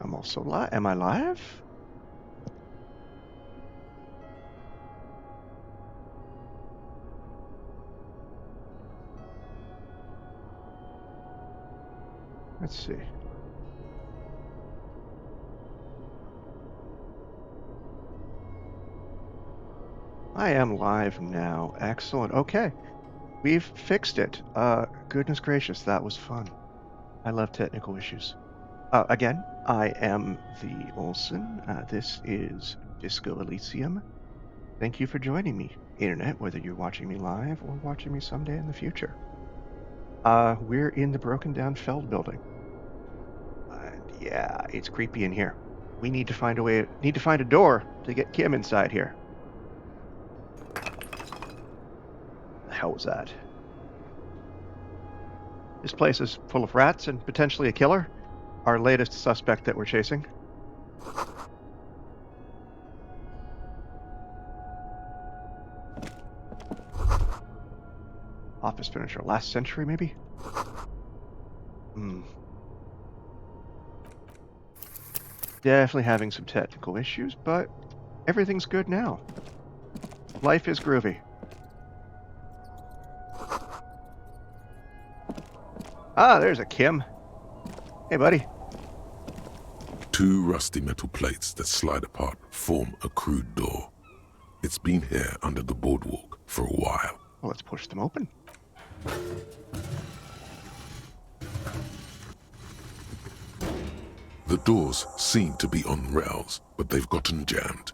I'm also live. Am I live? Let's see. I am live now. Excellent. Okay. We've fixed it. Goodness gracious, that was fun. I love technical issues. Again, I am the Olsen. This is Disco Elysium. Thank you for joining me, Internet, whether you're watching me live or watching me someday in the future. We're in the broken down Feld building. And yeah, it's creepy in here. We need to find a door to get Kim inside here. The hell was that? This place is full of rats and potentially a killer. Our latest suspect that we're chasing. Office furniture, last century maybe? Definitely having some technical issues, but everything's good now. Life is groovy. Ah, there's a Kim. Hey, buddy. Two rusty metal plates that slide apart form a crude door. It's been here under the boardwalk for a while. Well, let's push them open. The doors seem to be on rails, but they've gotten jammed.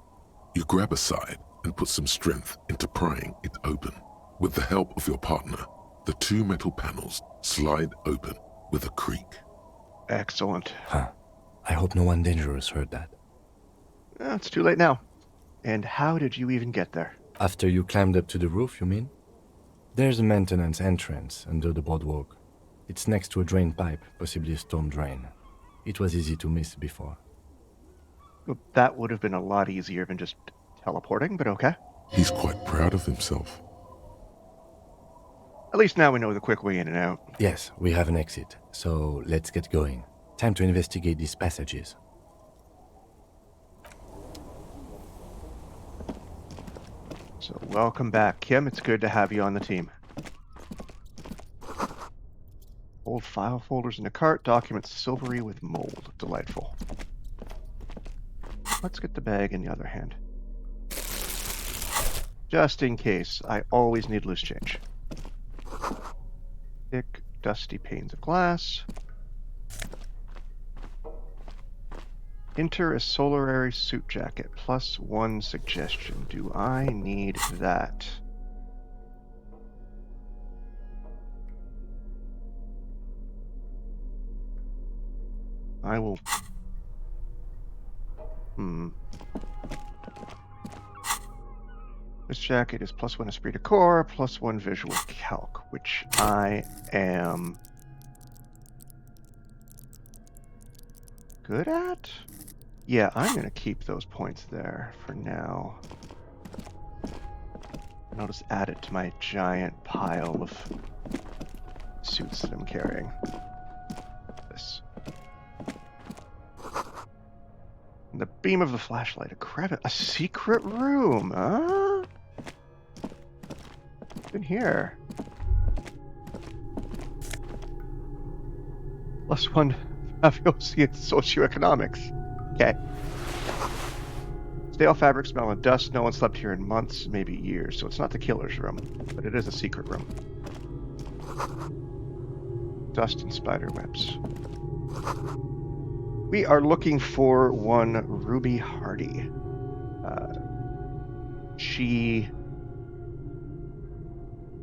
You grab a side and put some strength into prying it open. With the help of your partner, the two metal panels slide open with a creak. Excellent. Huh. I hope no one dangerous heard that. It's too late now. And how did you even get there? After you climbed up to the roof, you mean? There's a maintenance entrance under the boardwalk. It's next to a drain pipe, possibly a storm drain. It was easy to miss before. Well, that would have been a lot easier than just teleporting, but okay. He's quite proud of himself. At least now we know the quick way in and out. Yes, we have an exit, so let's get going. Time to investigate these passages. So welcome back, Kim. It's good to have you on the team. Old file folders in a cart, documents silvery with mold. Delightful. Let's get the bag in the other hand. Just in case, I always need loose change. Thick, dusty panes of glass. Enter a Solari suit jacket. +1 suggestion. Do I need that? I will... This jacket is +1 esprit de corps, +1 visual calc, which I am... good at? Yeah, I'm going to keep those points there for now. And I'll just add it to my giant pile of suits that I'm carrying. This. And the beam of the flashlight, a crevice, a secret room, huh? What's in here? +1 socioeconomics. Okay. Stale fabric, smell of dust. No one slept here in months, maybe years. So it's not the killer's room, but it is a secret room. Dust and spider webs. We are looking for one Ruby Hardy. She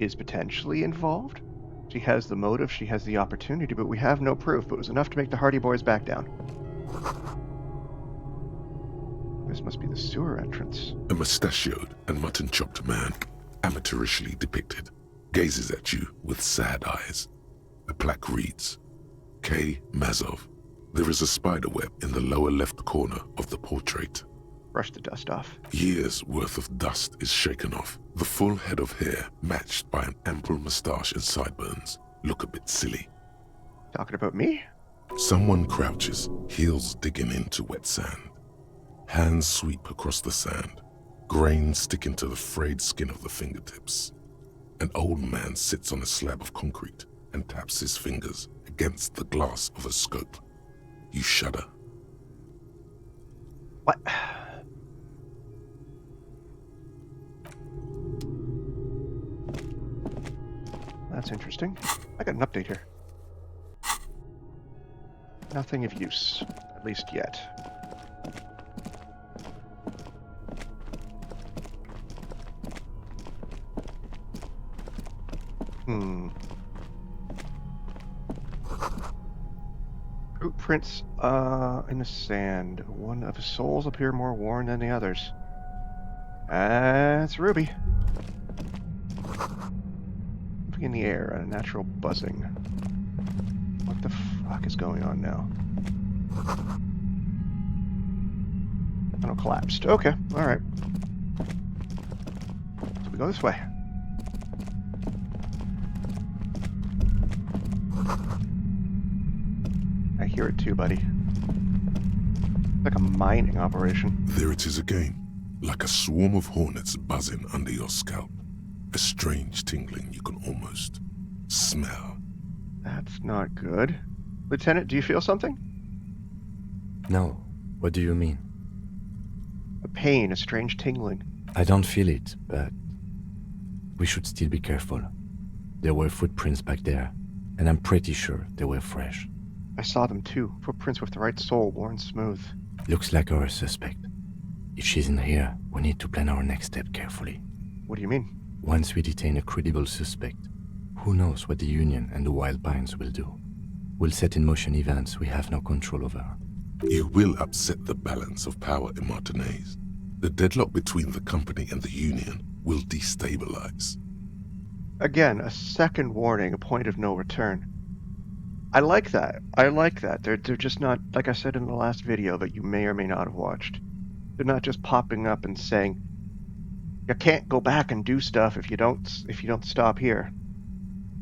is potentially involved. She has the motive, she has the opportunity, but we have no proof. But it was enough to make the Hardy boys back down. This must be the sewer entrance. A mustachioed and mutton-chopped man, amateurishly depicted, gazes at you with sad eyes. A plaque reads, K. Mazov. There is a spider web in the lower left corner of the portrait. Brush the dust off. Years' worth of dust is shaken off. The full head of hair, matched by an ample moustache and sideburns, look a bit silly. Talking about me? Someone crouches, heels digging into wet sand. Hands sweep across the sand, grains sticking to the frayed skin of the fingertips. An old man sits on a slab of concrete and taps his fingers against the glass of a scope. You shudder. What? That's interesting. I got an update here. Nothing of use, at least yet. Footprints in the sand. One of his soles appear more worn than the others. It's Ruby. Something in the air, a natural buzzing. What the fuck is going on now? Tunnel collapsed. Okay, alright. So we go this way. I hear it too, buddy. Like a mining operation. There it is again, like a swarm of hornets buzzing under your scalp. A strange tingling you can almost smell. That's not good. Lieutenant, do you feel something? No. What do you mean? A pain, a strange tingling. I don't feel it, but we should still be careful. There were footprints back there, and I'm pretty sure they were fresh. I saw them too. Footprints with the right sole, worn smooth. Looks like our suspect. If she's in here, we need to plan our next step carefully. What do you mean? Once we detain a credible suspect, who knows what the Union and the Wild Pines will do? We'll set in motion events we have no control over. You will upset the balance of power in Martinez. The deadlock between the company and the Union will destabilize. Again, a second warning, a point of no return. I like that. I like that. They're just not, like I said in the last video that you may or may not have watched. They're not just popping up and saying, you can't go back and do stuff if you don't stop here.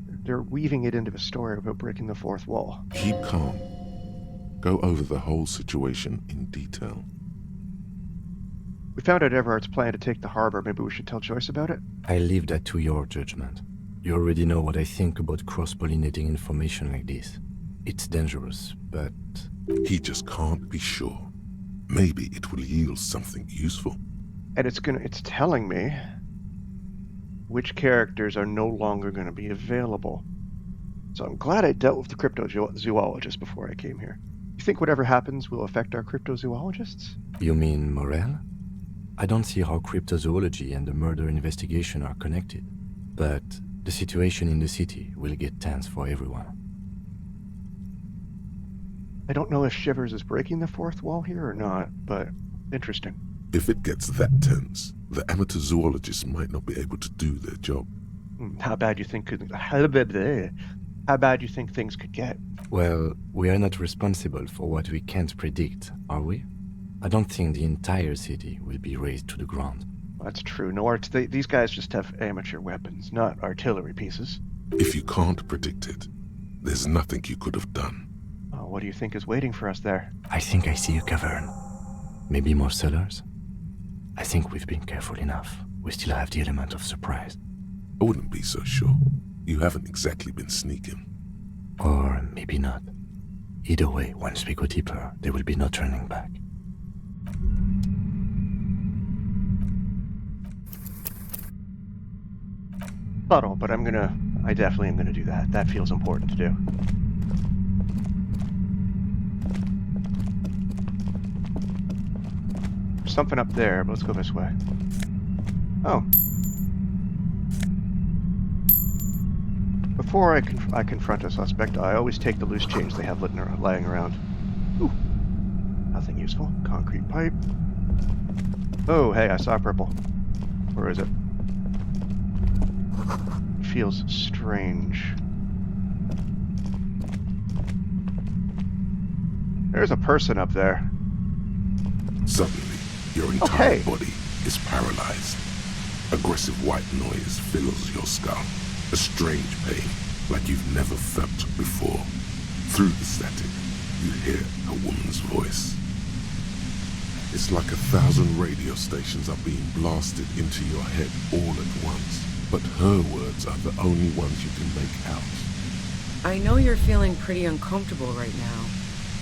They're weaving it into the story about breaking the fourth wall. Keep calm. Go over the whole situation in detail. We found out Everhart's plan to take the harbor. Maybe we should tell Joyce about it? I leave that to your judgment. You already know what I think about cross-pollinating information like this. It's dangerous, but... He just can't be sure. Maybe it will yield something useful. And it's telling me which characters are no longer going to be available. So I'm glad I dealt with the cryptozoologist before I came here. You think whatever happens will affect our cryptozoologists? You mean Morel? I don't see how cryptozoology and the murder investigation are connected. But the situation in the city will get tense for everyone. I don't know if Shivers is breaking the fourth wall here or not, but interesting. If it gets that tense, the amateur zoologists might not be able to do their job. How bad you think things could get? Well, we are not responsible for what we can't predict, are we? I don't think the entire city will be razed to the ground. That's true. No, these guys just have amateur weapons, not artillery pieces. If you can't predict it, there's nothing you could have done. What do you think is waiting for us there? I think I see a cavern. Maybe more cellars? I think we've been careful enough. We still have the element of surprise. I wouldn't be so sure. You haven't exactly been sneaking. Or maybe not. Either way, once we go deeper, there will be no turning back. Subtle, but I definitely am gonna do that. That feels important to do. There's something up there, but let's go this way. Oh. Before I confront a suspect, I always take the loose change they have lying around. Ooh. Nothing useful. Concrete pipe. Oh, hey, I saw purple. Where is it? It feels strange. There's a person up there. Suddenly, your entire body is paralyzed. Aggressive white noise fills your skull. A strange pain, like you've never felt before. Through the static, you hear a woman's voice. It's like 1,000 radio stations are being blasted into your head all at once, but her words are the only ones you can make out. I know you're feeling pretty uncomfortable right now.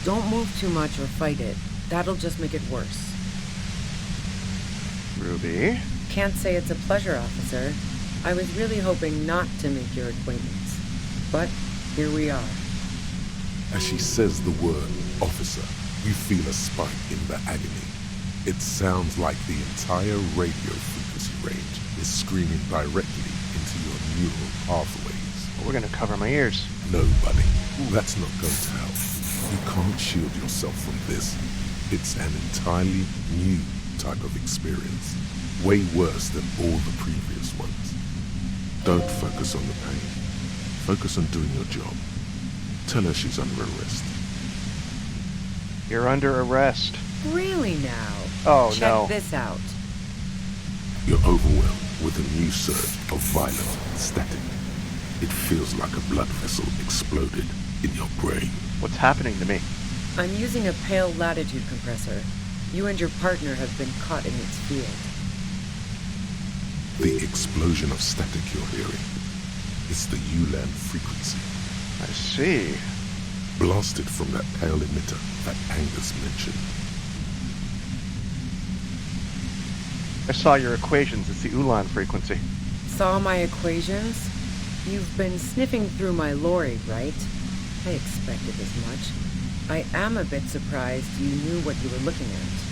Don't move too much or fight it. That'll just make it worse. Ruby? Can't say it's a pleasure, officer. I was really hoping not to make your acquaintance. But here we are. As she says the word officer, you feel a spike in the agony. It sounds like the entire radio frequency range is screaming directly into your neural pathways. We're gonna cover my ears. No, buddy, that's not going to help. You can't shield yourself from this. It's an entirely new type of experience, way worse than all the previous ones. Don't focus on the pain. Focus on doing your job. Tell her she's under arrest. You're under arrest. Really now? Oh, Check no. this out. You're overwhelmed with a new surge of violent static. It feels like a blood vessel exploded in your brain. What's happening to me? I'm using a pale latitude compressor. You and your partner have been caught in its field. The explosion of static you're hearing, it's the ULAN frequency, I see. blasted from that pale emitter that Angus mentioned. I saw your equations. It's the Ulan frequency. Saw my equations? You've been sniffing through my lorry, right? I expected as much. I am a bit surprised you knew what you were looking at.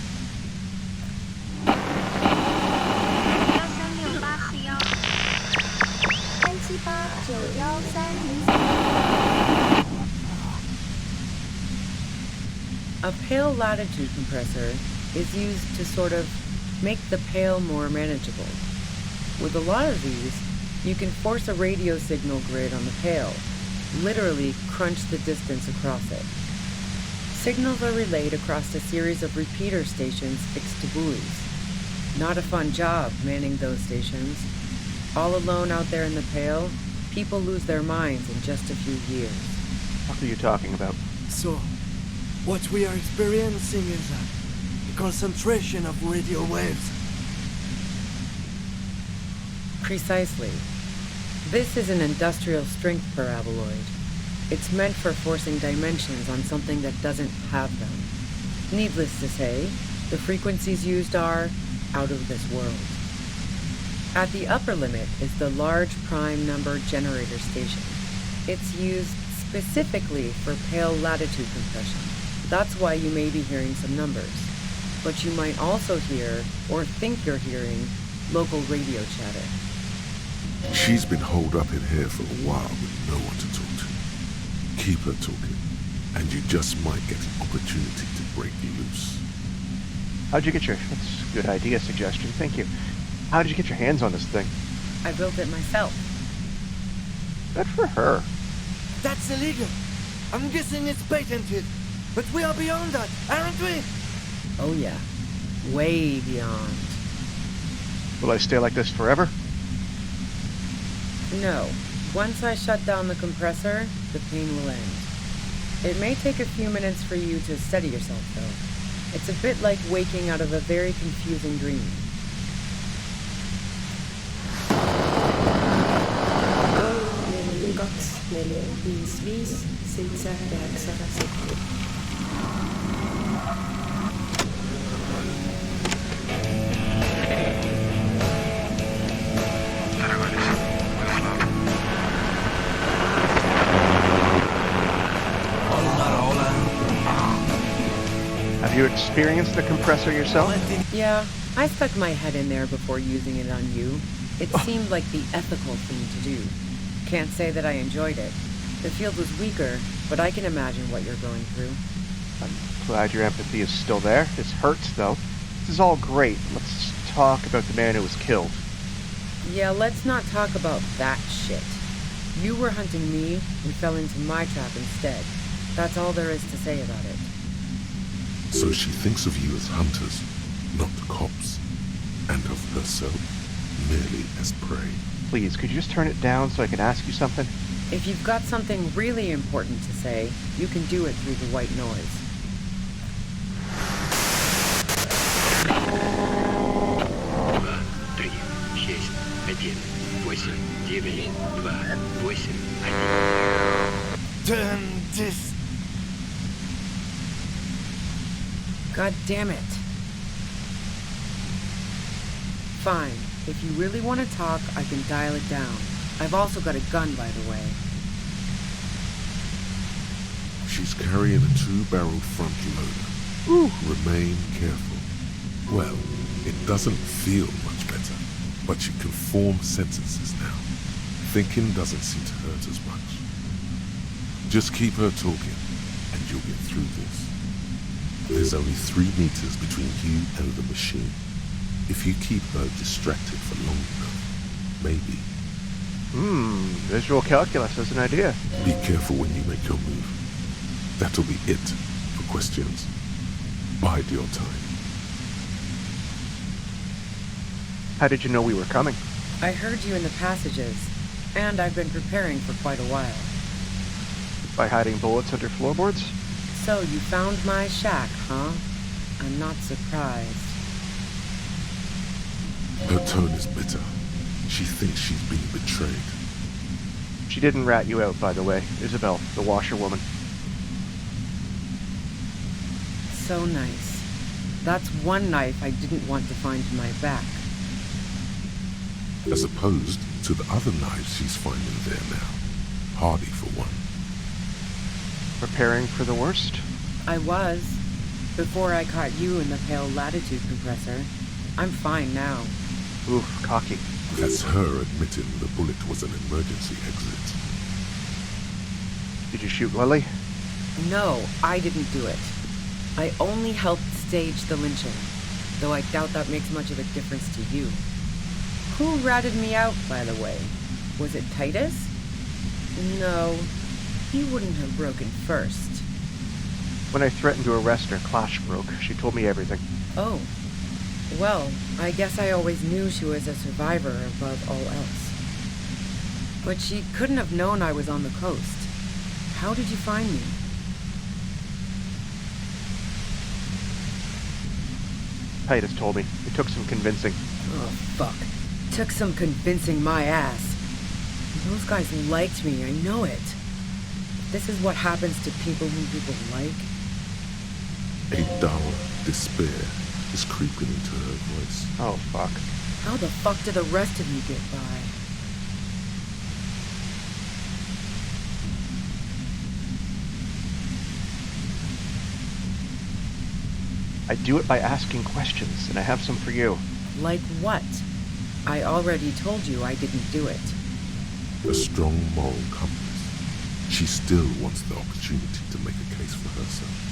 A pale latitude compressor is used to sort of make the pale more manageable. With a lot of these, you can force a radio signal grid on the pale, literally crunch the distance across it. Signals are relayed across a series of repeater stations fixed to buoys. Not a fun job manning those stations. All alone out there in the pale, people lose their minds in just a few years. What are you talking about? So, what we are experiencing is a concentration of radio waves. Precisely. This is an industrial strength paraboloid. It's meant for forcing dimensions on something that doesn't have them. Needless to say, the frequencies used are out of this world. At the upper limit is the large prime number generator station. It's used specifically for pale latitude compression. That's why you may be hearing some numbers. But you might also hear, or think you're hearing, local radio chatter. She's been holed up in here for a while with no one to talk to. Keep her talking, and you just might get an opportunity to break loose. How'd you get your... That's a good idea, suggestion. Thank you. How did you get your hands on this thing? I built it myself. Good for her. That's illegal. I'm guessing it's patented. But we are beyond that, aren't we? Oh yeah, way beyond. Will I stay like this forever? No. Once I shut down the compressor, the pain will end. It may take a few minutes for you to steady yourself, though. It's a bit like waking out of a very confusing dream. Have you experienced the compressor yourself? Yeah, I stuck my head in there before using it on you. It seemed like the ethical thing to do. Can't say that I enjoyed it. The field was weaker, but I can imagine what you're going through. I'm glad your empathy is still there. This hurts, though. This is all great. Let's talk about the man who was killed. Yeah, let's not talk about that shit. You were hunting me and fell into my trap instead. That's all there is to say about it. So she thinks of you as hunters, not cops, and of herself merely as prey. Please, could you just turn it down so I can ask you something? If you've got something really important to say, you can do it through the white noise. 对，谢谢，再见，我是杰贝，我是爱。 Turn this. God damn it. Fine. If you really want to talk, I can dial it down. I've also got a gun, by the way. She's carrying a 2-barrel front loader. Ooh. Remain careful. Well, it doesn't feel much better, but she can form sentences now. Thinking doesn't seem to hurt as much. Just keep her talking, and you'll get through this. There's only 3 meters between you and the machine. If you keep her distracted for long enough, maybe. Visual calculus is an idea. Be careful when you make your move. That'll be it for questions. Bide your time. How did you know we were coming? I heard you in the passages, and I've been preparing for quite a while. By hiding bullets under floorboards? So you found my shack, huh? I'm not surprised. Her tone is bitter. She thinks she's being betrayed. She didn't rat you out, by the way. Isabel, the washerwoman. So nice. That's one knife I didn't want to find in my back. As opposed to the other knives she's finding there now. Hardy for one. Preparing for the worst? I was. Before I caught you in the pale latitude compressor. I'm fine now. Oof, cocky. That's her admitting the bullet was an emergency exit. Did you shoot Lily? No, I didn't do it. I only helped stage the lynching, though I doubt that makes much of a difference to you. Who ratted me out, by the way? Was it Titus? No, he wouldn't have broken first. When I threatened to arrest her, Clash broke. She told me everything. Oh. Well, I guess I always knew she was a survivor above all else. But she couldn't have known I was on the coast. How did you find me? Titus told me. It took some convincing. Oh, fuck. Took some convincing my ass. Those guys liked me, I know it. This is what happens to people whom people like. A dull despair is creeping into her voice. Oh, fuck. How the fuck did the rest of you get by? I do it by asking questions, and I have some for you. Like what? I already told you I didn't do it. A strong moral compass. She still wants the opportunity to make a case for herself.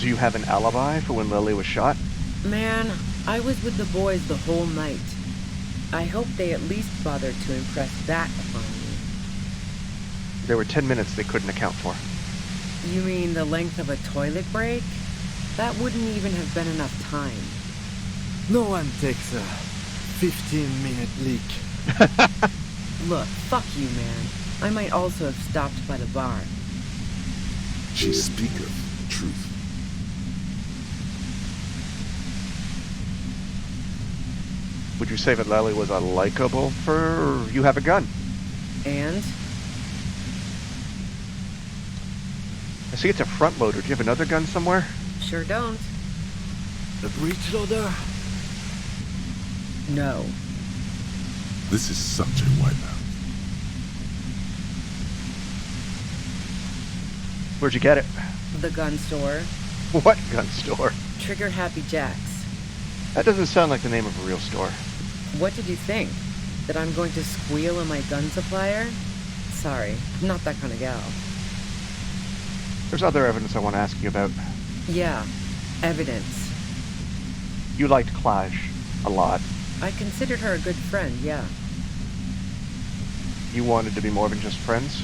Do you have an alibi for when Lily was shot? Man, I was with the boys the whole night. I hope they at least bothered to impress that upon me. There were 10 minutes they couldn't account for. You mean the length of a toilet break? That wouldn't even have been enough time. No one takes a 15-minute leak. Look, fuck you, man. I might also have stopped by the bar. She speaketh truth. Would you say that Lily was a likable or you have a gun? And? I see it's a front loader. Do you have another gun somewhere? Sure don't. The breech loader? No. This is such a wipeout. Where'd you get it? The gun store. What gun store? Trigger Happy Jacks. That doesn't sound like the name of a real store. What did you think? That I'm going to squeal on my gun supplier? Sorry, I'm not that kind of gal. There's other evidence I want to ask you about. Yeah, evidence. You liked Clash a lot. I considered her a good friend, yeah. You wanted to be more than just friends?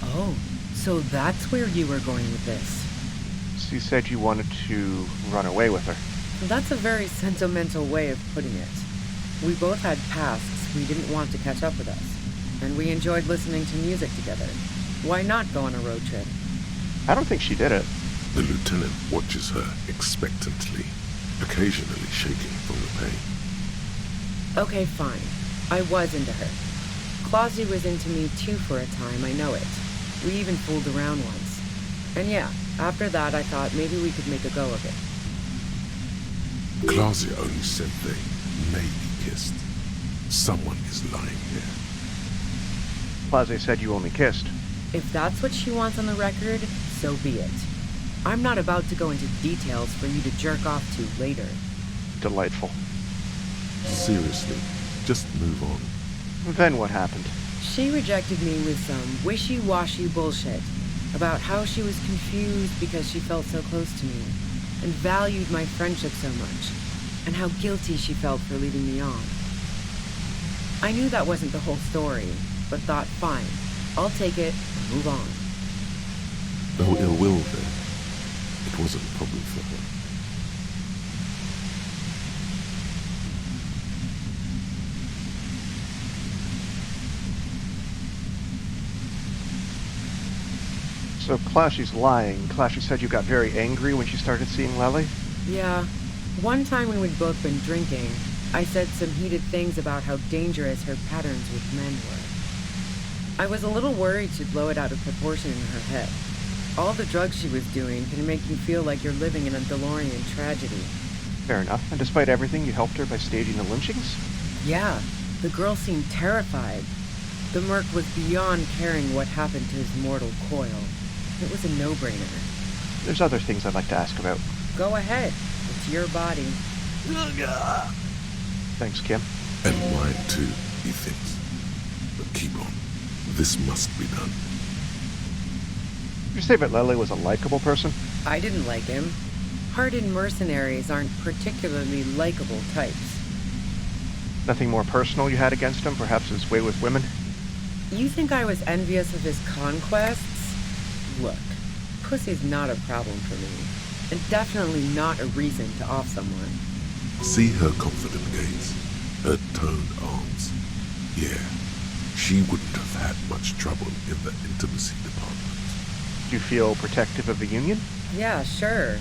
Oh, so that's where you were going with this. So you said you wanted to run away with her. That's a very sentimental way of putting it. We both had pasts, we didn't want to catch up with us, and we enjoyed listening to music together. Why not go on a road trip? I don't think she did it. The lieutenant watches her expectantly, occasionally shaking from the pain. Okay, fine. I was into her. Clausy was into me too for a time, I know it. We even fooled around once. And yeah, after that I thought maybe we could make a go of it. Clausia only said they maybe kissed. Someone is lying here. Plaze said you only kissed. If that's what she wants on the record, so be it. I'm not about to go into details for you to jerk off to later. Delightful. Seriously, just move on. Then what happened? She rejected me with some wishy-washy bullshit about how she was confused because she felt so close to me and valued my friendship so much, and how guilty she felt for leading me on. I knew that wasn't the whole story, but thought, fine, I'll take it and move on. No ill will there. It wasn't a problem for her. So Clashy's lying. Clashy said you got very angry when she started seeing Lely? Yeah, one time when we'd both been drinking, I said some heated things about how dangerous her patterns with men were. I was a little worried she'd blow it out of proportion in her head. All the drugs she was doing can make you feel like you're living in a DeLorean tragedy. Fair enough. And despite everything, you helped her by staging the lynchings? Yeah, the girl seemed terrified. The merc was beyond caring what happened to his mortal coil. It was a no-brainer. There's other things I'd like to ask about. Go ahead. It's your body. Thanks, Kim. And mine too, he thinks. But keep on. This must be done. Did you say that Lely was a likable person? I didn't like him. Hardened mercenaries aren't particularly likable types. Nothing more personal you had against him? Perhaps his way with women? You think I was envious of his conquests? Look, pussy's not a problem for me, and definitely not a reason to off someone. See her confident gaze, her toned arms. Yeah, she wouldn't have had much trouble in the intimacy department. Do you feel protective of the Union? Yeah, sure.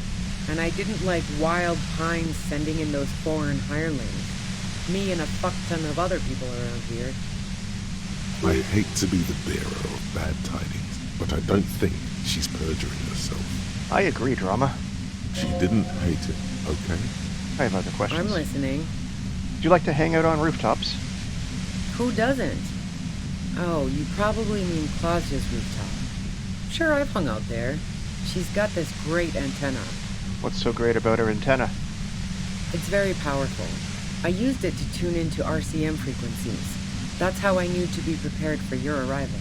And I didn't like Wild Pines sending in those foreign hirelings. Me and a fuck ton of other people around here. I hate to be the bearer of bad tidings, but I don't think she's perjuring herself. I agree, Drama. She didn't hate it, okay? I have other questions. I'm listening. Do you like to hang out on rooftops? Who doesn't? Oh, you probably mean Clausia's rooftop. Sure, I've hung out there. She's got this great antenna. What's so great about her antenna? It's very powerful. I used it to tune into RCM frequencies. That's how I knew to be prepared for your arrival.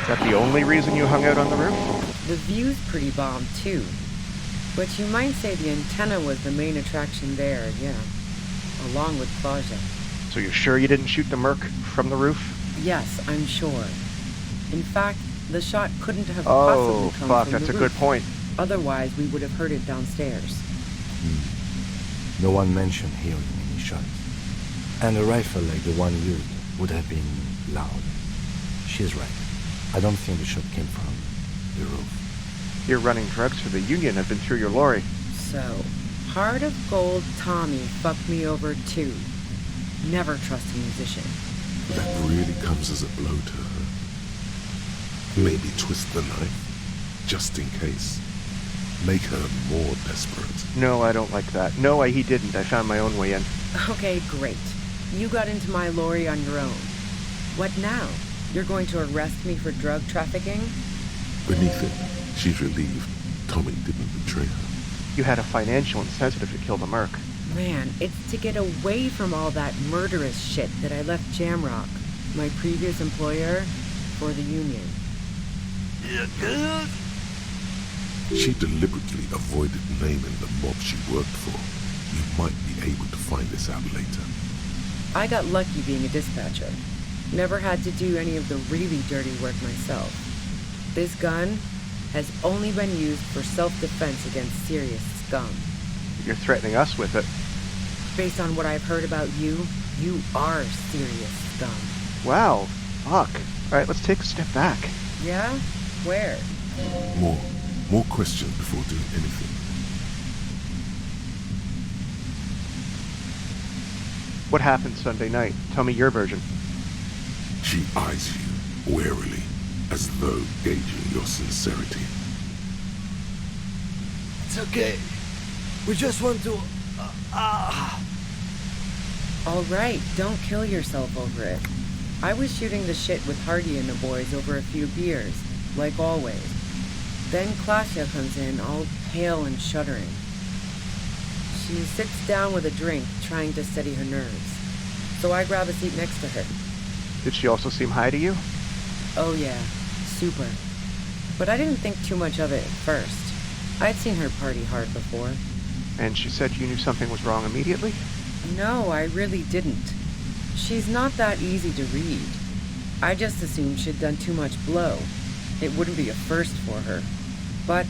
Is that the only reason you hung out on the roof? The view's pretty bomb, too. But you might say the antenna was the main attraction there, yeah. Along with Clausia. So you're sure you didn't shoot the merc from the roof? Yes, I'm sure. In fact, the shot couldn't have Oh, possibly come fuck, from that's the a roof. good point. Otherwise, we would have heard it downstairs. No one mentioned hearing any shots. And a rifle like the one used would have been loud. She's right. I don't think the shot came from the roof. You're running drugs for the Union have been through your lorry. So, Heart of Gold Tommy fucked me over too. Never trust a musician. That really comes as a blow to her. Maybe twist the knife, just in case. Make her more desperate. No, I don't like that. No, he didn't. I found my own way in. Okay, great. You got into my lorry on your own. What now? You're going to arrest me for drug trafficking? Beneath it, she's relieved Tommy didn't betray her. You had a financial incentive to kill the merc. Man, it's to get away from all that murderous shit that I left Jamrock, my previous employer, for the Union. She deliberately avoided naming the mob she worked for. You might be able to find this out later. I got lucky being a dispatcher. Never had to do any of the really dirty work myself. This gun, has only been used for self-defense against serious scum. You're threatening us with it. Based on what I've heard about you, you are serious scum. Wow, fuck. Alright, let's take a step back. Yeah? Where? More questions before doing anything. What happened Sunday night? Tell me your version. She eyes you warily, as though gauging your sincerity. It's okay. We just want to... All right, don't kill yourself over it. I was shooting the shit with Hardy and the boys over a few beers, like always. Then Klasha comes in, all pale and shuddering. She sits down with a drink, trying to steady her nerves. So I grab a seat next to her. Did she also seem high to you? Oh yeah, super. But I didn't think too much of it at first. I'd seen her party hard before. And she said you knew something was wrong immediately? No, I really didn't. She's not that easy to read. I just assumed she'd done too much blow. It wouldn't be a first for her. But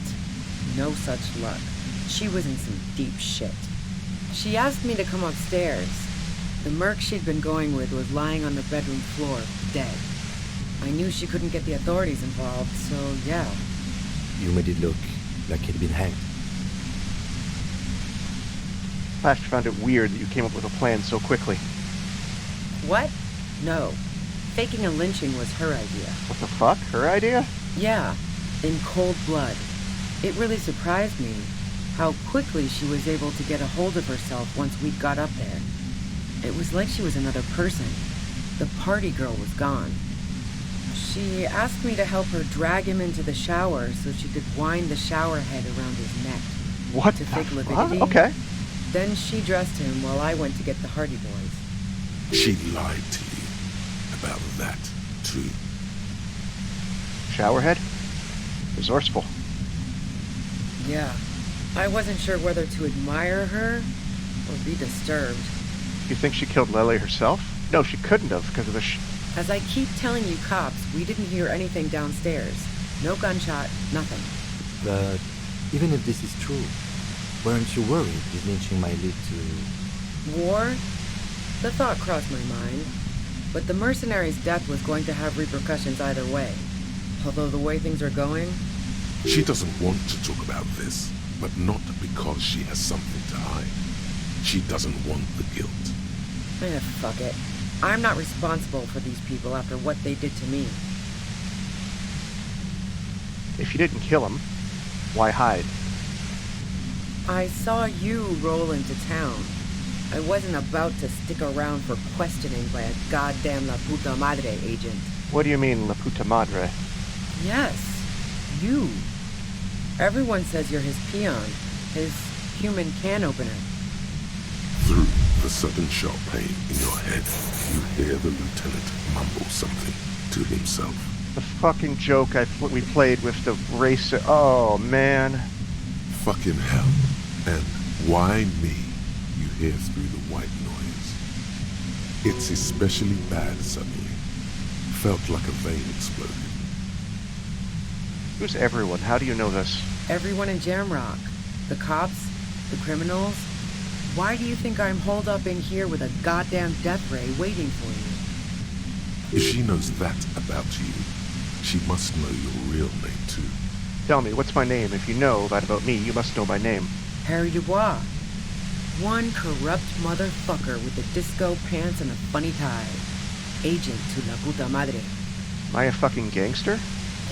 no such luck. She was in some deep shit. She asked me to come upstairs. The merc she'd been going with was lying on the bedroom floor, dead. I knew she couldn't get the authorities involved, so yeah. You made it look like he'd been hanged. Flash found it weird that you came up with a plan so quickly. What? No. Faking a lynching was her idea. What the fuck? Her idea? Yeah, in cold blood. It really surprised me how quickly she was able to get a hold of herself once we got up there. It was like she was another person. The party girl was gone. She asked me to help her drag him into the shower so she could wind the shower head around his neck. What To the fake fuck? lividity? Okay. Then she dressed him while I went to get the Hardy Boys. She lied to you about that, too. Showerhead? Resourceful. Yeah. I wasn't sure whether to admire her or be disturbed. You think she killed Lily herself? No, she couldn't have because of the As I keep telling you cops, we didn't hear anything downstairs. No gunshot, nothing. But even if this is true, weren't you worried this lynching might lead to... War? The thought crossed my mind. But the mercenary's death was going to have repercussions either way. Although the way things are going... She doesn't want to talk about this, but not because she has something to hide. She doesn't want the guilt. fuck it. I'm not responsible for these people after what they did to me. If you didn't kill him, why hide? I saw you roll into town. I wasn't about to stick around for questioning by a goddamn La Puta Madre agent. What do you mean, La Puta Madre? Yes, you. Everyone says you're his peon, his human can opener. Through the sudden sharp pain in your head, you hear the lieutenant mumble something to himself. The fucking joke we played with the racer. Oh, man. Fucking hell. And why me? You hear through the white noise. It's especially bad suddenly. Felt like a vein exploded. Who's everyone? How do you know this? Everyone in Jamrock. The cops, the criminals. Why do you think I'm holed up in here with a goddamn death ray waiting for you? If she knows that about you, she must know your real name too. Tell me, what's my name? If you know that about me, you must know my name. Harry Dubois. One corrupt motherfucker with the disco pants and a funny tie. Agent to La Puta Madre. Am I a fucking gangster?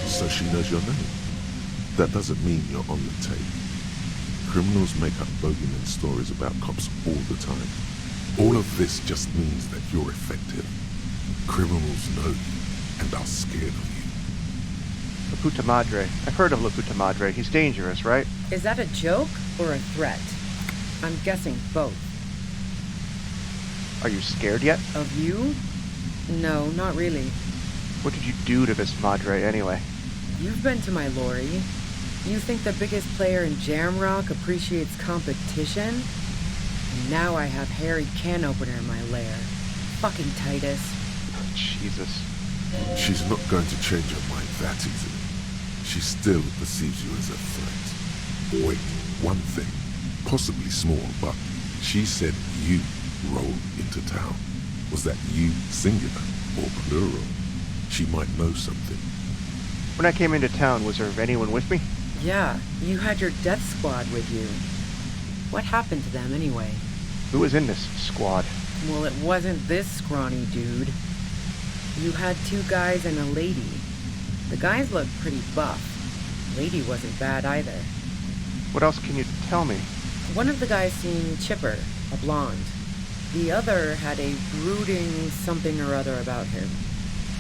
So she knows your name. That doesn't mean you're on the tape. Criminals make up bogeyman stories about cops all the time. All of this just means that you're effective. Criminals know you and are scared of you. La Puta Madre. I've heard of La Puta Madre. He's dangerous, right? Is that a joke or a threat? I'm guessing both. Are you scared yet? Of you? No, not really. What did you do to this Madre anyway? You've been to my lorry. You think the biggest player in Jamrock appreciates competition? And now I have Harry Can Opener in my lair. Fucking Titus. Jesus. She's not going to change her mind that easily. she still perceives you as a threat. Wait, one thing, possibly small, but she said you rolled into town. Was that you singular or plural? She might know something. When I came into town, was there anyone with me? Yeah, you had your death squad with you. What happened to them anyway? Who was in this squad? Well, it wasn't this scrawny dude. You had 2 guys and a lady. The guys looked pretty buff. Lady wasn't bad either. What else can you tell me? One of the guys seemed chipper, a blonde. The other had a brooding something or other about him.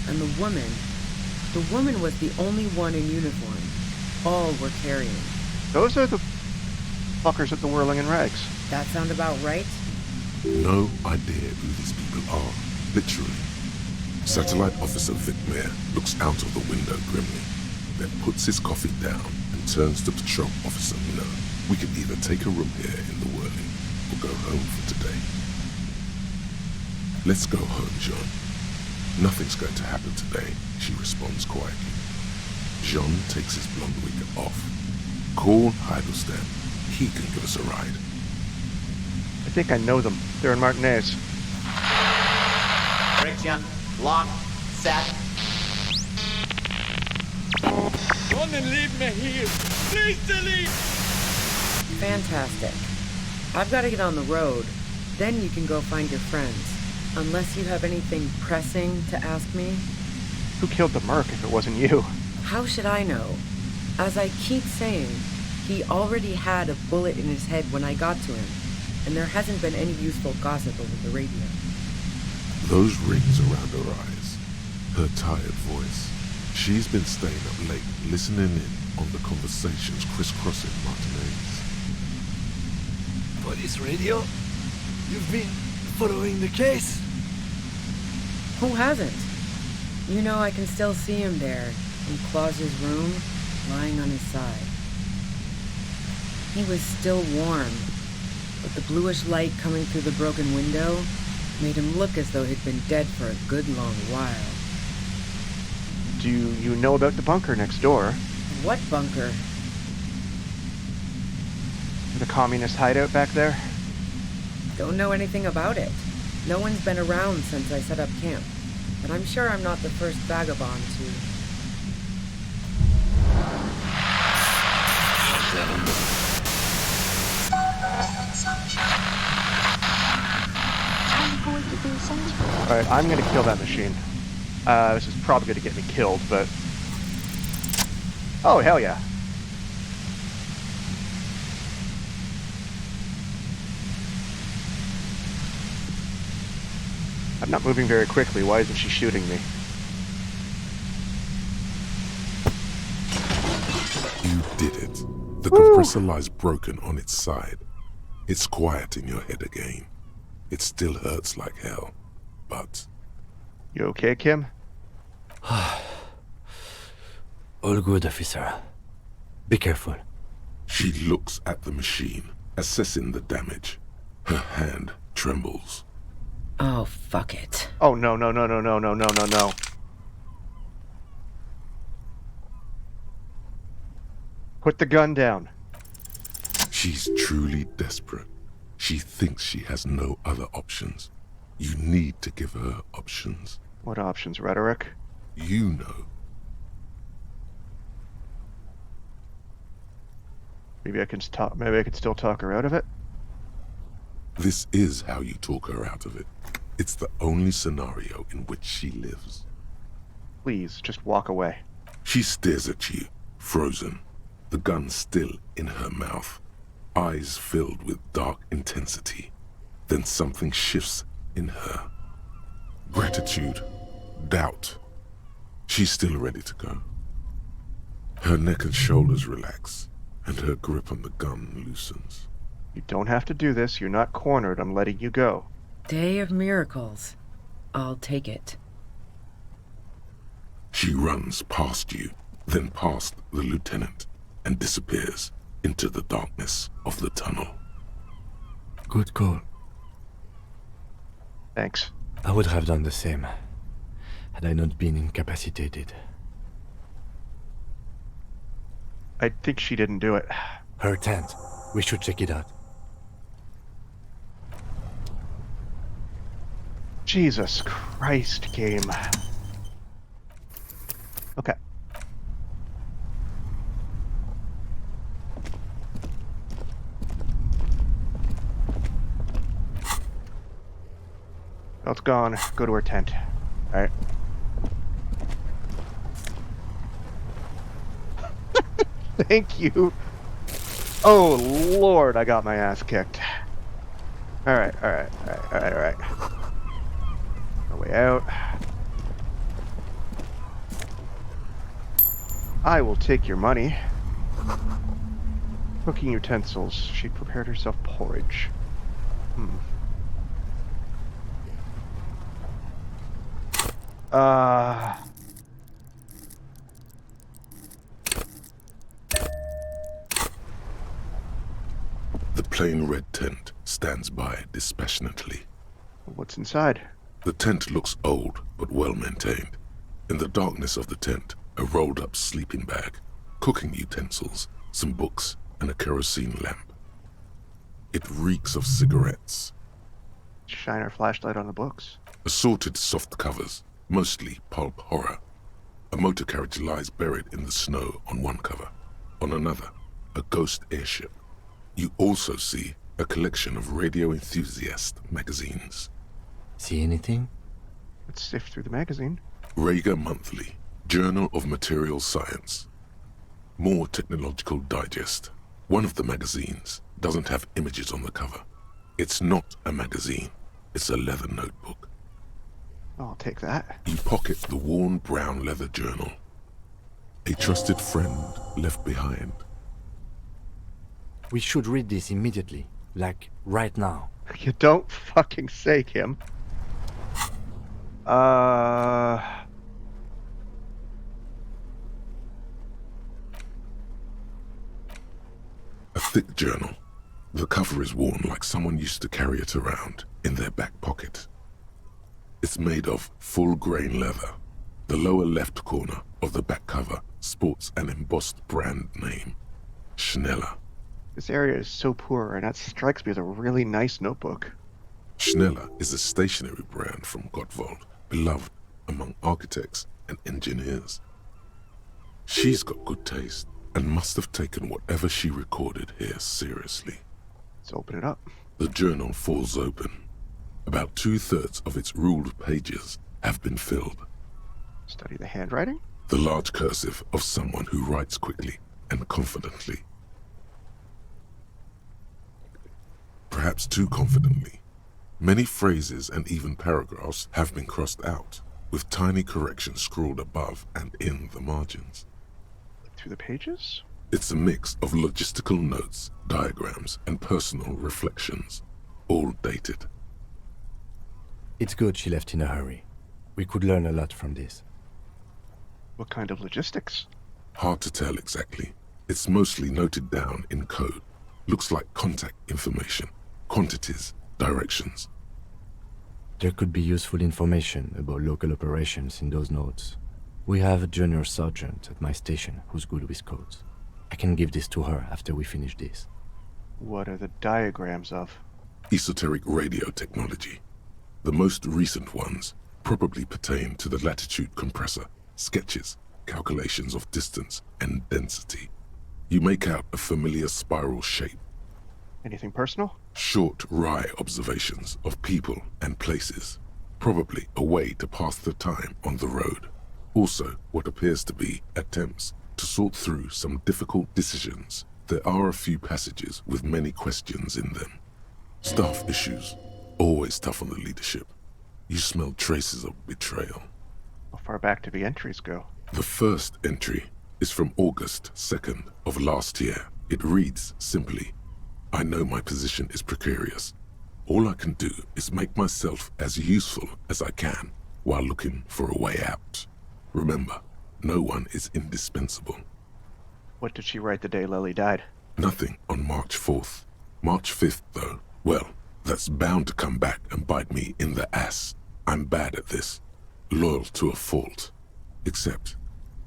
And the woman was the only one in uniform. All were carrying. Those are the fuckers at the Whirling in Rags. That sound about right? No idea who these people are, literally. Satellite Officer Vic Mayer looks out of the window grimly, then puts his coffee down and turns to Patrol Officer Miller. We can either take a room here in the Whirling or go home for today. Let's go home, Jean. Nothing's going to happen today, she responds quietly. Jean takes his blonde wig off. Call Heidelstein. He can give us a ride. I think I know them. They're in Martinez. Friction, lock, set. Don't leave me here. Please delete. Fantastic. I've got to get on the road. Then you can go find your friends. Unless you have anything pressing to ask me. Who killed the merc if it wasn't you? How should I know? As I keep saying, he already had a bullet in his head when I got to him, and there hasn't been any useful gossip over the radio. Those rings around her eyes, her tired voice. She's been staying up late, listening in on the conversations crisscrossing Martinez. Police radio? You've been following the case? Who hasn't? You know I can still see him there, in Claus's room, lying on his side. He was still warm, but the bluish light coming through the broken window made him look as though he'd been dead for a good long while. Do you know about the bunker next door? What bunker? The communist hideout back there? Don't know anything about it. No one's been around since I set up camp, but I'm sure I'm not the first vagabond to... Alright, I'm gonna kill that machine. This is probably gonna get me killed, but... Oh, hell yeah. I'm not moving very quickly. Why isn't she shooting me? You did it. The compressor lies broken on its side. It's quiet in your head again. It still hurts like hell, but... You okay, Kim? All good, officer. Be careful. She looks at the machine, assessing the damage. Her hand trembles. Oh, fuck it. Oh, no, no, no, no, no, no, no, no, no. Put the gun down. She's truly desperate. She thinks she has no other options. You need to give her options. What options, rhetoric? You know. Maybe I can still talk her out of it. This is how you talk her out of it. It's the only scenario in which she lives. Please, just walk away. She stares at you, frozen, the gun still in her mouth, eyes filled with dark intensity. Then something shifts in her. Gratitude, doubt. She's still ready to go. Her neck and shoulders relax, and her grip on the gun loosens. You don't have to do this. You're not cornered. I'm letting you go. Day of miracles. I'll take it. She runs past you, then past the lieutenant, and disappears into the darkness of the tunnel. Good call. Thanks. I would have done the same, had I not been incapacitated. I think she didn't do it. Her tent. We should check it out. Jesus Christ, game. Okay. Belt's gone. Go to her tent. Alright. Thank you. Oh, Lord, I got my ass kicked. Alright. No way out. I will take your money. Cooking utensils. She prepared herself porridge. The plain red tent stands by dispassionately. What's inside? The tent looks old but well maintained. In the darkness of the tent, a rolled up sleeping bag, cooking utensils, some books, and a kerosene lamp. It reeks of cigarettes. Shine our flashlight on the books. Assorted soft covers, mostly pulp horror. A motor carriage lies buried in the snow on one cover. On another, a ghost airship. You also see a collection of radio enthusiast magazines. See anything? Let's sift through the magazine. Rager Monthly, Journal of Material Science. More Technological Digest. One of the magazines doesn't have images on the cover. It's not a magazine, it's a leather notebook. I'll take that. You pocket the worn brown leather journal. A trusted friend left behind. We should read this immediately. Like, right now. You don't fucking say, Kim. A thick journal. The cover is worn like someone used to carry it around in their back pocket. It's made of full-grain leather. The lower left corner of the back cover sports an embossed brand name, Schneller. This area is so poor, and that strikes me as a really nice notebook. Schneller is a stationery brand from Gottwald, beloved among architects and engineers. She's got good taste and must have taken whatever she recorded here seriously. Let's open it up. The journal falls open. About 2/3 of its ruled pages have been filled. Study the handwriting? The large cursive of someone who writes quickly and confidently. Perhaps too confidently. Many phrases and even paragraphs have been crossed out, with tiny corrections scrawled above and in the margins. Through the pages? It's a mix of logistical notes, diagrams, and personal reflections, all dated. It's good she left in a hurry. We could learn a lot from this. What kind of logistics? Hard to tell exactly. It's mostly noted down in code. Looks like contact information, quantities, directions. There could be useful information about local operations in those notes. We have a junior sergeant at my station who's good with codes. I can give this to her after we finish this. What are the diagrams of? Esoteric radio technology. The most recent ones probably pertain to the latitude compressor, sketches, calculations of distance and density. You make out a familiar spiral shape. Anything personal? Short, wry observations of people and places. Probably a way to pass the time on the road. Also, what appears to be attempts to sort through some difficult decisions. There are a few passages with many questions in them. Staff issues. Always tough on the leadership. You smell traces of betrayal. How far back do the entries go? The first entry is from August 2nd of last year. It reads simply, I know my position is precarious. All I can do is make myself as useful as I can while looking for a way out. Remember, no one is indispensable. What did she write the day Lily died? Nothing on March 4th. March 5th, though, well, that's bound to come back and bite me in the ass. I'm bad at this. Loyal to a fault.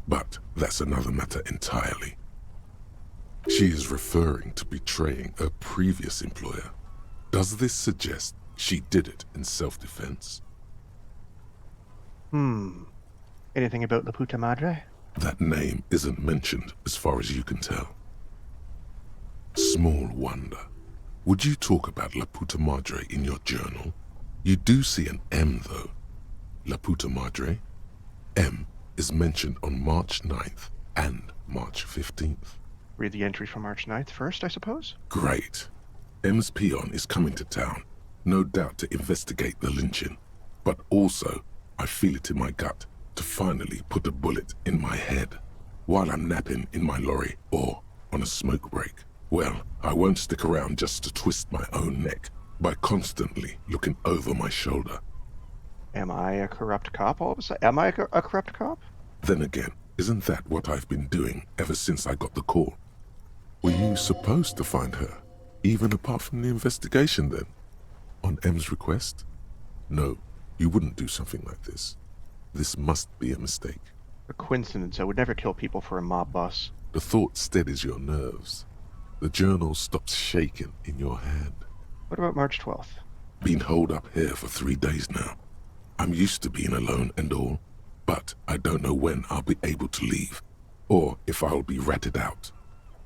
But that's another matter entirely. She is referring to betraying her previous employer. Does this suggest she did it in self-defense? Anything about La Puta Madre? That name isn't mentioned as far as you can tell. Small wonder. Would you talk about La Puta Madre in your journal? You do see an M though. La Puta Madre. M is mentioned on March 9th and March 15th. Read the entry from March 9th first, I suppose? Great. M's peon is coming to town, no doubt to investigate the lynching, but also, I feel it in my gut to finally put a bullet in my head while I'm napping in my lorry or on a smoke break. Well, I won't stick around just to twist my own neck by constantly looking over my shoulder. Am I a corrupt cop all of a sudden? Am I a corrupt cop? Then again, isn't that what I've been doing ever since I got the call? Were you supposed to find her, even apart from the investigation then? On M's request? No, you wouldn't do something like this. This must be a mistake. A coincidence. I would never kill people for a mob boss. The thought steadies your nerves. The journal stops shaking in your hand. What about March 12th? Been holed up here for 3 days now. I'm used to being alone and all, but I don't know when I'll be able to leave, or if I'll be ratted out.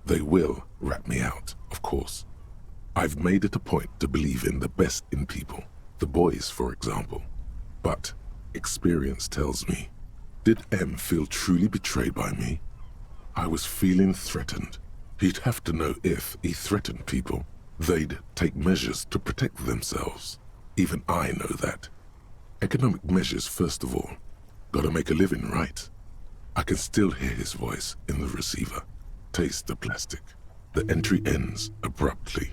They will rat me out, of course. I've made it a point to believe in the best in people, the boys, for example. But experience tells me, did M feel truly betrayed by me? I was feeling threatened. He'd have to know if he threatened people, they'd take measures to protect themselves. Even I know that. Economic measures, first of all. Gotta make a living, right? I can still hear his voice in the receiver. Taste the plastic. The entry ends abruptly.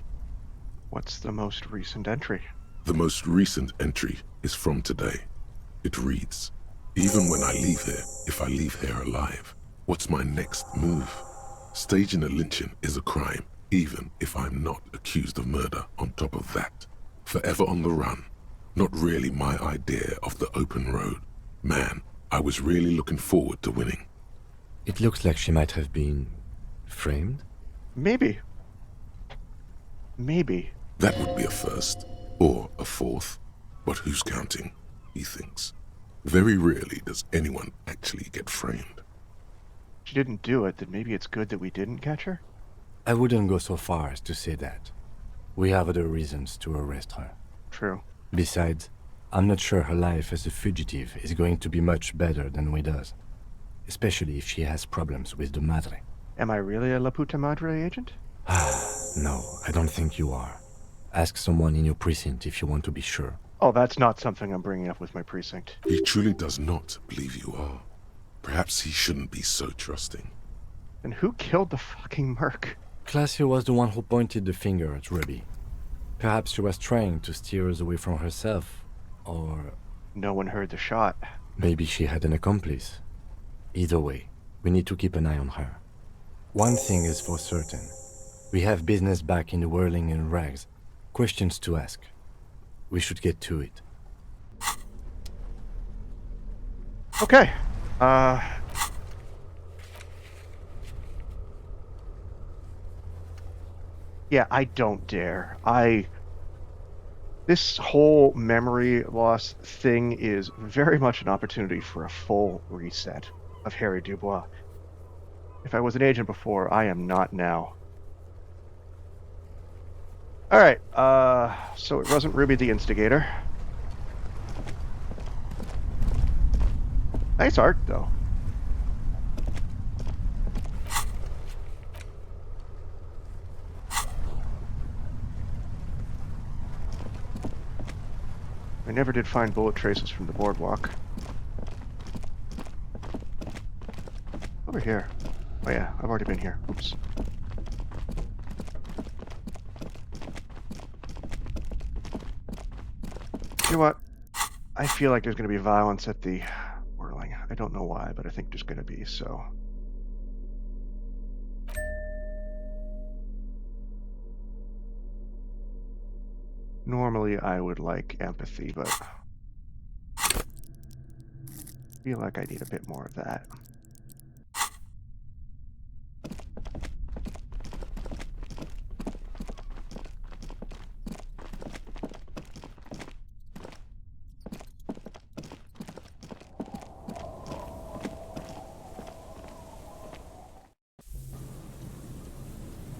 What's the most recent entry? The most recent entry is from today. It reads, even when I leave here, if I leave here alive, what's my next move? Staging a lynching is a crime, even if I'm not accused of murder on top of that. Forever on the run. Not really my idea of the open road. Man, I was really looking forward to winning. It looks like she might have been framed. Maybe. Maybe. That would be a first, or a fourth. But who's counting, he thinks. Very rarely does anyone actually get framed. She didn't do it, then maybe it's good that we didn't catch her? I wouldn't go so far as to say that. We have other reasons to arrest her. True. Besides, I'm not sure her life as a fugitive is going to be much better than Ouida's. Especially if she has problems with the Madre. Am I really a La Puta Madre agent? No, I don't think you are. Ask someone in your precinct if you want to be sure. Oh, that's not something I'm bringing up with my precinct. He truly does not believe you are. Perhaps he shouldn't be so trusting. And who killed the fucking merc? Claudia was the one who pointed the finger at Ruby. Perhaps she was trying to steer us away from herself, or No one heard the shot. maybe she had an accomplice. Either way, we need to keep an eye on her. One thing is for certain. We have business back in the whirling in rags. Questions to ask. We should get to it. Okay. Yeah, I don't dare. This whole memory loss thing is very much an opportunity for a full reset of Harry Dubois. If I was an agent before, I am not now. Alright, so it wasn't Ruby the instigator. Nice art, though. I never did find bullet traces from the boardwalk. Over here. Oh yeah, I've already been here. Oops. You know what? I feel like there's going to be violence at the whirling. I don't know why, but I think there's going to be, so... Normally I would like empathy, but... I feel like I need a bit more of that.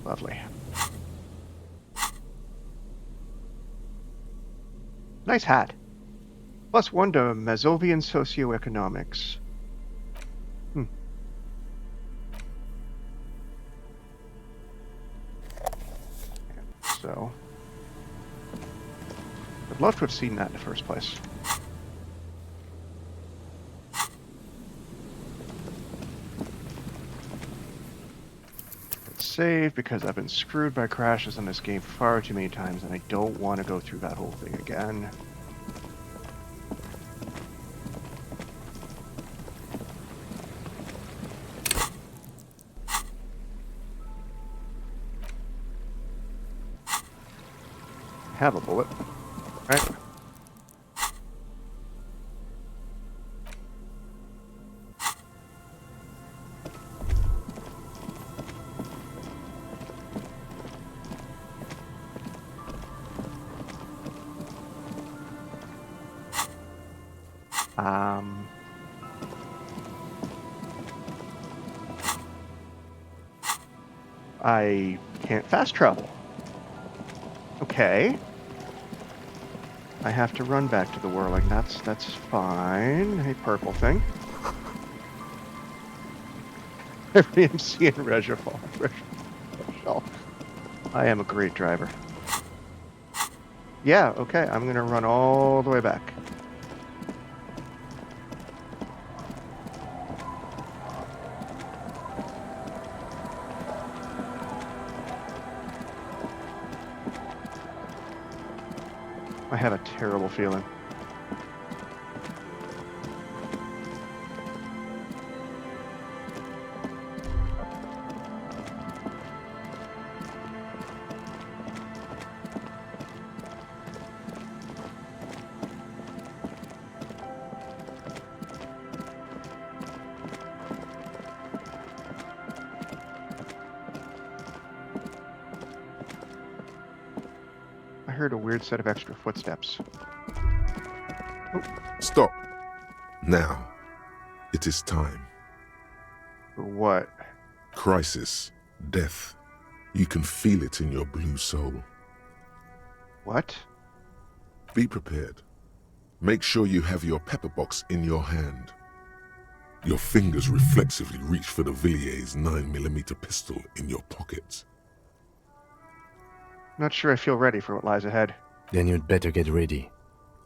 Lovely. Nice hat. +1 to Mazovian socioeconomics. So, I'd love to have seen that in the first place. Let's save, because I've been screwed by crashes in this game far too many times, and I don't want to go through that whole thing again. Have a bullet, right? I can't fast travel. Okay. I have to run back to the whirling. That's fine. Hey, purple thing. Every MC in Regifal. I am a great driver. Yeah, okay. I'm gonna run all the way back. I have a terrible feeling. I heard a weird set of extra footsteps. Oh. Stop. Now. It is time. For what? Crisis. Death. You can feel it in your blue soul. What? Be prepared. Make sure you have your pepper box in your hand. Your fingers reflexively reach for the Villiers 9mm pistol in your pocket. Not sure I feel ready for what lies ahead. Then you'd better get ready.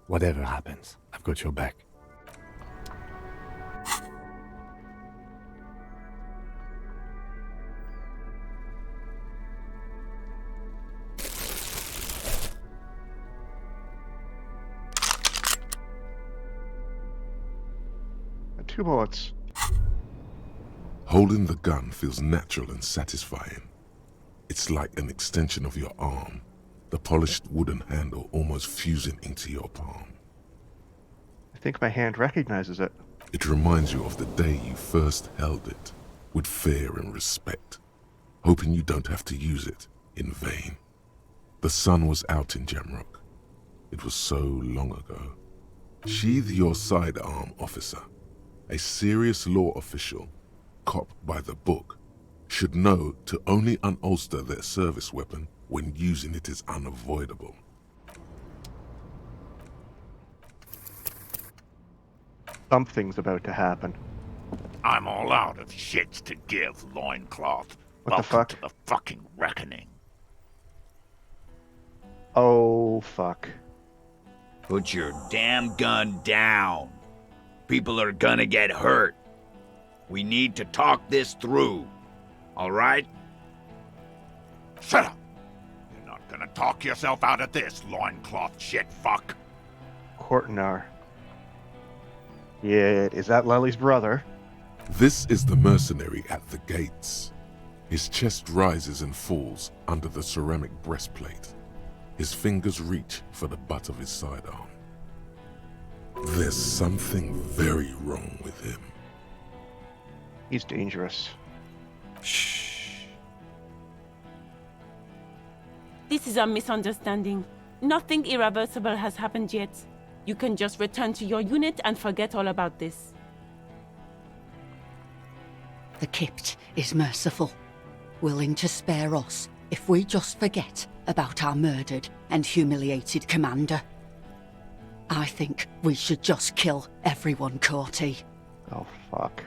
Whatever happens, I've got your back. And 2 bullets. Holding the gun feels natural and satisfying. It's like an extension of your arm, the polished wooden handle almost fusing into your palm. I think my hand recognizes it. It reminds you of the day you first held it, with fear and respect, hoping you don't have to use it in vain. The sun was out in Jamrock. It was so long ago. Sheathe your sidearm, officer. A serious law official, cop by the book, should know to only unholster their service weapon when using it is unavoidable. Something's about to happen. I'm all out of shits to give, loincloth. What the Welcome fuck? to the fucking reckoning. Oh, fuck. Put your damn gun down. People are gonna get hurt. We need to talk this through. All right? Shut up! You're not gonna talk yourself out of this, loincloth shit fuck. Cortnar. Yeah, is that Lely's brother? This is the mercenary at the gates. His chest rises and falls under the ceramic breastplate. His fingers reach for the butt of his sidearm. There's something very wrong with him. He's dangerous. Shh. This is a misunderstanding. Nothing irreversible has happened yet. You can just return to your unit and forget all about this. The Kypt is merciful, willing to spare us if we just forget about our murdered and humiliated commander. I think we should just kill everyone, Corty. Oh, fuck.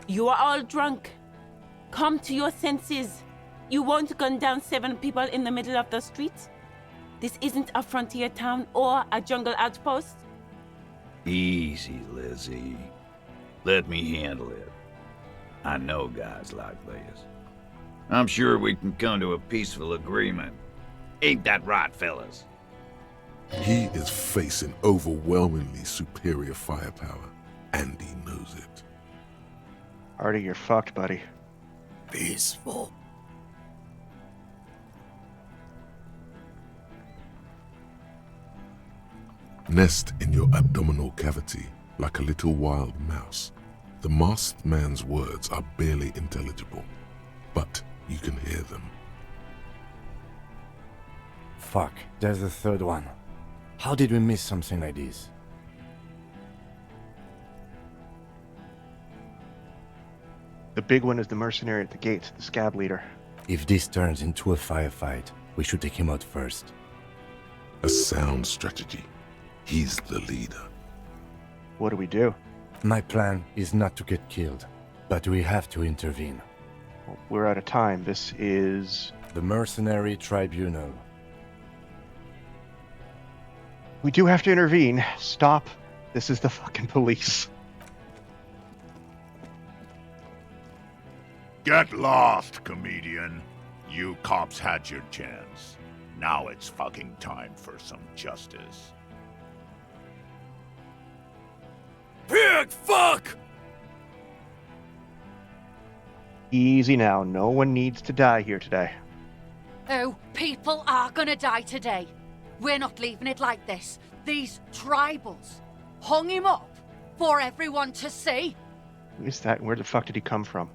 You are all drunk. Come to your senses. You won't gun down 7 people in the middle of the street. This isn't a frontier town or a jungle outpost. Easy, Lizzie. Let me handle it. I know guys like this. I'm sure we can come to a peaceful agreement. Ain't that right, fellas? He is facing overwhelmingly superior firepower, and he knows it. Artie, you're fucked, buddy. Peaceful. Nest in your abdominal cavity like a little wild mouse. The masked man's words are barely intelligible, but you can hear them. Fuck, there's the third one. How did we miss something like this? The big one is the mercenary at the gates, the scab leader. If this turns into a firefight, we should take him out first. A sound strategy. He's the leader. What do we do? My plan is not to get killed, but we have to intervene. Well, we're out of time. This is... The Mercenary Tribunal. We do have to intervene. Stop. This is the fucking police. Get lost, comedian. You cops had your chance. Now it's fucking time for some justice. Pig fuck! Easy now. No one needs to die here today. Oh, people are gonna die today. We're not leaving it like this. These tribals hung him up for everyone to see. Who is that and where the fuck did he come from?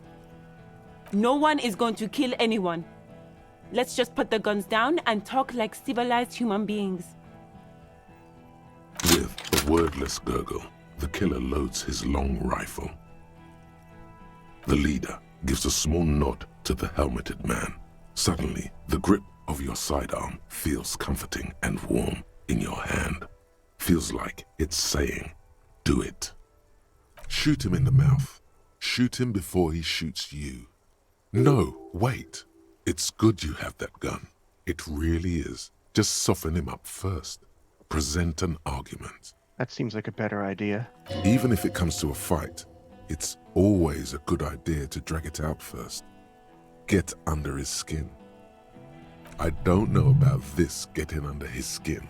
No one is going to kill anyone. Let's just put the guns down and talk like civilized human beings. With a wordless gurgle, the killer loads his long rifle. The leader gives a small nod to the helmeted man. Suddenly, the grip of your sidearm feels comforting and warm in your hand. Feels like it's saying, do it. Shoot him in the mouth. Shoot him before he shoots you. No, wait. It's good you have that gun. It really is. Just soften him up first. Present an argument. That seems like a better idea. Even if it comes to a fight, it's always a good idea to drag it out first. Get under his skin. I don't know about this getting under his skin.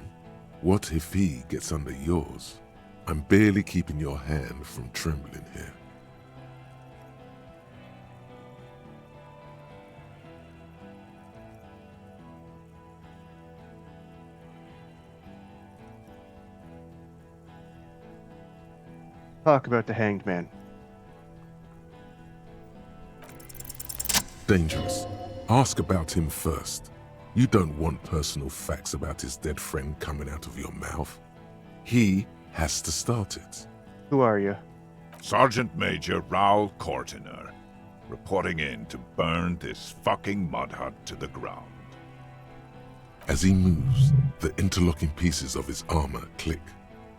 What if he gets under yours? I'm barely keeping your hand from trembling here. Talk about the hanged man. Dangerous. Ask about him first. You don't want personal facts about his dead friend coming out of your mouth. He has to start it. Who are you? Sergeant Major Raoul Cortiner, reporting in to burn this fucking mud hut to the ground. As he moves, the interlocking pieces of his armor click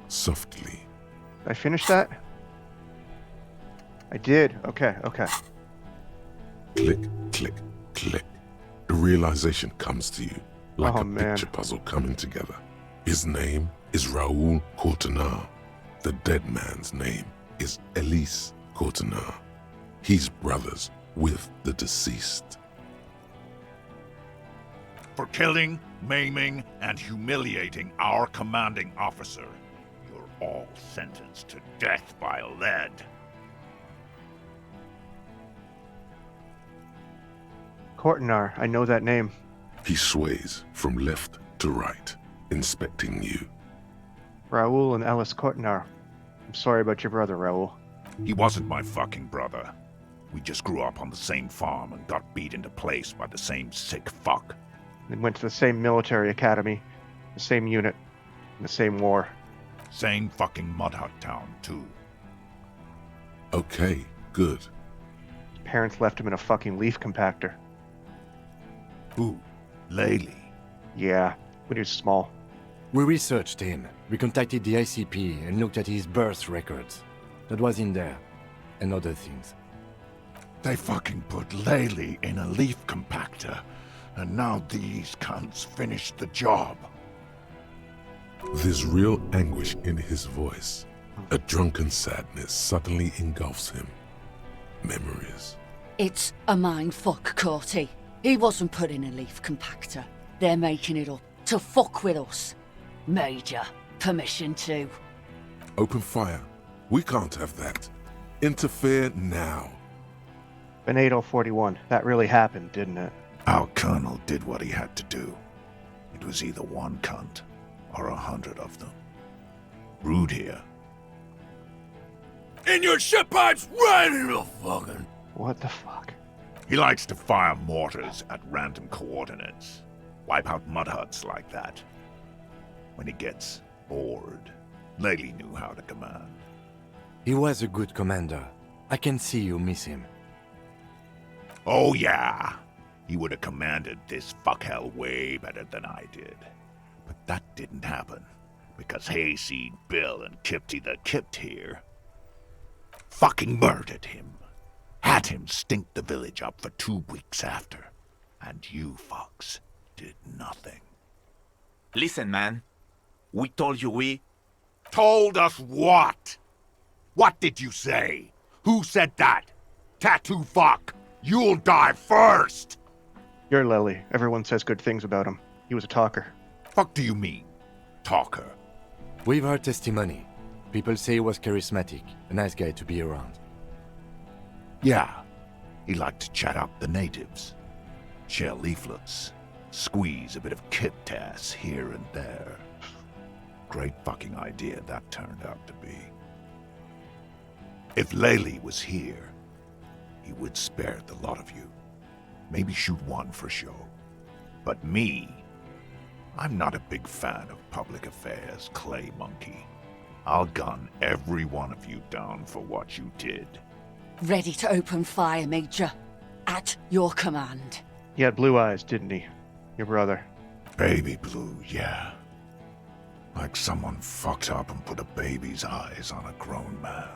softly. Did I finish that? I did. Okay. Click, click, click. The realization comes to you like Oh, a man. picture puzzle coming together. His name is Raoul Cortiner. The dead man's name is Elise Cortiner. He's brothers with the deceased. For killing, maiming, and humiliating our commanding officer, you're all sentenced to death by lead. Cortinar. I know that name. He sways from left to right, inspecting you. Raoul and Alice Cortinar. I'm sorry about your brother, Raoul. He wasn't my fucking brother. We just grew up on the same farm and got beat into place by the same sick fuck. They went to the same military academy, the same unit, in the same war. Same fucking mud hut town, too. Okay, good. Parents left him in a fucking leaf compactor. Who? Laylee. Yeah, when he was small. We researched him. We contacted the ICP and looked at his birth records. That was in there. And other things. They fucking put Laylee in a leaf compactor, and now these cunts finished the job. There's real anguish in his voice. A drunken sadness suddenly engulfs him. Memories. It's a mindfuck, Corty. He wasn't put in a leaf compactor. They're making it up to fuck with us. Major, permission to. Open fire. We can't have that. Interfere now. Venato 41. That really happened, didn't it? Our colonel did what he had to do. It was either one cunt or 100 of them. Rude here. In your shit pipes right in the fucking... What the fuck? He likes to fire mortars at random coordinates. Wipe out mud huts like that. When he gets bored, Laylee knew how to command. He was a good commander. I can see you miss him. Oh yeah, he would have commanded this fuckhell way better than I did. But that didn't happen, because Hayseed Bill and Kipty the Kipt here fucking murdered him. Had him stink the village up for 2 weeks after. And you fucks did nothing. Listen, man. We told you we... Told us what? What did you say? Who said that? Tattoo fuck! You'll die first! You're Lily. Everyone says good things about him. He was a talker. Fuck do you mean, talker? We've heard testimony. People say he was charismatic, a nice guy to be around. Yeah, he liked to chat up the natives. Share leaflets. Squeeze a bit of kiptass here and there. Great fucking idea that turned out to be. If Laylee was here, he would spare the lot of you. Maybe shoot one for show. But me, I'm not a big fan of public affairs, clay monkey. I'll gun every one of you down for what you did. Ready to open fire, Major. At your command. He had blue eyes, didn't he? Your brother. Baby blue, yeah. Like someone fucked up and put a baby's eyes on a grown man.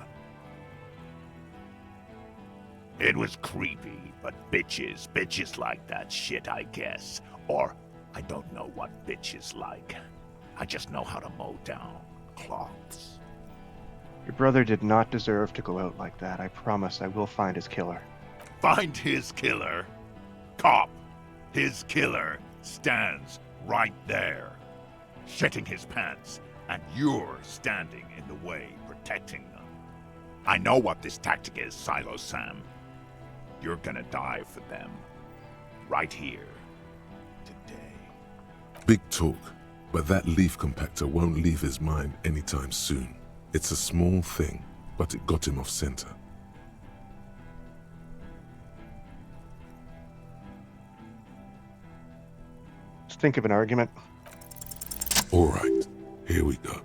It was creepy, but bitches like that shit, I guess. Or, I don't know what bitches like. I just know how to mow down cloths. Your brother did not deserve to go out like that. I promise I will find his killer. Find his killer? Cop, his killer stands right there, shitting his pants, and you're standing in the way, protecting them. I know what this tactic is, Silo Sam. You're gonna die for them. Right here. Today. Big talk, but that leaf compactor won't leave his mind anytime soon. It's a small thing, but it got him off center. Let's think of an argument. All right, here we go.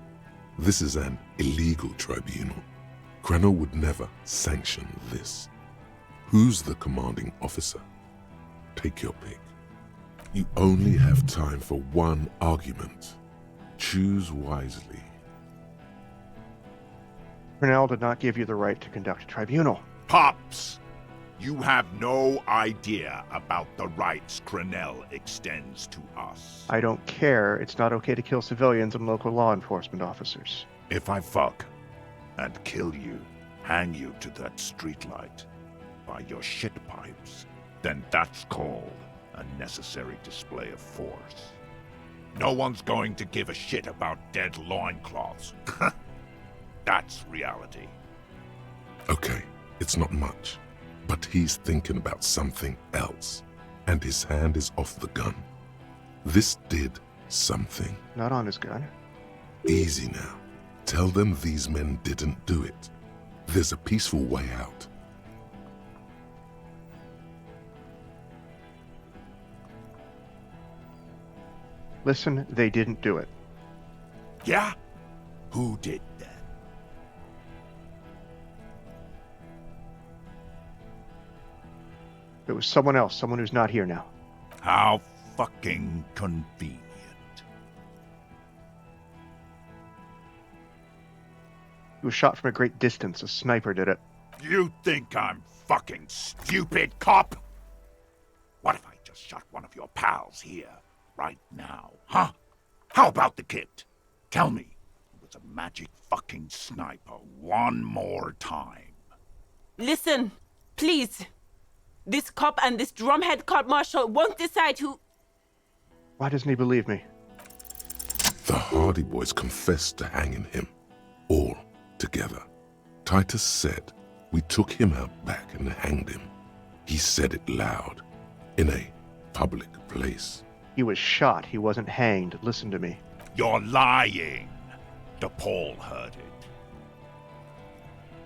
This is an illegal tribunal. Krenner would never sanction this. Who's the commanding officer? Take your pick. You only have time for one argument. Choose wisely. Cornell did not give you the right to conduct a tribunal. Pops! You have no idea about the rights Crenell extends to us. I don't care. It's not okay to kill civilians and local law enforcement officers. If I fuck and kill you, hang you to that streetlight by your shit pipes, then that's called a necessary display of force. No one's going to give a shit about dead loincloths. That's reality. Okay, it's not much, but he's thinking about something else, and his hand is off the gun. This did something. Not on his gun. Easy now. Tell them these men didn't do it. There's a peaceful way out. Listen, they didn't do it. Yeah? Who did that? It was someone else, someone who's not here now. How fucking convenient. He was shot from a great distance. A sniper did it. You think I'm fucking stupid, cop? What if I just shot one of your pals here, right now, huh? How about the kid? Tell me it was a magic fucking sniper one more time. Listen, please. This cop and this drumhead court-martial won't decide who... Why doesn't he believe me? The Hardy Boys confessed to hanging him, all together. Titus said, we took him out back and hanged him. He said it loud, in a public place. He was shot. He wasn't hanged. Listen to me. You're lying. DePaul heard it.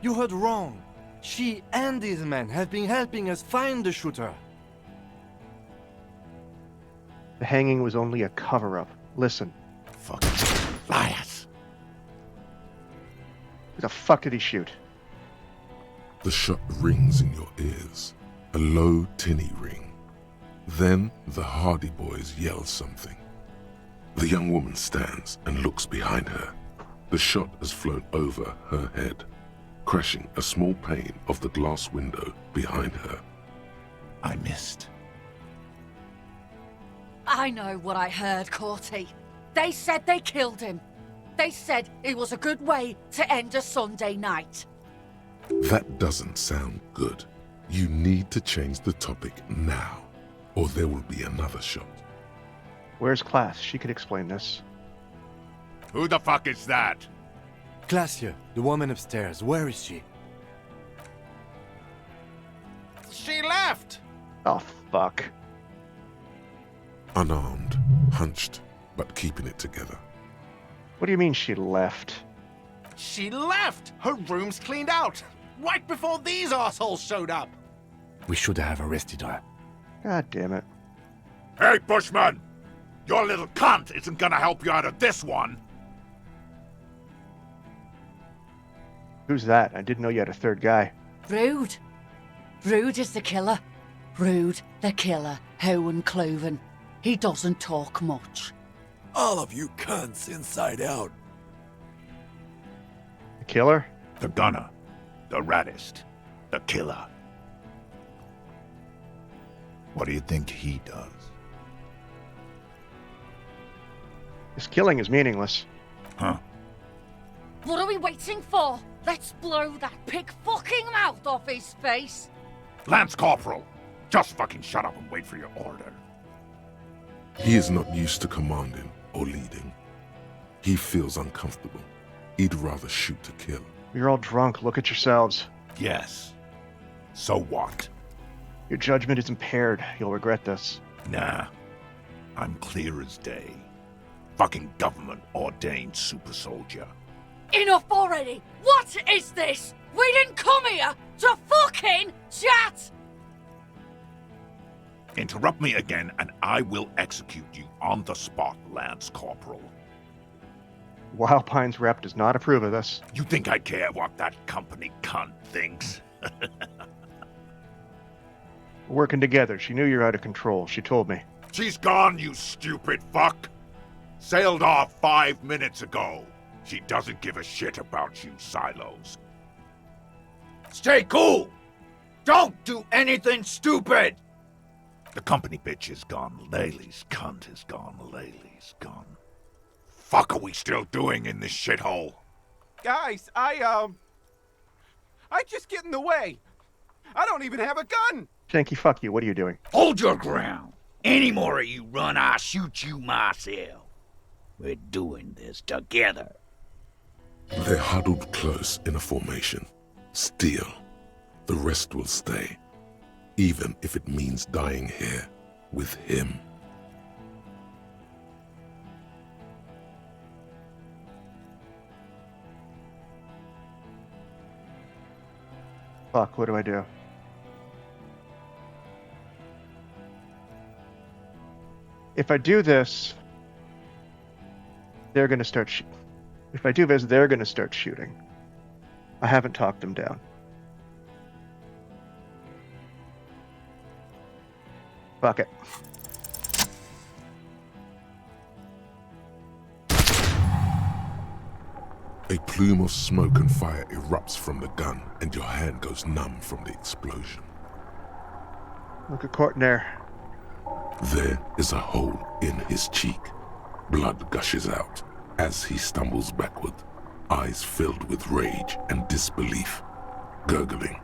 You heard wrong. She and these men have been helping us find the shooter. The hanging was only a cover-up. Listen. Fucking liars. Who the fuck did he shoot? The shot rings in your ears, a low, tinny ring. Then the Hardy Boys yell something. The young woman stands and looks behind her. The shot has flown over her head, crashing a small pane of the glass window behind her. I missed. I know what I heard, Corty. They said they killed him. They said it was a good way to end a Sunday night. That doesn't sound good. You need to change the topic now, or there will be another shot. Where's Class? She could explain this. Who the fuck is that? Glacia, the woman upstairs, where is she? She left! Oh, fuck. Unarmed, hunched, but keeping it together. What do you mean she left? She left! Her room's cleaned out! Right before these assholes showed up! We should have arrested her. God damn it. Hey, Bushman! Your little cunt isn't gonna help you out of this one! Who's that? I didn't know you had a third guy. Rude. Rude is the killer. Rude, the killer. Owen Cloven. He doesn't talk much. All of you cunts inside out. The killer? The gunner. The raddest. The killer. What do you think he does? This killing is meaningless. Huh? What are we waiting for? Let's blow that pig fucking mouth off his face. Lance Corporal! Just fucking shut up and wait for your order. He is not used to commanding or leading. He feels uncomfortable. He'd rather shoot to kill. You're all drunk. Look at yourselves. Yes. So what? Your judgment is impaired. You'll regret this. Nah. I'm clear as day. Fucking government-ordained super soldier. Enough already! What is this? We didn't come here to fucking chat! Interrupt me again and I will execute you on the spot, Lance Corporal. Wild Pine's rep does not approve of this. You think I care what that company cunt thinks? We're working together. She knew you're out of control. She told me. She's gone, you stupid fuck! Sailed off 5 minutes ago. She doesn't give a shit about you, Silos. Stay cool! Don't do anything stupid! The company bitch is gone. Laylee's cunt is gone. Laylee's gone. Fuck are we still doing in this shithole? Guys, I just get in the way. I don't even have a gun. Janky, fuck you. What are you doing? Hold your ground. Any more of you run, I'll shoot you myself. We're doing this together. They're huddled close in a formation. Still, the rest will stay. Even if it means dying here with him. Fuck, what do I do? If I do this, they're gonna start If I do this, they're gonna start shooting. I haven't talked them down. Fuck it. A plume of smoke and fire erupts from the gun, and your hand goes numb from the explosion. Look at Courtney there. There is a hole in his cheek. Blood gushes out as he stumbles backward, eyes filled with rage and disbelief, gurgling,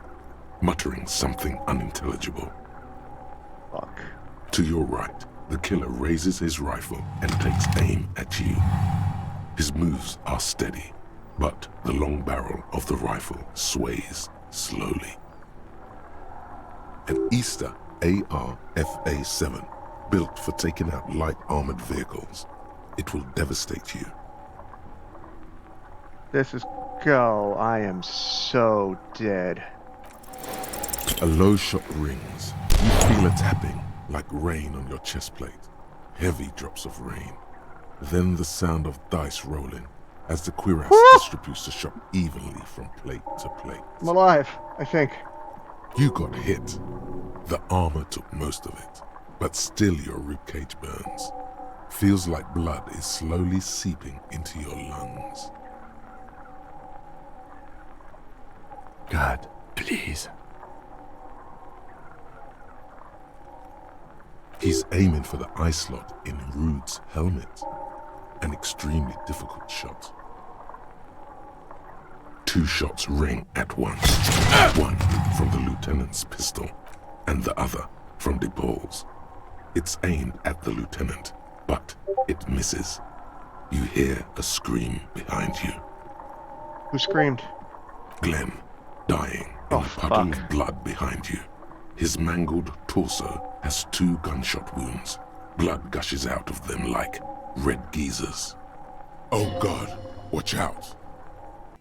muttering something unintelligible. Fuck. To your right, the killer raises his rifle and takes aim at you. His moves are steady, but the long barrel of the rifle sways slowly. An Easter AR-FA-7, built for taking out light armored vehicles. It will devastate you. This is go. I am so dead. A low shot rings. You feel a tapping, like rain on your chest plate. Heavy drops of rain. Then the sound of dice rolling as the cuirass distributes the shot evenly from plate to plate. I'm alive, I think. You got hit. The armor took most of it, but still your ribcage burns. Feels like blood is slowly seeping into your lungs. God, please. He's aiming for the eye slot in Rude's helmet. An extremely difficult shot. 2 shots ring at once. One from the lieutenant's pistol, and the other from de Paul's. It's aimed at the lieutenant, but it misses. You hear a scream behind you. Who screamed? Glenn, dying in a puddle of blood behind you. His mangled torso has 2 gunshot wounds. Blood gushes out of them like red geysers. Oh God, watch out.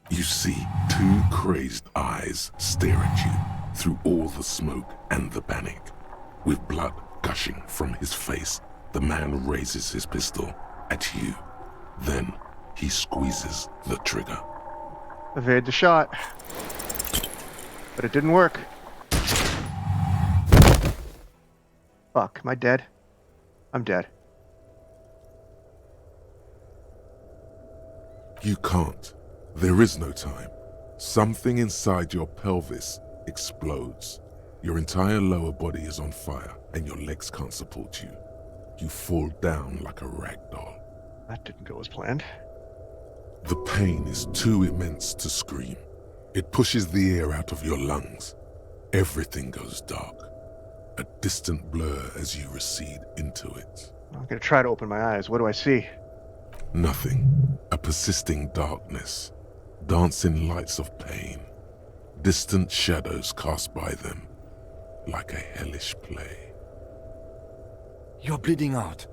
You see 2 crazed eyes stare at you through all the smoke and the panic. With blood gushing from his face, the man raises his pistol at you. Then he squeezes the trigger. Evade the shot. But it didn't work. Fuck, am I dead? I'm dead. You can't. There is no time. Something inside your pelvis explodes. Your entire lower body is on fire, and your legs can't support you. You fall down like a rag doll. That didn't go as planned. The pain is too immense to scream. It pushes the air out of your lungs. Everything goes dark. A distant blur as you recede into it. I'm gonna try to open my eyes. What do I see? Nothing. A persisting darkness. Dancing lights of pain. Distant shadows cast by them. Like a hellish play. You're bleeding out.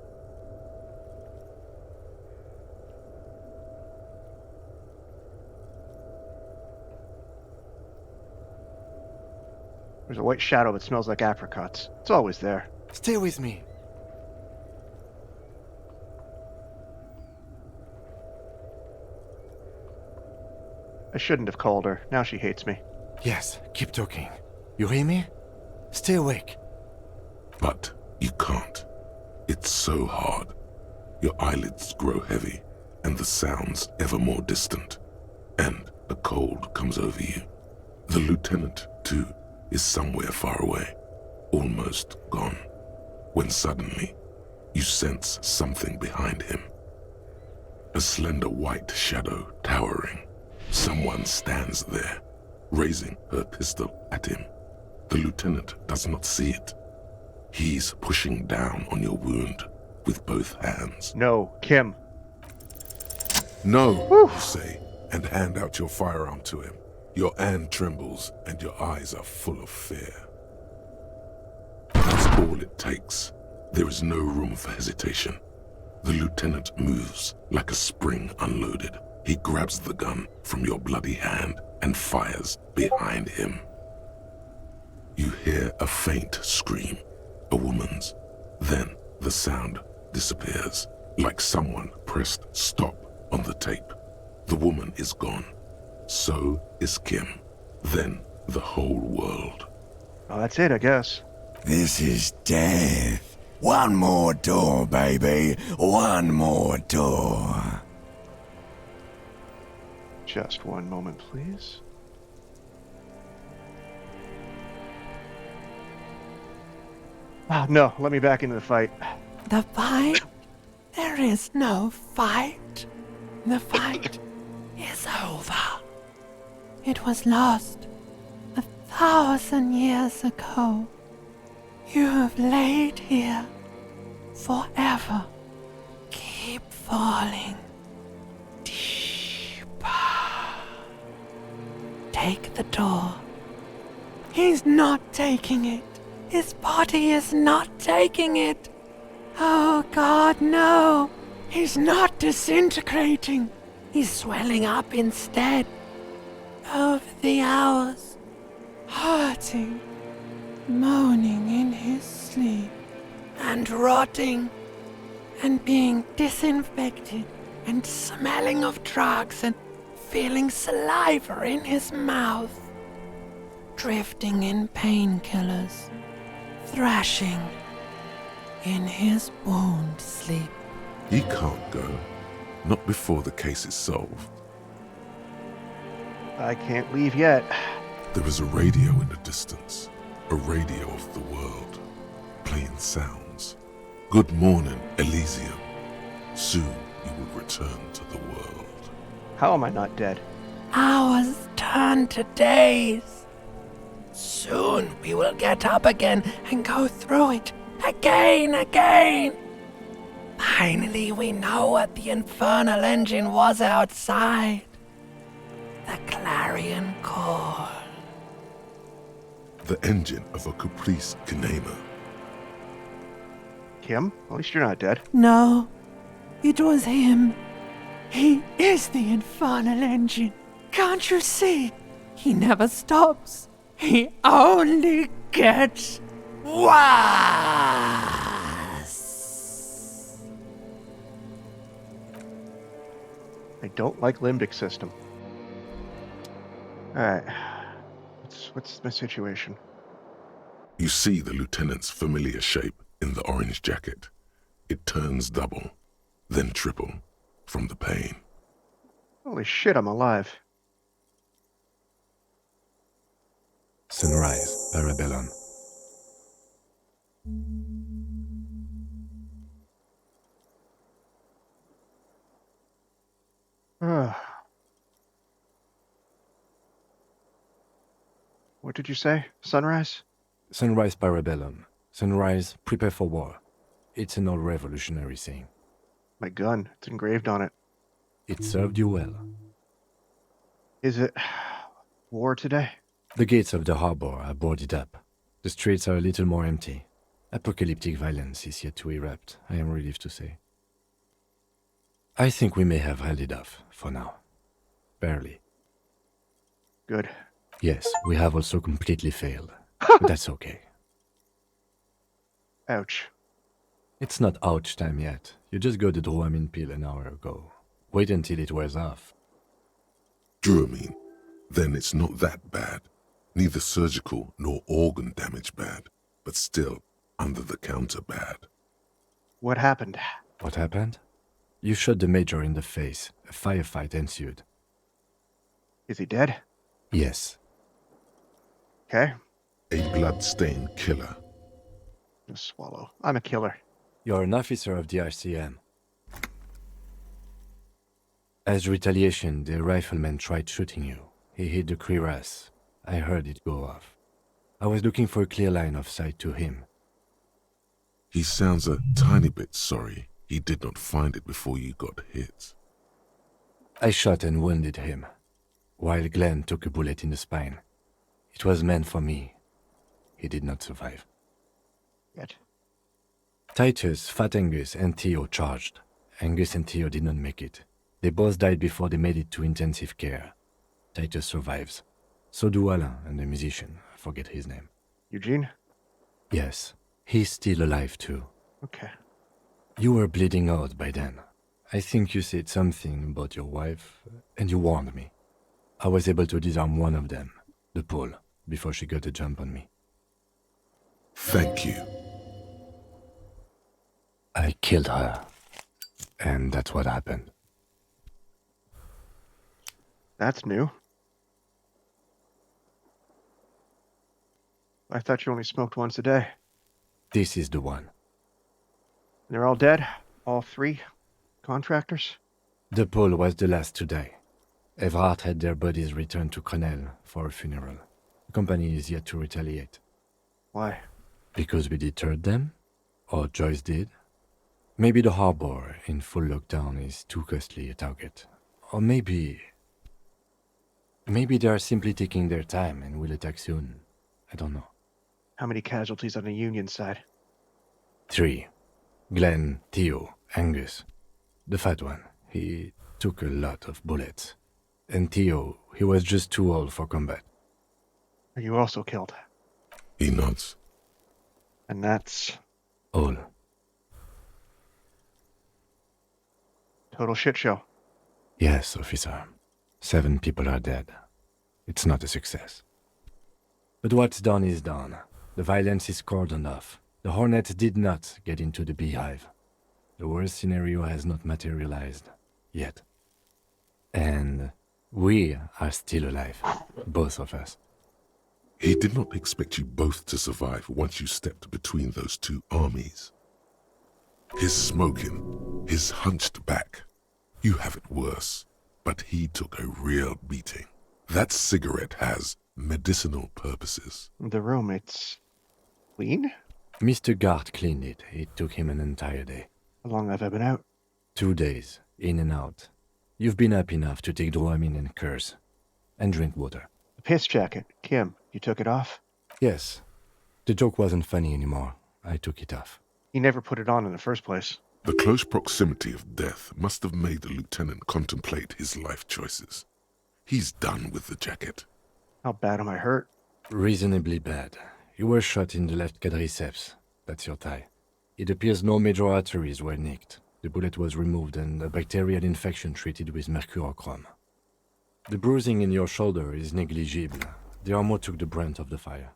There's a white shadow that smells like apricots. It's always there. Stay with me. I shouldn't have called her. Now she hates me. Yes, keep talking. You hear me? Stay awake. But you can't. It's so hard. Your eyelids grow heavy, and the sounds ever more distant. And a cold comes over you. The lieutenant, too, is somewhere far away, almost gone, when suddenly you sense something behind him. A slender white shadow towering. Someone stands there, raising her pistol at him. The lieutenant does not see it. He's pushing down on your wound with both hands. No, Kim. No, you say, and hand out your firearm to him. Your hand trembles, and your eyes are full of fear. That's all it takes. There is no room for hesitation. The lieutenant moves like a spring unloaded. He grabs the gun from your bloody hand and fires behind him. You hear a faint scream, a woman's. Then the sound disappears, like someone pressed stop on the tape. The woman is gone. So is Kim. Then the whole world. Oh, that's it, I guess. This is death. One more door, baby. One more door. Just one moment, please. Ah, no, let me back into the fight. The fight? There is no fight. The fight is over. It was lost 1,000 years ago. You have laid here forever. Keep falling deeper. Take the door. He's not taking it. His body is not taking it. Oh God, no. He's not disintegrating. He's swelling up instead. Over the hours, hurting, moaning in his sleep, and rotting, and being disinfected, and smelling of drugs, and feeling saliva in his mouth, drifting in painkillers, thrashing in his wound sleep. He can't go. Not before the case is solved. I can't leave yet. There is a radio in the distance. A radio of the world. Playing sounds. Good morning, Elysium. Soon you will return to the world. How am I not dead? Hours turn to days. Soon we will get up again and go through it again. Finally, we know what the infernal engine was outside. The clarion call. The engine of a Caprice Kinema. Kim, at least you're not dead. No, it was him. He is the infernal engine. Can't you see? He never stops. He only gets worse. I don't like limbic system. Alright. What's my situation? You see the lieutenant's familiar shape in the orange jacket. It turns double, then triple, from the pain. Holy shit, I'm alive. Sunrise, Parabellum. What did you say? Sunrise? Sunrise, Parabellum. Sunrise, prepare for war. It's an old revolutionary saying. My gun. It's engraved on it. It served you well. Is it war today? The gates of the harbor are boarded up. The streets are a little more empty. Apocalyptic violence is yet to erupt, I am relieved to say. I think we may have held it off, for now. Barely. Good. Yes, we have also completely failed. But that's okay. Ouch. It's not ouch time yet. You just got the Dramamine pill an hour ago. Wait until it wears off. Dramamine? Then it's not that bad. Neither surgical nor organ damage bad, but still under the counter bad. What happened? What happened? You shot the major in the face. A firefight ensued. Is he dead? Yes. Okay. A blood-stained killer. Just swallow. I'm a killer. You're an officer of the RCM. As retaliation, the rifleman tried shooting you. He hit the cuirass. I heard it go off. I was looking for a clear line of sight to him. He sounds a tiny bit sorry he did not find it before you got hit. I shot and wounded him, while Glenn took a bullet in the spine. It was meant for me. He did not survive. Yet. Titus, Fat Angus, and Theo charged. Angus and Theo did not make it. They both died before they made it to intensive care. Titus survives. So do Alain and the musician. I forget his name. Eugene? Yes, he's still alive too. Okay. You were bleeding out by then. I think you said something about your wife, and you warned me. I was able to disarm one of them, the Pole, before she got a jump on me. Thank you. I killed her. And that's what happened. That's new. I thought you only smoked once a day. This is the one. They're all dead? All 3 contractors? The Pole was the last to die. Everard had their bodies returned to Connell for a funeral. The company is yet to retaliate. Why? Because we deterred them? Or Joyce did? Maybe the harbor in full lockdown is too costly a target. Or maybe they are simply taking their time and will attack soon. I don't know. How many casualties on the Union side? 3. Glenn, Theo, Angus. The fat one. He took a lot of bullets. And Theo, he was just too old for combat. Are you also killed? He nods. And that's... All. Total shit show. Yes, officer. 7 people are dead. It's not a success. But what's done is done. The violence is cordoned off. The Hornets did not get into the beehive. The worst scenario has not materialized. Yet. And we are still alive. Both of us. He did not expect you both to survive once you stepped between those 2 armies. His smoking, his hunched back. You have it worse, but he took a real beating. That cigarette has medicinal purposes. The room, it's... clean? Mr. Gart cleaned it. It took him an entire day. How long have I been out? 2 days, in and out. You've been up enough to take Dramamine and curse. And drink water. The piss jacket. Kim, you took it off? Yes. The joke wasn't funny anymore. I took it off. He never put it on in the first place. The close proximity of death must have made the lieutenant contemplate his life choices. He's done with the jacket. How bad am I hurt? Reasonably bad. You were shot in the left quadriceps. That's your thigh. It appears no major arteries were nicked. The bullet was removed and a bacterial infection treated with mercurochrome. The bruising in your shoulder is negligible. The armor took the brunt of the fire.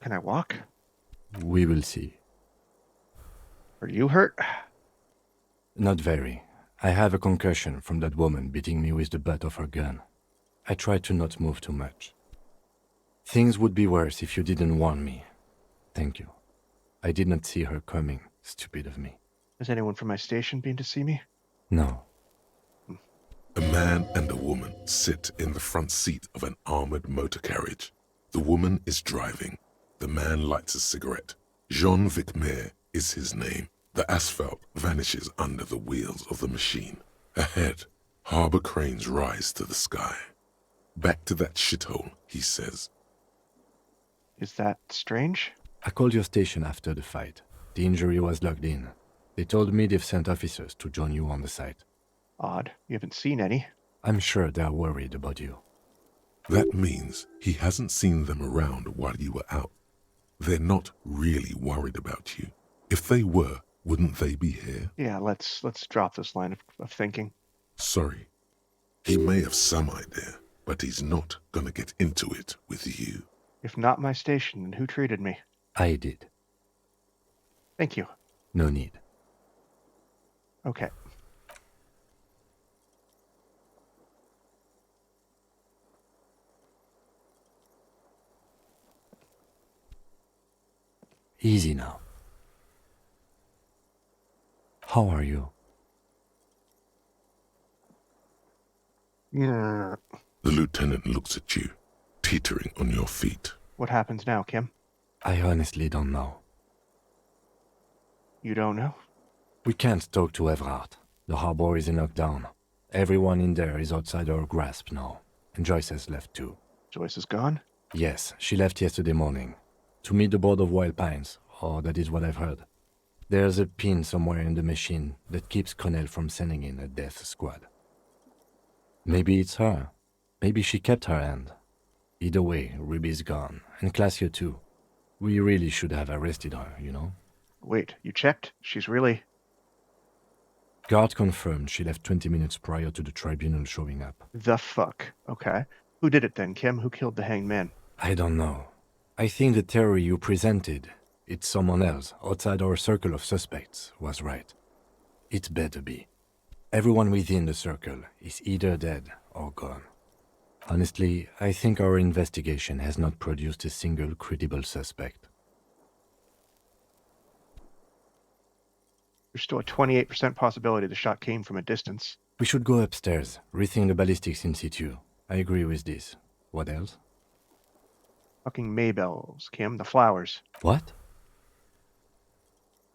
Can I walk? We will see. Are you hurt? Not very. I have a concussion from that woman beating me with the butt of her gun. I tried to not move too much. Things would be worse if you didn't warn me. Thank you. I did not see her coming. Stupid of me. Has anyone from my station been to see me? No. A man and a woman sit in the front seat of an armored motor carriage. The woman is driving. The man lights a cigarette. Jean Vicmer is his name. The asphalt vanishes under the wheels of the machine. Ahead, harbor cranes rise to the sky. Back to that shithole, he says. Is that strange? I called your station after the fight. The injury was logged in. They told me they've sent officers to join you on the site. Odd. You haven't seen any. I'm sure they're worried about you. That means he hasn't seen them around while you were out. They're not really worried about you. If they were, wouldn't they be here? Yeah, let's drop this line of thinking. Sorry. He may have some idea, but he's not gonna get into it with you. If not my station, then who treated me? I did. Thank you. No need. Okay. Easy now. How are you? Yeah. The lieutenant looks at you, teetering on your feet. What happens now, Kim? I honestly don't know. You don't know? We can't talk to Everard. The harbor is in lockdown. Everyone in there is outside our grasp now. And Joyce has left too. Joyce is gone? Yes, she left yesterday morning. To meet the board of Wild Pines, or that is what I've heard. There's a pin somewhere in the machine that keeps Connell from sending in a death squad. Maybe it's her. Maybe she kept her hand. Either way, Ruby's gone, and Classio too. We really should have arrested her, you know? Wait, you checked? She's really... Guard confirmed she left 20 minutes prior to the tribunal showing up. The fuck? Okay. Who did it then, Kim? Who killed the hanged man? I don't know. I think the theory you presented, it's someone else, outside our circle of suspects, was right. It better be. Everyone within the circle is either dead or gone. Honestly, I think our investigation has not produced a single credible suspect. There's still a 28% possibility the shot came from a distance. We should go upstairs, rethink the ballistics in situ. I agree with this. What else? Fucking Maybells, Kim, the flowers. What?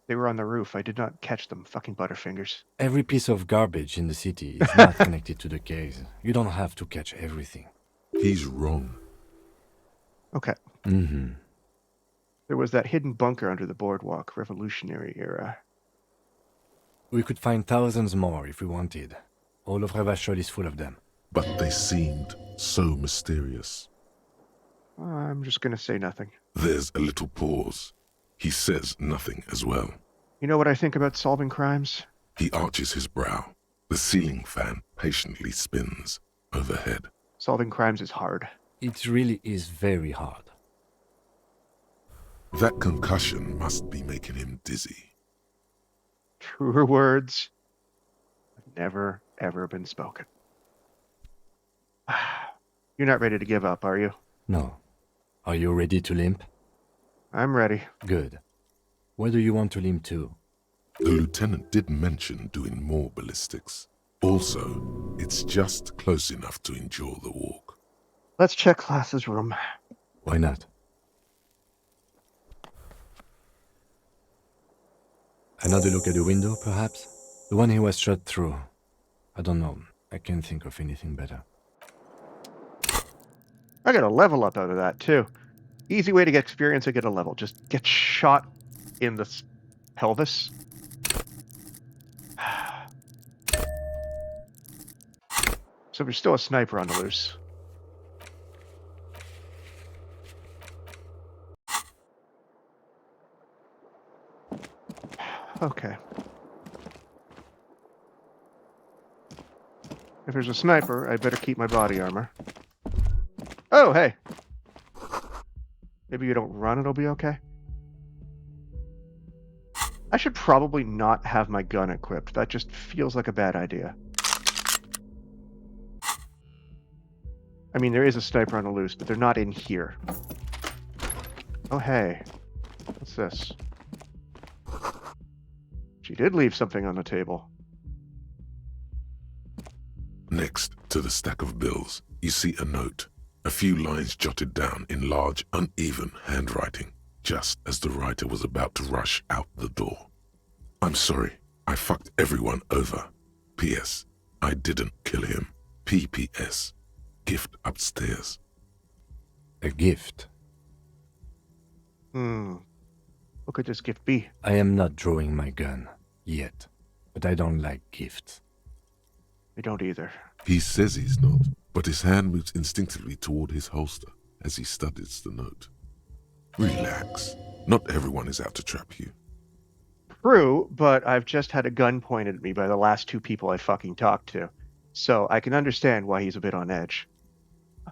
They were on the roof. I did not catch them, fucking Butterfingers. Every piece of garbage in the city is not connected to the case. You don't have to catch everything. He's wrong. Okay. Mm-hmm. There was that hidden bunker under the boardwalk, Revolutionary era. We could find thousands more if we wanted. All of Revachol is full of them. But they seemed so mysterious. I'm just gonna say nothing. There's a little pause. He says nothing as well. You know what I think about solving crimes? He arches his brow. The ceiling fan patiently spins overhead. Solving crimes is hard. It really is very hard. That concussion must be making him dizzy. Truer words have never, ever been spoken. You're not ready to give up, are you? No. Are you ready to limp? I'm ready. Good. Where do you want to limp to? The lieutenant did mention doing more ballistics. Also, it's just close enough to endure the walk. Let's check Class's room. Why not? Another look at the window, perhaps? The one he was shot through. I don't know. I can't think of anything better. I got a level up out of that, too. Easy way to get experience and get a level. Just get shot in the pelvis. So there's still a sniper on the loose. Okay. If there's a sniper, I better keep my body armor. Oh, hey. Maybe you don't run, it'll be okay. I should probably not have my gun equipped. That just feels like a bad idea. I mean, there is a sniper on the loose, but they're not in here. Oh, hey. What's this? She did leave something on the table. Next to the stack of bills, you see a note. A few lines jotted down in large, uneven handwriting, just as the writer was about to rush out the door. I'm sorry, I fucked everyone over. P.S. I didn't kill him. P.P.S. Gift upstairs. A gift? What could this gift be? I am not drawing my gun. Yet. But I don't like gifts. I don't either. He says he's not, but his hand moves instinctively toward his holster as he studies the note. Relax. Not everyone is out to trap you. True, but I've just had a gun pointed at me by the last two people I fucking talked to. So I can understand why he's a bit on edge.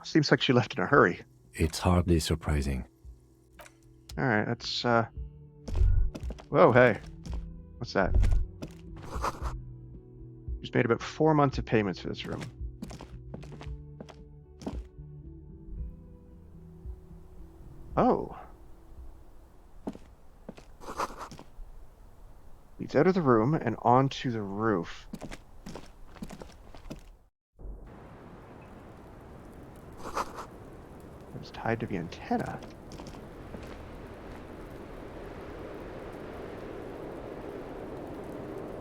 Seems like she left in a hurry. It's hardly surprising. Alright, that's, Whoa, hey. What's that? She's made about 4 months of payments for this room. Oh. Leads out of the room and onto the roof. It's tied to the antenna.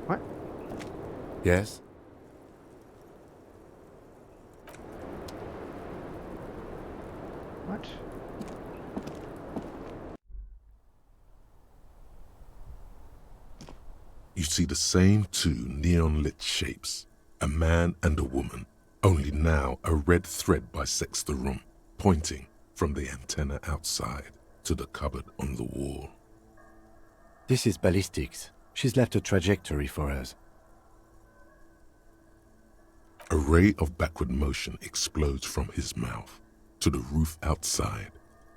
What? Yes? What? You see the same two neon-lit shapes, a man and a woman, only now a red thread bisects the room, pointing from the antenna outside to the cupboard on the wall. This is ballistics. She's left a trajectory for us. A ray of backward motion explodes from his mouth to the roof outside,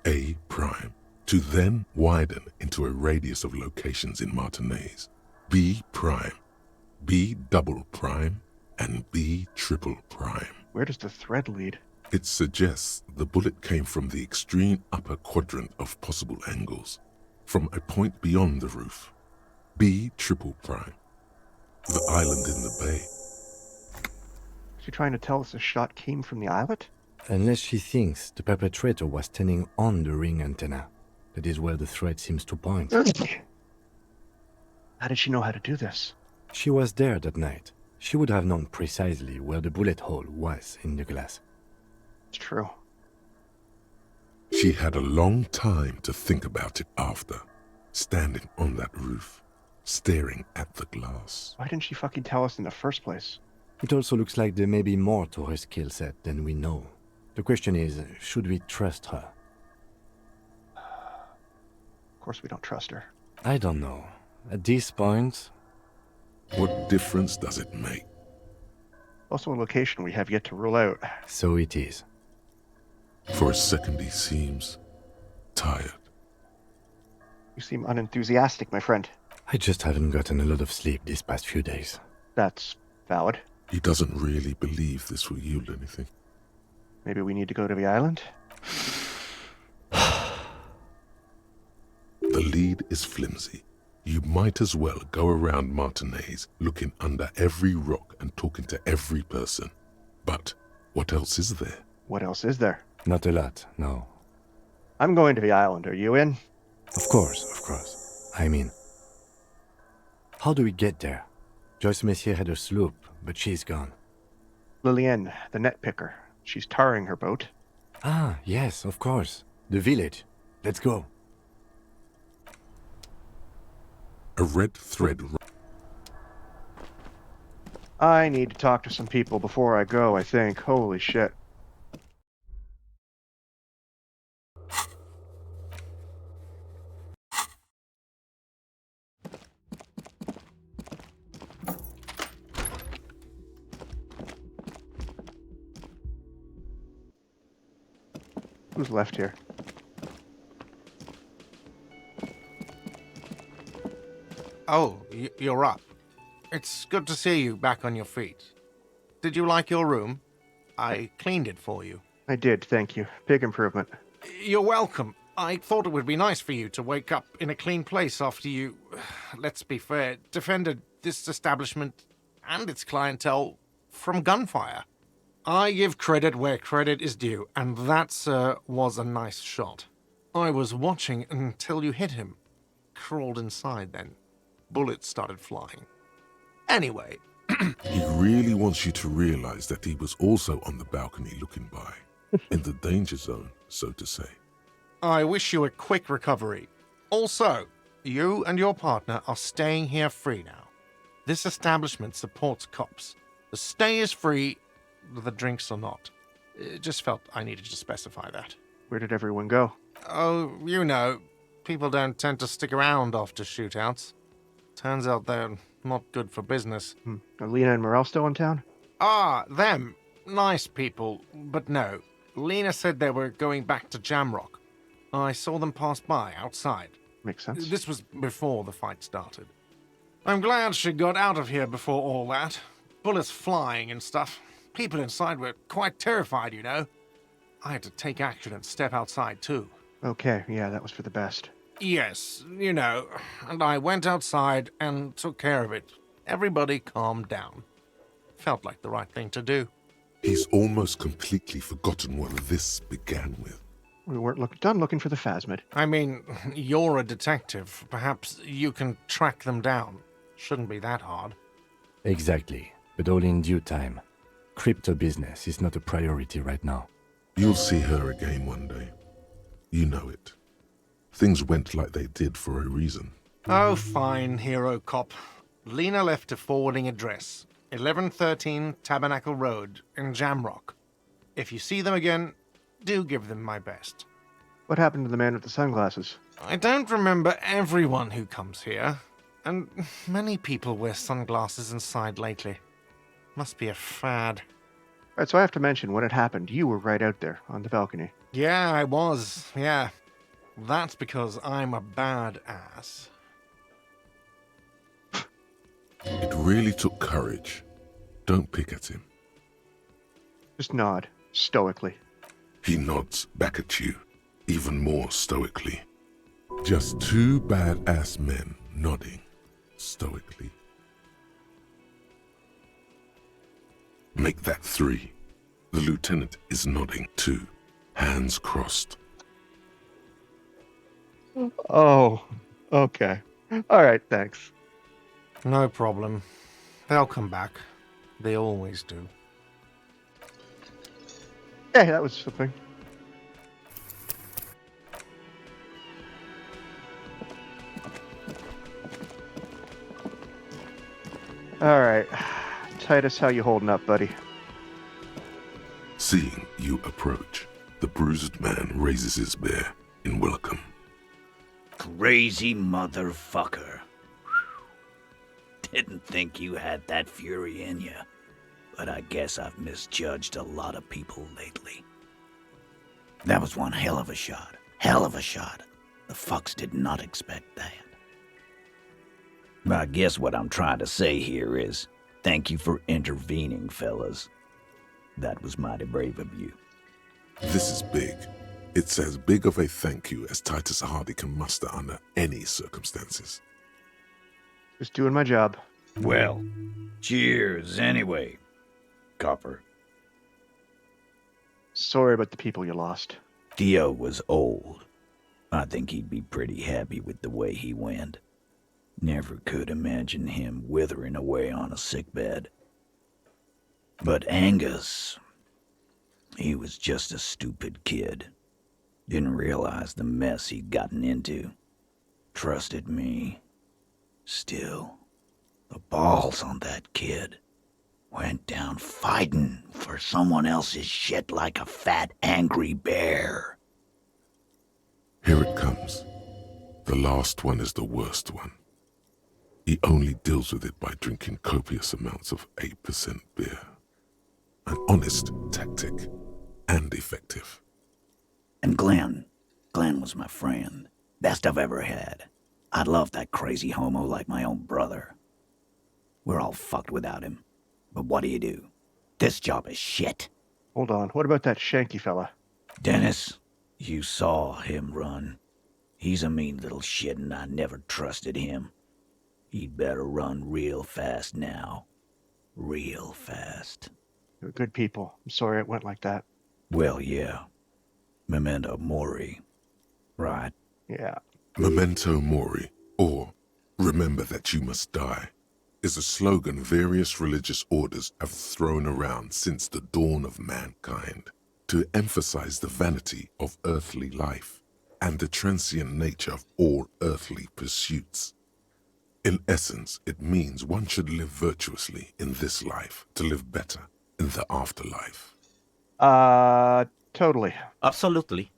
A prime, to then widen into a radius of locations in Martinez, B prime, B double prime, and B triple prime. Where does the thread lead? It suggests the bullet came from the extreme upper quadrant of possible angles, from a point beyond the roof. B triple prime. The island in the bay. Is she trying to tell us the shot came from the islet? Unless she thinks the perpetrator was standing on the ring antenna. That is where the threat seems to point. How did she know how to do this? She was there that night. She would have known precisely where the bullet hole was in the glass. It's true. She had a long time to think about it after, standing on that roof, staring at the glass. Why didn't she fucking tell us in the first place? It also looks like there may be more to her skill set than we know. The question is, should we trust her? Of course we don't trust her. I don't know. At this point... What difference does it make? Also a location we have yet to rule out. So it is. For a second he seems tired. You seem unenthusiastic, my friend. I just haven't gotten a lot of sleep these past few days. That's valid. He doesn't really believe this will yield anything. Maybe we need to go to the island? The lead is flimsy. You might as well go around Martinez looking under every rock and talking to every person. But what else is there? What else is there? Not a lot, no. I'm going to the island. Are you in? Of course, of course. I'm in. How do we get there? Joyce Messier had her sloop, but she's gone. Lillian, the net picker. She's tarring her boat. Ah, yes, of course. The village. Let's go. A red thread. I need to talk to some people before I go, I think. Holy shit. Who's left here? Oh, you're up. It's good to see you back on your feet. Did you like your room? I cleaned it for you. I did, thank you. Big improvement. You're welcome. I thought it would be nice for you to wake up in a clean place after you, let's be fair, defended this establishment and its clientele from gunfire. I give credit where credit is due, and that, sir, was a nice shot. I was watching until you hit him. Crawled inside then. Bullets started flying. Anyway. He really wants you to realize that he was also on the balcony looking by, in the danger zone, so to say. I wish you a quick recovery. Also, you and your partner are staying here free now. This establishment supports cops. The stay is free, the drinks are not. It just felt I needed to specify that. Where did everyone go? Oh, you know, people don't tend to stick around after shootouts. Turns out they're not good for business. Are Lena and Morel still in town? Ah, them. Nice people, but no. Lena said they were going back to Jamrock. I saw them pass by outside. Makes sense. This was before the fight started. I'm glad she got out of here before all that. Bullets flying and stuff. People inside were quite terrified, you know. I had to take action and step outside too. Okay, yeah, that was for the best. Yes, you know, and I went outside and took care of it. Everybody calmed down. Felt like the right thing to do. He's almost completely forgotten what this began with. We weren't done looking for the Phasmid. I mean, you're a detective. Perhaps you can track them down. Shouldn't be that hard. Exactly, but all in due time. Crypto business is not a priority right now. You'll see her again one day. You know it. Things went like they did for a reason. Oh, fine, hero cop. Lena left a forwarding address. 1113 Tabernacle Road in Jamrock. If you see them again, do give them my best. What happened to the man with the sunglasses? I don't remember everyone who comes here, and many people wear sunglasses inside lately. Must be a fad. Right, so I have to mention, when it happened, you were right out there on the balcony. Yeah, I was, yeah. That's because I'm a badass. It really took courage. Don't pick at him. Just nod, stoically. He nods back at you, even more stoically. Just two badass men nodding stoically. Make that three. The lieutenant is nodding too, hands crossed. Oh, okay. All right, thanks. No problem. They'll come back. They always do. Hey, that was something. All right. Titus, how you holding up, buddy? Seeing you approach, the bruised man raises his bear in welcome. Crazy motherfucker. Didn't think you had that fury in you, but I guess I've misjudged a lot of people lately. That was one hell of a shot. Hell of a shot. The fucks did not expect that. I guess what I'm trying to say here is, thank you for intervening, fellas. That was mighty brave of you. This is big. It's as big of a thank you as Titus Hardy can muster under any circumstances. Just doing my job. Well, cheers anyway, Copper. Sorry about the people you lost. Theo was old. I think he'd be pretty happy with the way he went. Never could imagine him withering away on a sickbed. But Angus, he was just a stupid kid. Didn't realize the mess he'd gotten into. Trusted me. Still, the balls on that kid. Went down fighting for someone else's shit like a fat, angry bear. Here it comes. The last one is the worst one. He only deals with it by drinking copious amounts of 8% beer. An honest tactic, and effective. And Glenn was my friend. Best I've ever had. I'd love that crazy homo like my own brother. We're all fucked without him. But what do you do? This job is shit. Hold on. What about that Shanky fella? Dennis, you saw him run. He's a mean little shit and I never trusted him. He'd better run real fast now. Real fast. You're good people. I'm sorry it went like that. Well, yeah. Memento mori. Right? Yeah. Memento mori, or remember that you must die, is a slogan various religious orders have thrown around since the dawn of mankind to emphasize the vanity of earthly life and the transient nature of all earthly pursuits. In essence, it means one should live virtuously in this life to live better in the afterlife. Totally. Absolutely.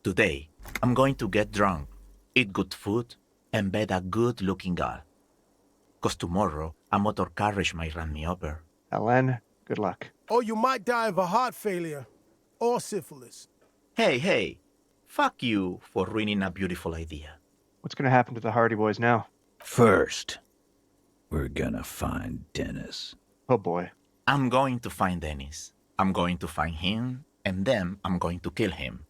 Today, I'm going to get drunk, eat good food, and bed a good-looking girl. 'Cause tomorrow, a motor carriage might run me over. Ellen, good luck. Or you might die of a heart failure. Or syphilis. Hey, fuck you for ruining a beautiful idea. What's gonna happen to the Hardy Boys now? First, we're gonna find Dennis. Oh boy. I'm going to find Dennis. I'm going to find him, and then I'm going to kill him.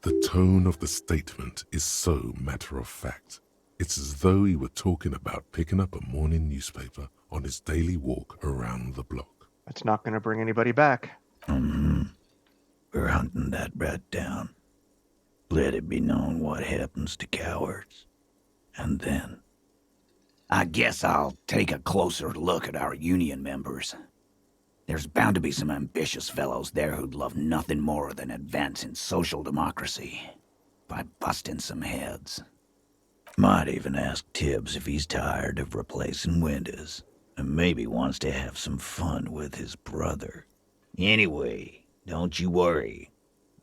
The tone of the statement is so matter-of-fact. It's as though he were talking about picking up a morning newspaper on his daily walk around the block. That's not gonna bring anybody back. We're hunting that rat down. Let it be known what happens to cowards. And then, I guess I'll take a closer look at our union members. There's bound to be some ambitious fellows there who'd love nothing more than advancing social democracy by busting some heads. Might even ask Tibbs if he's tired of replacing windows and maybe wants to have some fun with his brother. Anyway, don't you worry.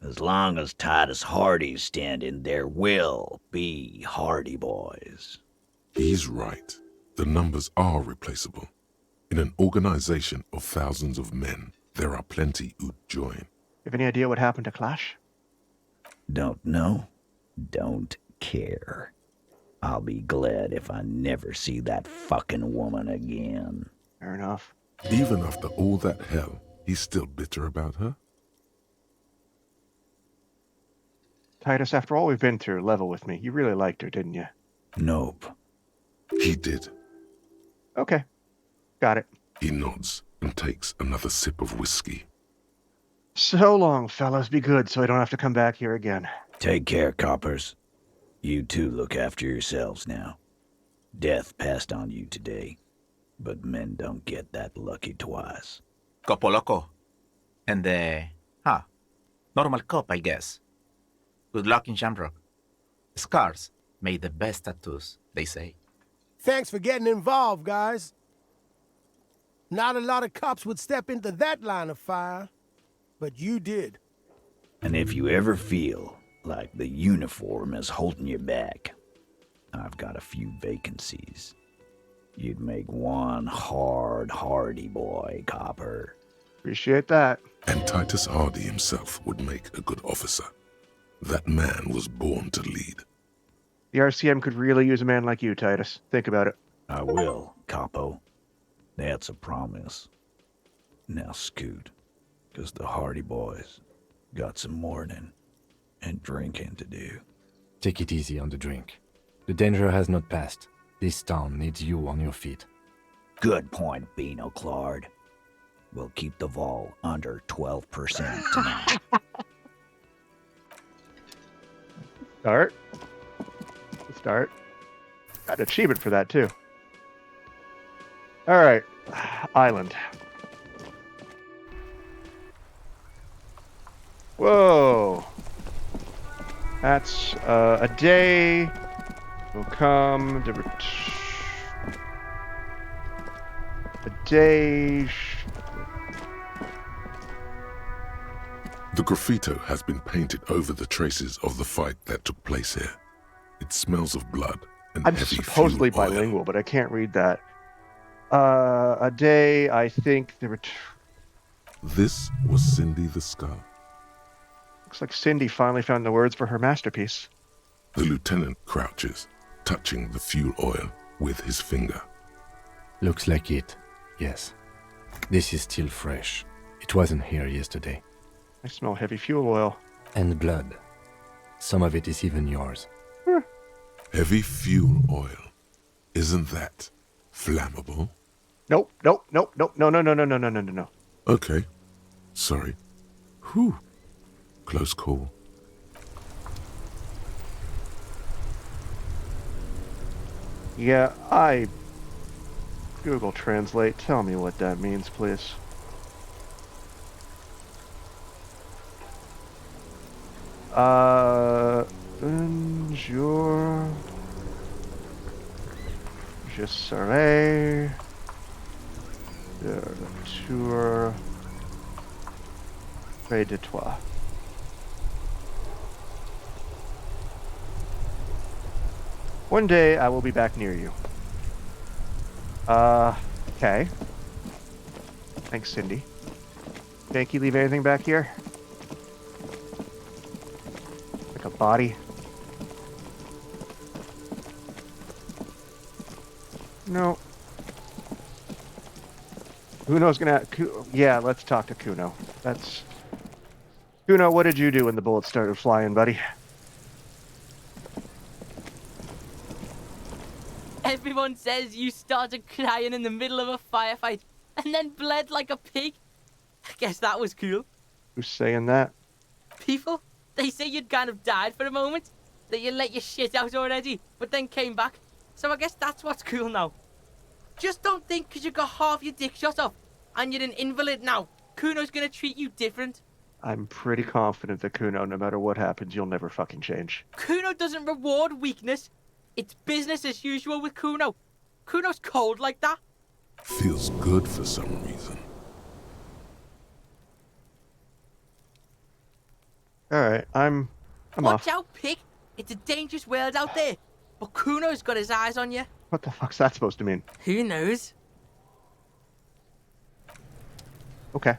As long as Titus Hardy's standing, there will be Hardy Boys. He's right. The numbers are replaceable. In an organization of thousands of men, there are plenty who'd join. You have any idea what happened to Clash? Don't know. Don't care. I'll be glad if I never see that fucking woman again. Fair enough. Even after all that hell, he's still bitter about her? Titus, after all we've been through, level with me. You really liked her, didn't you? Nope. He did. Okay. Got it. He nods and takes another sip of whiskey. So long, fellas. Be good so I don't have to come back here again. Take care, coppers. You two look after yourselves now. Death passed on you today, but men don't get that lucky twice. Copo loco. And normal cop, I guess. Good luck in Shamrock. Scars made the best tattoos, they say. Thanks for getting involved, guys. Not a lot of cops would step into that line of fire, but you did. And if you ever feel like the uniform is holding you back, I've got a few vacancies. You'd make one hardy boy, copper. Appreciate that. And Titus Hardy himself would make a good officer. That man was born to lead. The RCM could really use a man like you, Titus. Think about it. I will, capo. That's a promise. Now scoot, 'cause the Hardy boys got some mourning and drinking to do. Take it easy on the drink. The danger has not passed. This town needs you on your feet. Good point, Beano Claude. We'll keep the vol under 12% tonight. Start. Got an achievement for that, too. Alright. Island. Whoa. That's a day will come. A day. The graffito has been painted over the traces of the fight that took place here. It smells of blood and I'm heavy supposedly fuel oil. bilingual, but I can't read that. A day, I think there were. This was Cindy the Scar. Looks like Cindy finally found the words for her masterpiece. The lieutenant crouches, touching the fuel oil with his finger. Looks like it, yes. This is still fresh. It wasn't here yesterday. I smell heavy fuel oil. And blood. Some of it is even yours. Heavy fuel oil. Isn't that flammable? Nope. No. Okay. Sorry. Whew. Close call. Yeah, Google Translate. Tell me what that means, please. Bonjour. Je serai de retour près de toi. One day I will be back near you. Okay. Thanks, Cindy. Think you leave anything back here? Like a body? No. Kuno's gonna... Yeah, let's talk to Kuno. Kuno, what did you do when the bullets started flying, buddy? Everyone says you started crying in the middle of a firefight and then bled like a pig. I guess that was cool. Who's saying that? People, they say you'd kind of died for a moment, that you let your shit out already, but then came back. So I guess that's what's cool now. Just don't think because you got half your dick shot off and you're an invalid now, Kuno's gonna treat you different. I'm pretty confident that Kuno, no matter what happens, you'll never fucking change. Kuno doesn't reward weakness. It's business as usual with Kuno. Kuno's cold like that. Feels good for some reason. Alright, I'm Watch off. out, pig. It's a dangerous world out there. But Kuno's got his eyes on you. What the fuck's that supposed to mean? Who knows? Okay.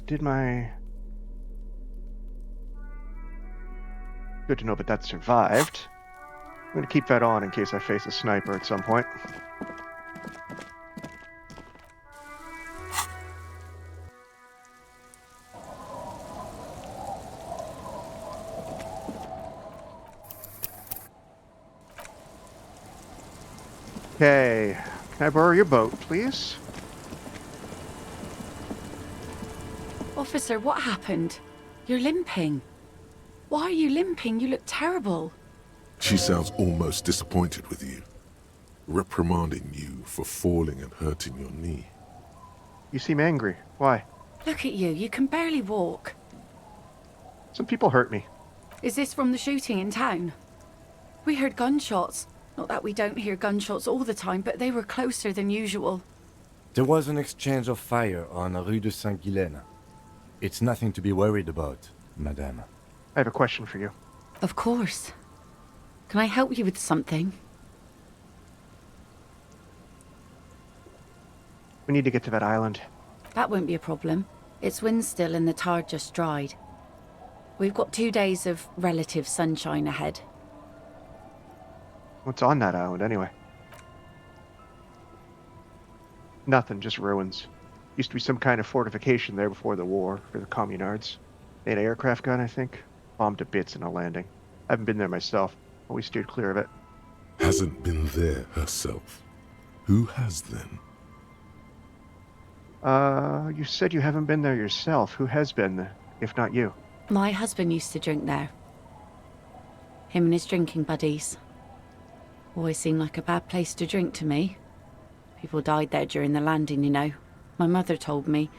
Did my... Good to know, but that survived. I'm gonna keep that on in case I face a sniper at some point. Okay. Can I borrow your boat, please? Officer, what happened? You're limping. Why are you limping? You look terrible. She sounds almost disappointed with you, reprimanding you for falling and hurting your knee. You seem angry. Why? Look at you. You can barely walk. Some people hurt me. Is this from the shooting in town? We heard gunshots. Not that we don't hear gunshots all the time, but they were closer than usual. There was an exchange of fire on Rue de Saint-Guylaine. It's nothing to be worried about, madame. I have a question for you. Of course. Can I help you with something? We need to get to that island. That won't be a problem. It's wind still and the tide just dried. We've got 2 days of relative sunshine ahead. What's on that island, anyway? Nothing, just ruins. Used to be some kind of fortification there before the war for the communards. They had an aircraft gun, I think. Bombed to bits in a landing. I haven't been there myself. Always steered clear of it. Hasn't been there herself. Who has then? You said you haven't been there yourself. Who has been there, if not you? My husband used to drink there. Him and his drinking buddies. Always seemed like a bad place to drink to me. People died there during the landing, you know. My mother told me.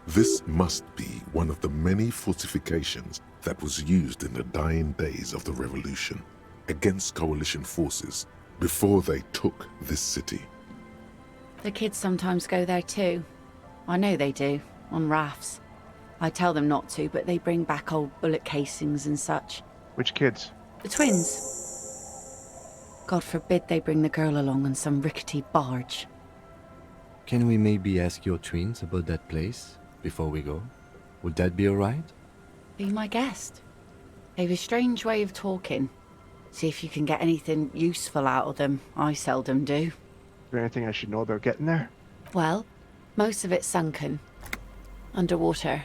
This must be one of the many fortifications that was used in the dying days of the revolution against coalition forces before they took this city. The kids sometimes go there too. I know they do, on rafts. I tell them not to, but they bring back old bullet casings and such. Which kids? The twins. God forbid they bring the girl along on some rickety barge. Can we maybe ask your twins about that place before we go? Would that be alright? Be my guest. They've a strange way of talking. See if you can get anything useful out of them. I seldom do. Is there anything I should know about getting there? Well, most of it's sunken. Underwater.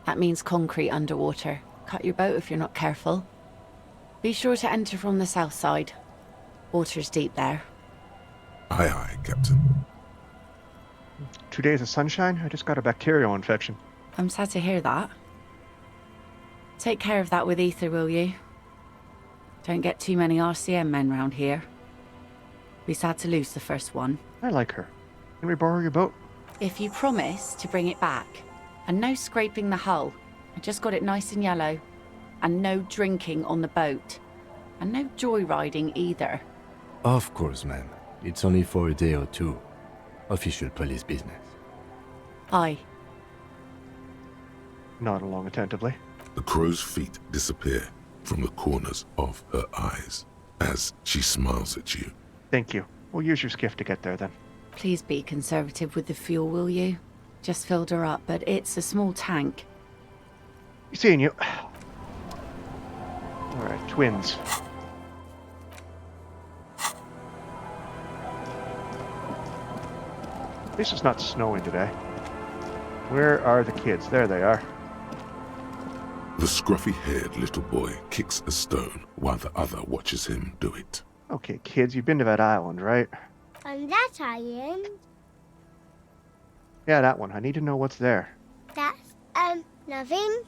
That means concrete underwater. Cut your boat if you're not careful. Be sure to enter from the south side. Water's deep there. Aye, aye, Captain. 2 days of sunshine? I just got a bacterial infection. I'm sad to hear that. Take care of that with ether, will you? Don't get too many RCM men round here. Be sad to lose the first one. I like her. Can we borrow your boat? If you promise to bring it back. And no scraping the hull. I just got it nice and yellow. And no drinking on the boat. And no joyriding either. Of course, ma'am. It's only for a day or two. Official police business. Aye. Nod along attentively. The crow's feet disappear from the corners of her eyes as she smiles at you. Thank you. We'll use your skiff to get there then. Please be conservative with the fuel, will you? Just filled her up, but it's a small tank. Seeing you. Alright, twins. At least it's not snowing today. Where are the kids? There they are. The scruffy-haired little boy kicks a stone while the other watches him do it. Okay, kids, you've been to that island, right? On that island? Yeah, that one. I need to know what's there. That's, nothing.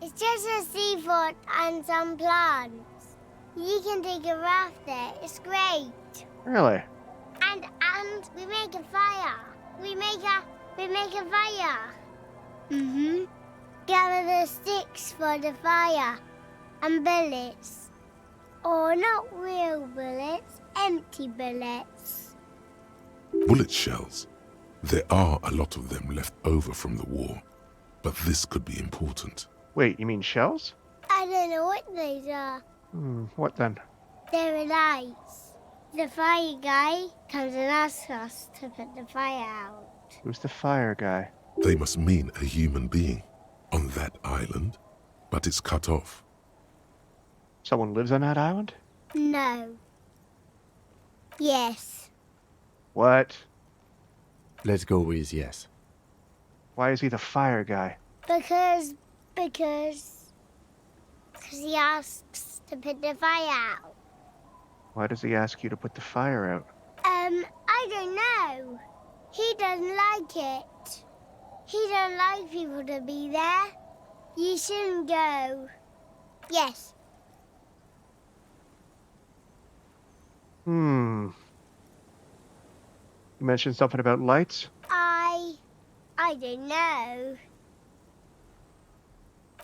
It's just a seafort and some plants. You can take a raft there. It's great. Really? And we make a fire. We make a fire. Mm-hmm. Gather the sticks for the fire. And bullets. Or not real bullets, empty bullets. Bullet shells. There are a lot of them left over from the war, but this could be important. Wait, you mean shells? I don't know what these are. What then? They're lights. The fire guy comes and asks us to put the fire out. Who's the fire guy? They must mean a human being on that island, but it's cut off. Someone lives on that island? No. Yes. What? Let's go with yes. Why is he the fire guy? Because he asks to put the fire out. Why does he ask you to put the fire out? I don't know. He doesn't like it. He don't like people to be there. You shouldn't go. Yes. You mentioned something about lights? I don't know.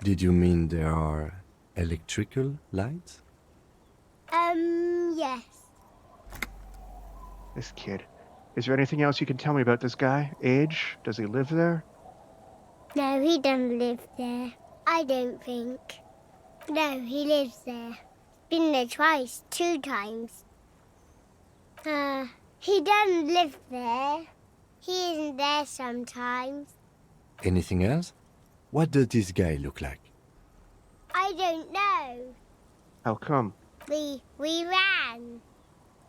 Did you mean there are electrical lights? Yes. This kid. Is there anything else you can tell me about this guy? Age? Does he live there? No, he doesn't live there. I don't think. No, he lives there. Been there twice, 2 times. He doesn't live there. He isn't there sometimes. Anything else? What does this guy look like? I don't know. How come? We ran.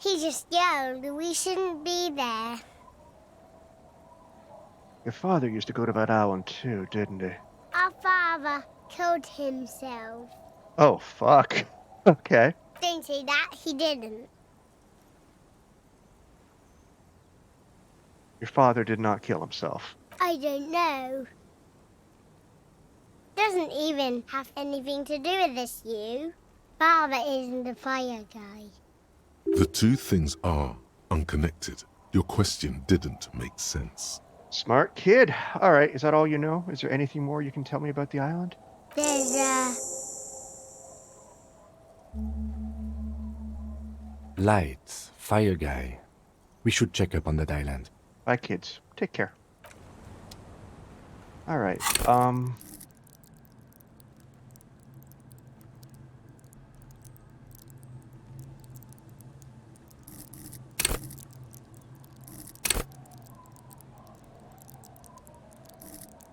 He just yelled we shouldn't be there. Your father used to go to that island too, didn't he? Our father killed himself. Oh, fuck. Okay. Don't say that, he didn't. Your father did not kill himself. I don't know. Doesn't even have anything to do with this, you. Father isn't the fire guy. The two things are unconnected. Your question didn't make sense. Smart kid. All right, is that all you know? Is there anything more you can tell me about the island? There's Lights, fire guy. We should check up on that island. Bye, kids. Take care. All right.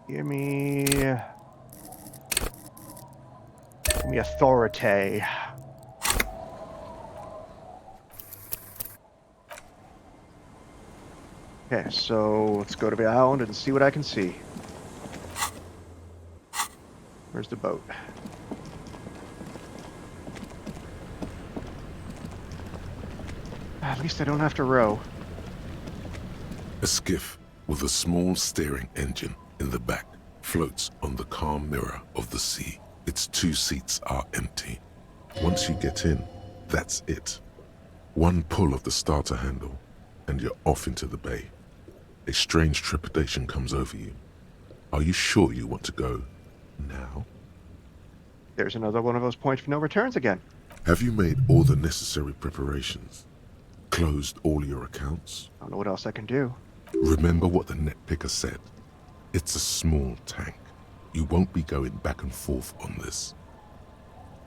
Give me authority. Okay, so let's go to the island and see what I can see. Where's the boat? At least I don't have to row. A skiff with a small steering engine in the back floats on the calm mirror of the sea. Its 2 seats are empty. Once you get in, that's it. One pull of the starter handle, and you're off into the bay. A strange trepidation comes over you. Are you sure you want to go now? There's another one of those points for no returns again. Have you made all the necessary preparations? Closed all your accounts? I don't know what else I can do. Remember what the net picker said. It's a small tank. You won't be going back and forth on this.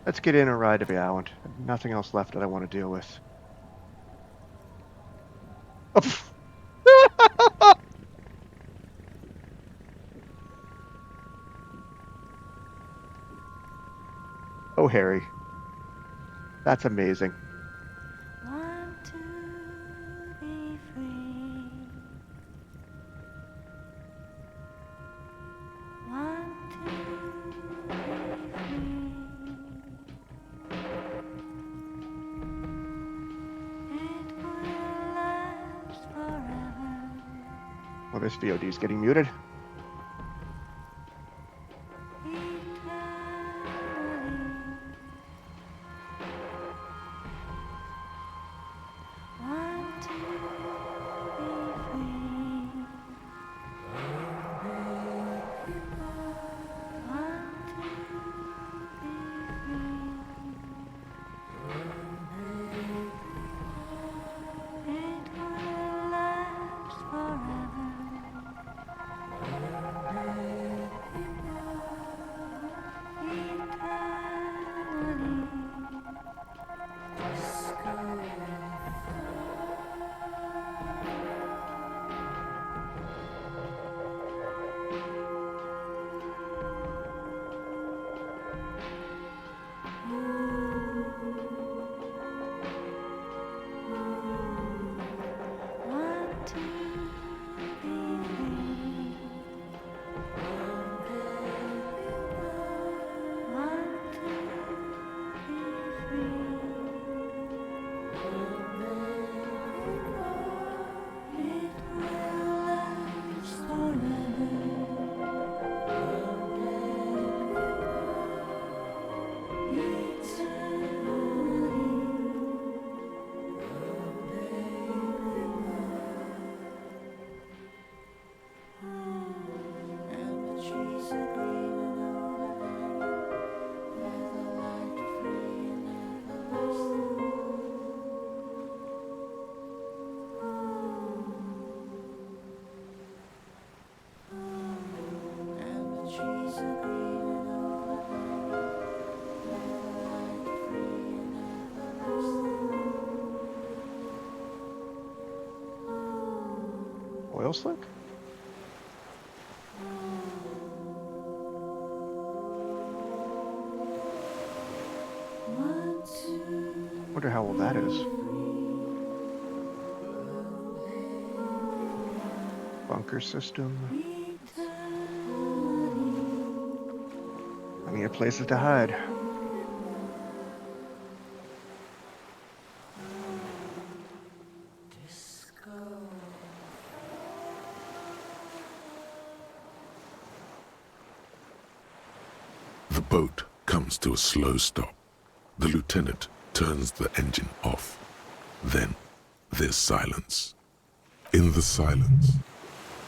Let's get in and ride to the island. Nothing else left that I want to deal with. Oh, Harry. That's amazing. Well, this VOD is getting muted. Oil slick? Wonder how old that is. Bunker system. I need places to hide. The boat comes to a slow stop. The lieutenant turns the engine off. Then there's silence. In the silence,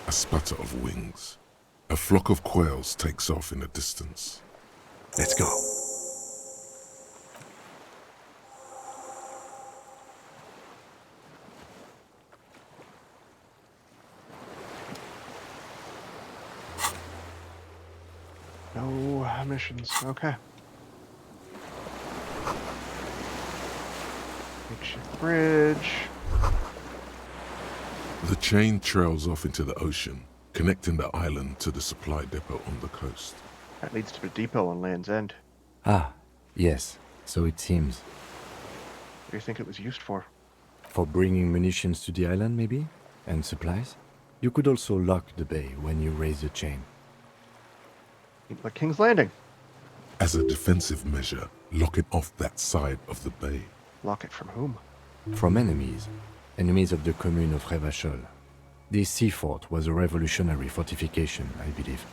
a sputter of wings. A flock of quails takes off in the distance. Let's go. No missions. Okay. Makeshift bridge. The chain trails off into the ocean, connecting the island to the supply depot on the coast. That leads to the depot on Land's End. Ah, yes, so it seems. What do you think it was used for? For bringing munitions to the island, maybe? And supplies? You could also lock the bay when you raise the chain. Like King's Landing. As a defensive measure, locking off that side of the bay. Lock it from whom? From enemies. Enemies of the commune of Revachol. This sea fort was a revolutionary fortification, I believe.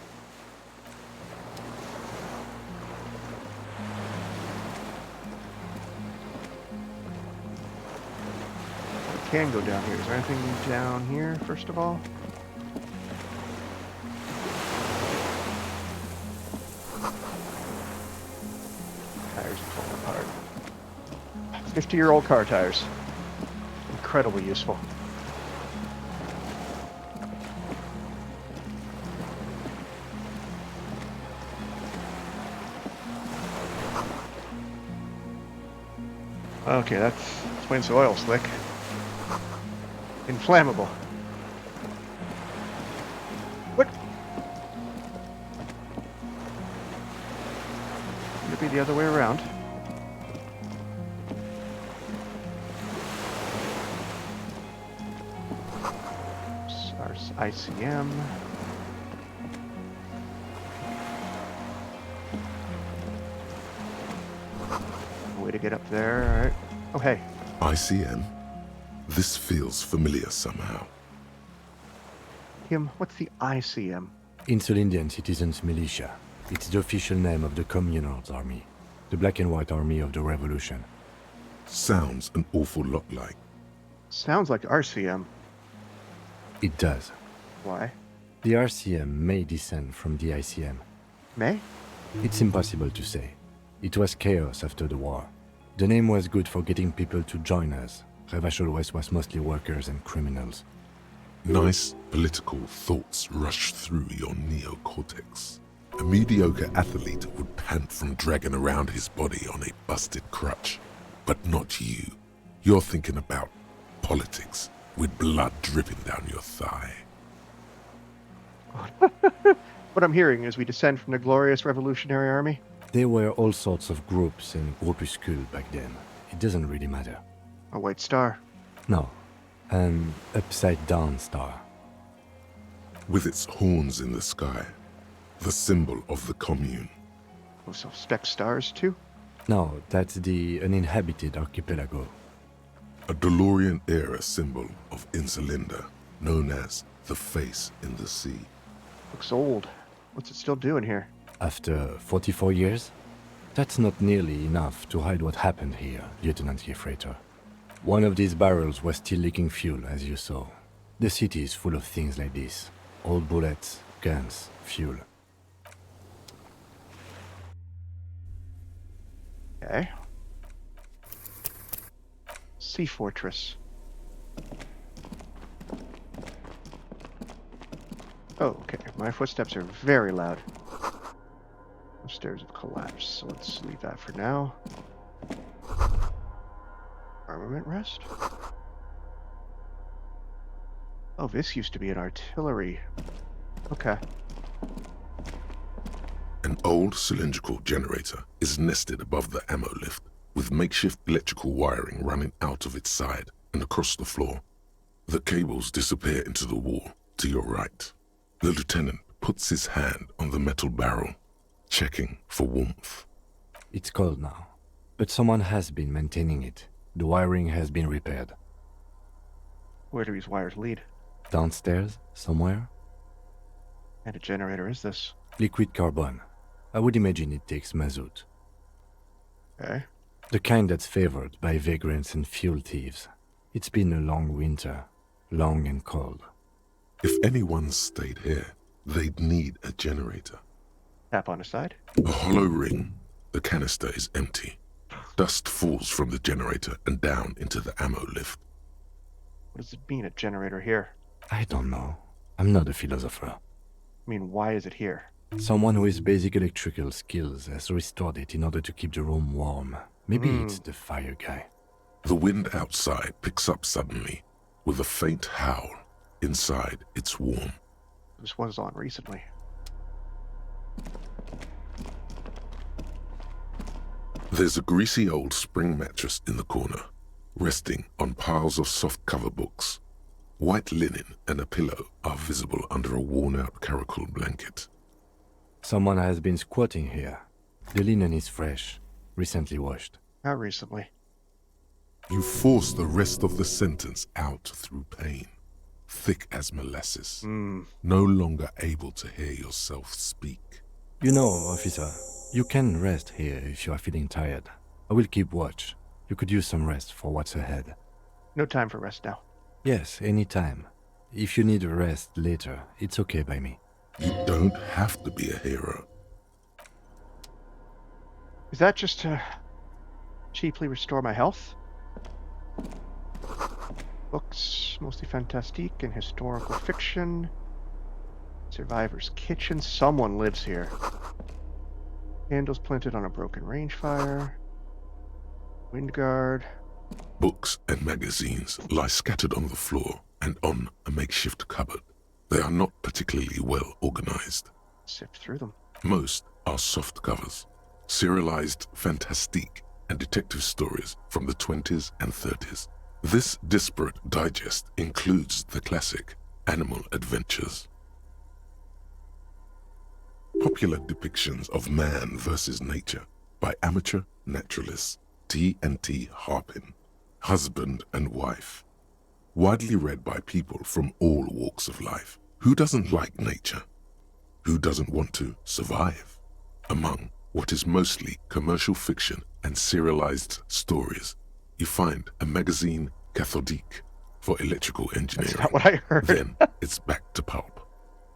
We can go down here. Is there anything down here, first of all? Tires are falling apart. 50-year-old car tires. Incredibly useful. Okay, that explains the oil slick. Inflammable. What? It'd be the other way around. Our ICM. Way to get up there. All right. Oh, hey. ICM? This feels familiar somehow. Kim, what's the ICM? Insulindian Citizens Militia. It's the official name of the Communards Army. The Black and White Army of the Revolution. Sounds an awful lot like. Sounds like RCM. It does. Why? The RCM may descend from the ICM. May? It's impossible to say. It was chaos after the war. The name was good for getting people to join us. Revachol West was mostly workers and criminals. Nice political thoughts rush through your neocortex. A mediocre athlete would pant from dragging around his body on a busted crutch. But not you. You're thinking about politics, with blood dripping down your thigh. What I'm hearing is we descend from the glorious Revolutionary Army. There were all sorts of groups and groupuscules back then. It doesn't really matter. A white star. No, an upside-down star. With its horns in the sky, the symbol of the commune. Oh, so spec stars too? No, that's the uninhabited archipelago. A DeLorean-era symbol of Insulinda, known as the face in the sea. Looks old. What's it still doing here? After 44 years? That's not nearly enough to hide what happened here, Lieutenant Gefreiter. One of these barrels was still leaking fuel, as you saw. The city is full of things like this. Old bullets, guns, fuel. Okay. Sea Fortress. Oh, okay. My footsteps are very loud. The stairs have collapsed, so let's leave that for now. Armament rest? Oh, this used to be an artillery. Okay. An old cylindrical generator is nested above the ammo lift, with makeshift electrical wiring running out of its side and across the floor. The cables disappear into the wall to your right. The lieutenant puts his hand on the metal barrel, checking for warmth. It's cold now, but someone has been maintaining it. The wiring has been repaired. Where do these wires lead? Downstairs, somewhere? And a generator is this? Liquid carbon. I would imagine it takes mazout. Okay. The kind that's favored by vagrants and fuel thieves. It's been a long winter, long and cold. If anyone stayed here, they'd need a generator. Tap on the side. A hollow ring. The canister is empty. Dust falls from the generator and down into the ammo lift. What does it mean, a generator here? I don't know. I'm not a philosopher. I mean, why is it here? Someone who has basic electrical skills has restored it in order to keep the room warm. Maybe it's the fire guy. The wind outside picks up suddenly, with a faint howl. Inside, it's warm. This was on recently. There's a greasy old spring mattress in the corner, resting on piles of soft cover books. White linen and a pillow are visible under a worn-out caracal blanket. Someone has been squatting here. The linen is fresh, recently washed. How recently? You force the rest of the sentence out through pain, thick as molasses, no longer able to hear yourself speak. You know, officer, you can rest here if you are feeling tired. I will keep watch. You could use some rest for what's ahead. No time for rest now. Yes, any time. If you need a rest later, it's okay by me. You don't have to be a hero. Is that just to cheaply restore my health? Books, mostly fantastique and historical fiction. Survivor's kitchen. Someone lives here. Candles planted on a broken range fire. Wind guard. Books and magazines lie scattered on the floor and on a makeshift cupboard. They are not particularly well organized. Sift through them. Most are soft covers, serialized fantastique and detective stories from the 20s and 30s. This disparate digest includes the classic Animal Adventures. Popular depictions of man versus nature by amateur naturalists T&T Harpin, husband and wife. Widely read by people from all walks of life. Who doesn't like nature? Who doesn't want to survive? Among what is mostly commercial fiction and serialized stories, you find a magazine cathodique for electrical engineering. That's not what I heard. Then it's back to pulp.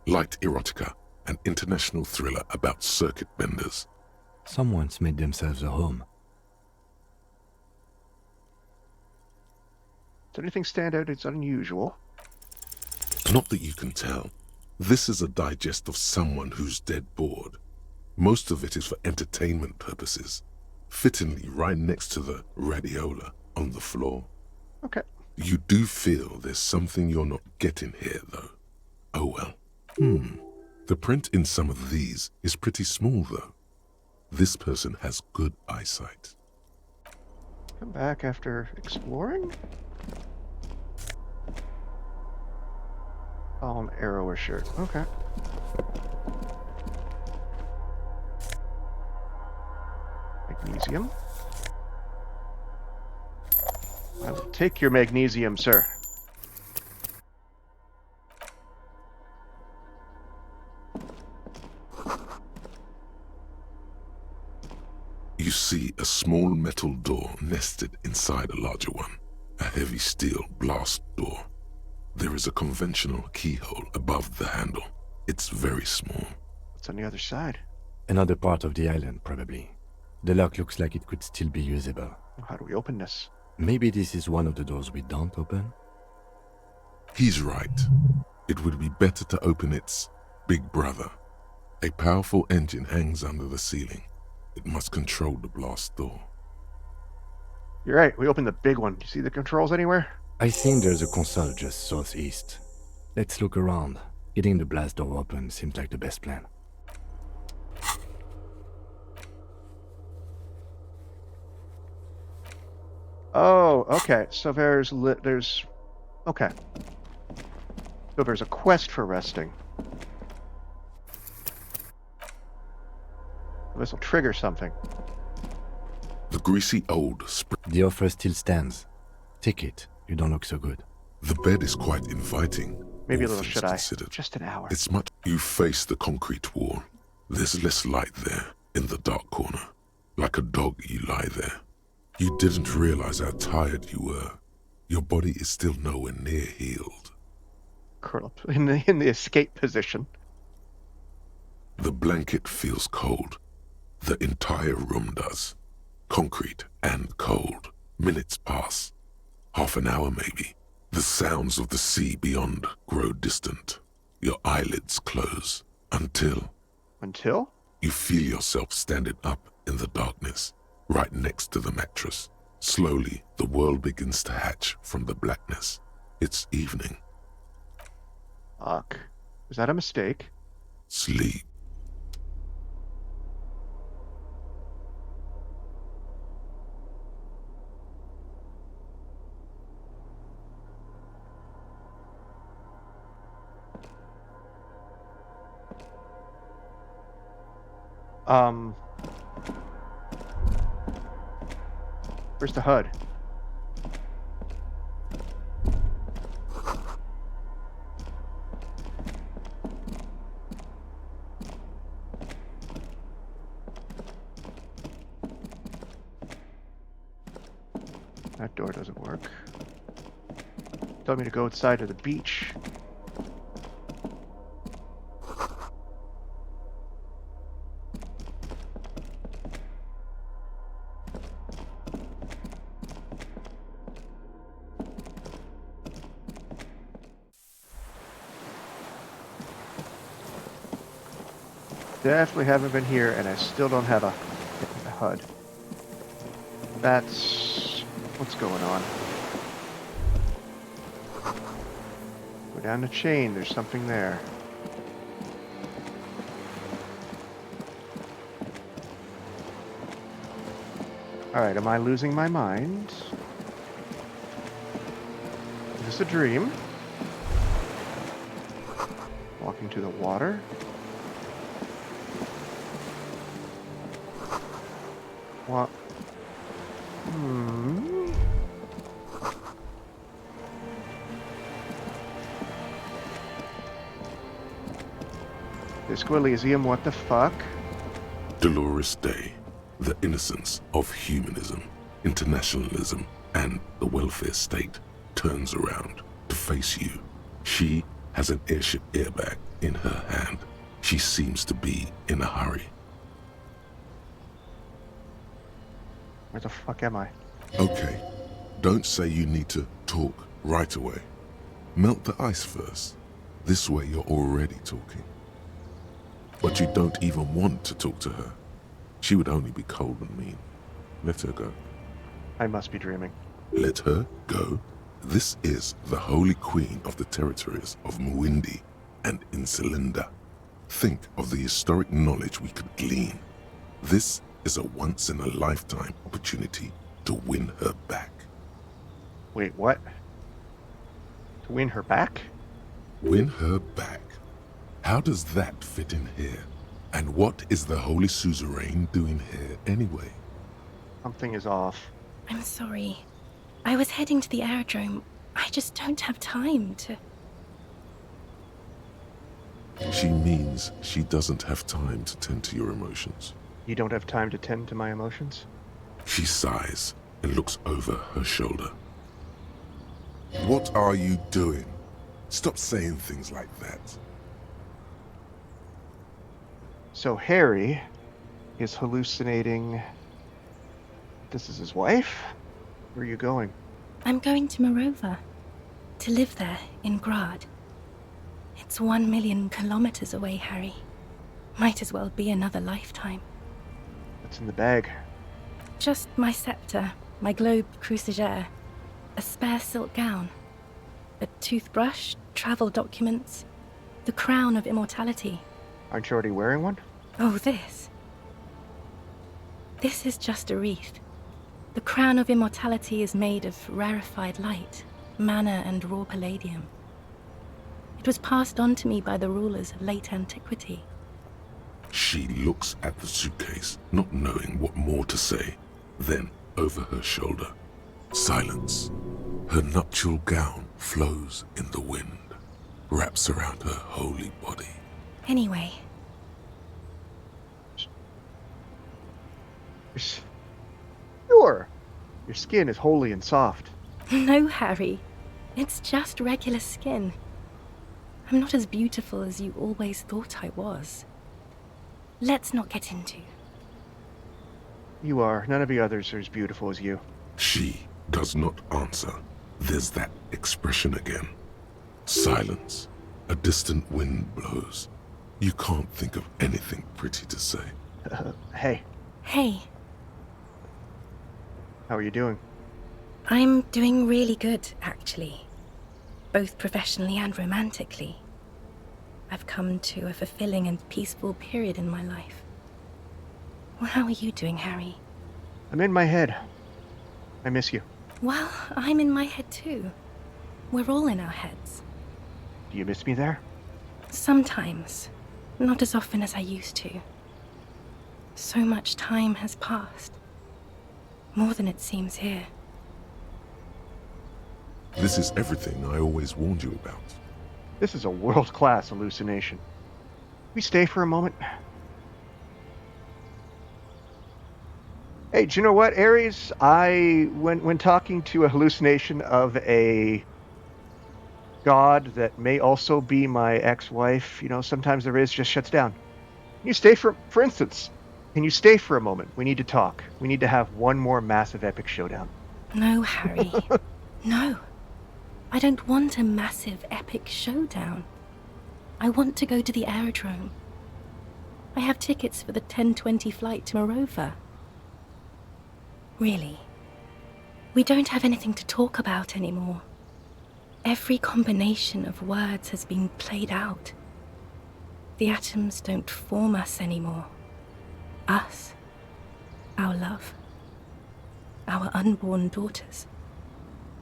Light erotica, an international thriller about circuit benders. Someone's made themselves a home. Does anything stand out as unusual? Not that you can tell. This is a digest of someone who's dead bored. Most of it is for entertainment purposes, fittingly right next to the radiola on the floor. Okay. You do feel there's something you're not getting here, though. Oh well. The print in some of these is pretty small, though. This person has good eyesight. Come back after exploring? Oh, an arrow or shirt. Okay. Magnesium. I will take your magnesium, sir. You see a small metal door nested inside a larger one, a heavy steel blast door. There is a conventional keyhole above the handle. It's very small. What's on the other side? Another part of the island, probably. The lock looks like it could still be usable. How do we open this? Maybe this is one of the doors we don't open? He's right. It would be better to open its big brother. A powerful engine hangs under the ceiling. It must control the blast door. You're right, we opened the big one. Do you see the controls anywhere? I think there's a console just southeast. Let's look around. Getting the blast door open seems like the best plan. Oh, okay. So there's okay. So there's a quest for resting. This will trigger something. The greasy old The offer still stands. Take it. You don't look so good. The bed is quite inviting. Maybe a all little things should I? considered. Just an hour. It's much. You face the concrete wall. There's less light there, in the dark corner. Like a dog, you lie there. You didn't realize how tired you were. Your body is still nowhere near healed. Curl up in the escape position. The blanket feels cold. The entire room does. Concrete and cold. Minutes pass. Half an hour maybe. The sounds of the sea beyond grow distant. Your eyelids close until... Until? You feel yourself standing up in the darkness, right next to the mattress. Slowly, the world begins to hatch from the blackness. It's evening. Fuck. Is that a mistake? Sleep. Where's the HUD? That door doesn't work. Tell me to go outside to the beach. Definitely haven't been here, and I still don't have a HUD. That's... what's going on? Go down the chain, there's something there. Alright, am I losing my mind? Is this a dream? Walking to the water? What? Disco Elysium, what the fuck? Dolorous day. The innocence of humanism, internationalism, and the welfare state turns around to face you. She has an airship airbag in her hand. She seems to be in a hurry. Where the fuck am I? Okay, don't say you need to talk right away. Melt the ice first. This way you're already talking. But you don't even want to talk to her. She would only be cold and mean. Let her go. I must be dreaming. Let her go? This is the holy queen of the territories of Muindi and Insulinda. Think of the historic knowledge we could glean. This is a once-in-a-lifetime opportunity to win her back. Wait, what? To win her back? Win her back? How does that fit in here? And what is the Holy Suzerain doing here anyway? Something is off. I'm sorry. I was heading to the aerodrome. I just don't have time to... She means she doesn't have time to tend to your emotions. You don't have time to tend to my emotions? She sighs and looks over her shoulder. What are you doing? Stop saying things like that. So Harry is hallucinating. This is his wife? Where are you going? I'm going to Morova. To live there, in Grad. It's 1 million kilometers away, Harry. Might as well be another lifetime. What's in the bag? Just my scepter, my globe cruciger, a spare silk gown, a toothbrush, travel documents, the crown of immortality. Aren't you already wearing one? Oh, this. This is just a wreath. The crown of immortality is made of rarefied light, mana and raw palladium. It was passed on to me by the rulers of late antiquity. She looks at the suitcase, not knowing what more to say. Then, over her shoulder, silence. Her nuptial gown flows in the wind, wraps around her holy body. Anyway. Sure. Your skin is holy and soft. No, Harry. It's just regular skin. I'm not as beautiful as you always thought I was. Let's not get into. You are. None of the others are as beautiful as you. She does not answer. There's that expression again. Silence. A distant wind blows. You can't think of anything pretty to say. Hey. Hey. How are you doing? I'm doing really good, actually. Both professionally and romantically. I've come to a fulfilling and peaceful period in my life. Well, how are you doing, Harry? I'm in my head. I miss you. Well, I'm in my head too. We're all in our heads. Do you miss me there? Sometimes. Not as often as I used to. So much time has passed. More than it seems here. This is everything I always warned you about. This is a world-class hallucination. We stay for a moment? Hey, do you know what, Ares? When talking to a hallucination of a god that may also be my ex-wife, sometimes the Riz just shuts down. Can you stay for instance, can you stay for a moment? We need to talk. We need to have one more massive epic showdown. No, Harry. No. I don't want a massive epic showdown. I want to go to the aerodrome. I have tickets for the 10:20 flight to Morova. Really. We don't have anything to talk about anymore. Every combination of words has been played out. The atoms don't form us anymore. Us. Our love. Our unborn daughters.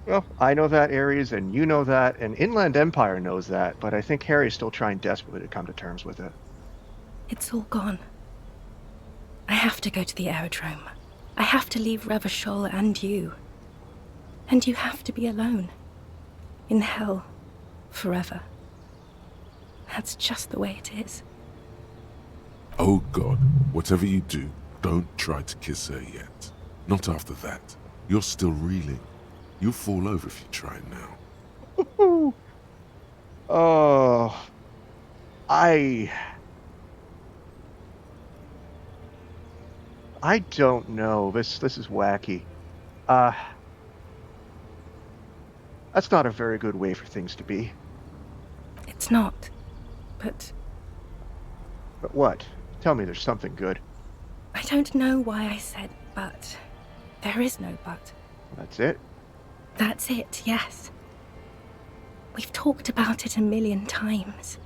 Well, I know that, Ares, and you know that, and Inland Empire knows that, but I think Harry's still trying desperately to come to terms with it. It's all gone. I have to go to the aerodrome. I have to leave Revachol and you. And you have to be alone. In hell. Forever. That's just the way it is. Oh God, whatever you do, don't try to kiss her yet. Not after that. You're still reeling. You'll fall over if you try now. Oh, I don't know. This is wacky. That's not a very good way for things to be. It's not. But what? Tell me there's something good. I don't know why I said but. There is no but. That's it? That's it, yes. We've talked about it a million times.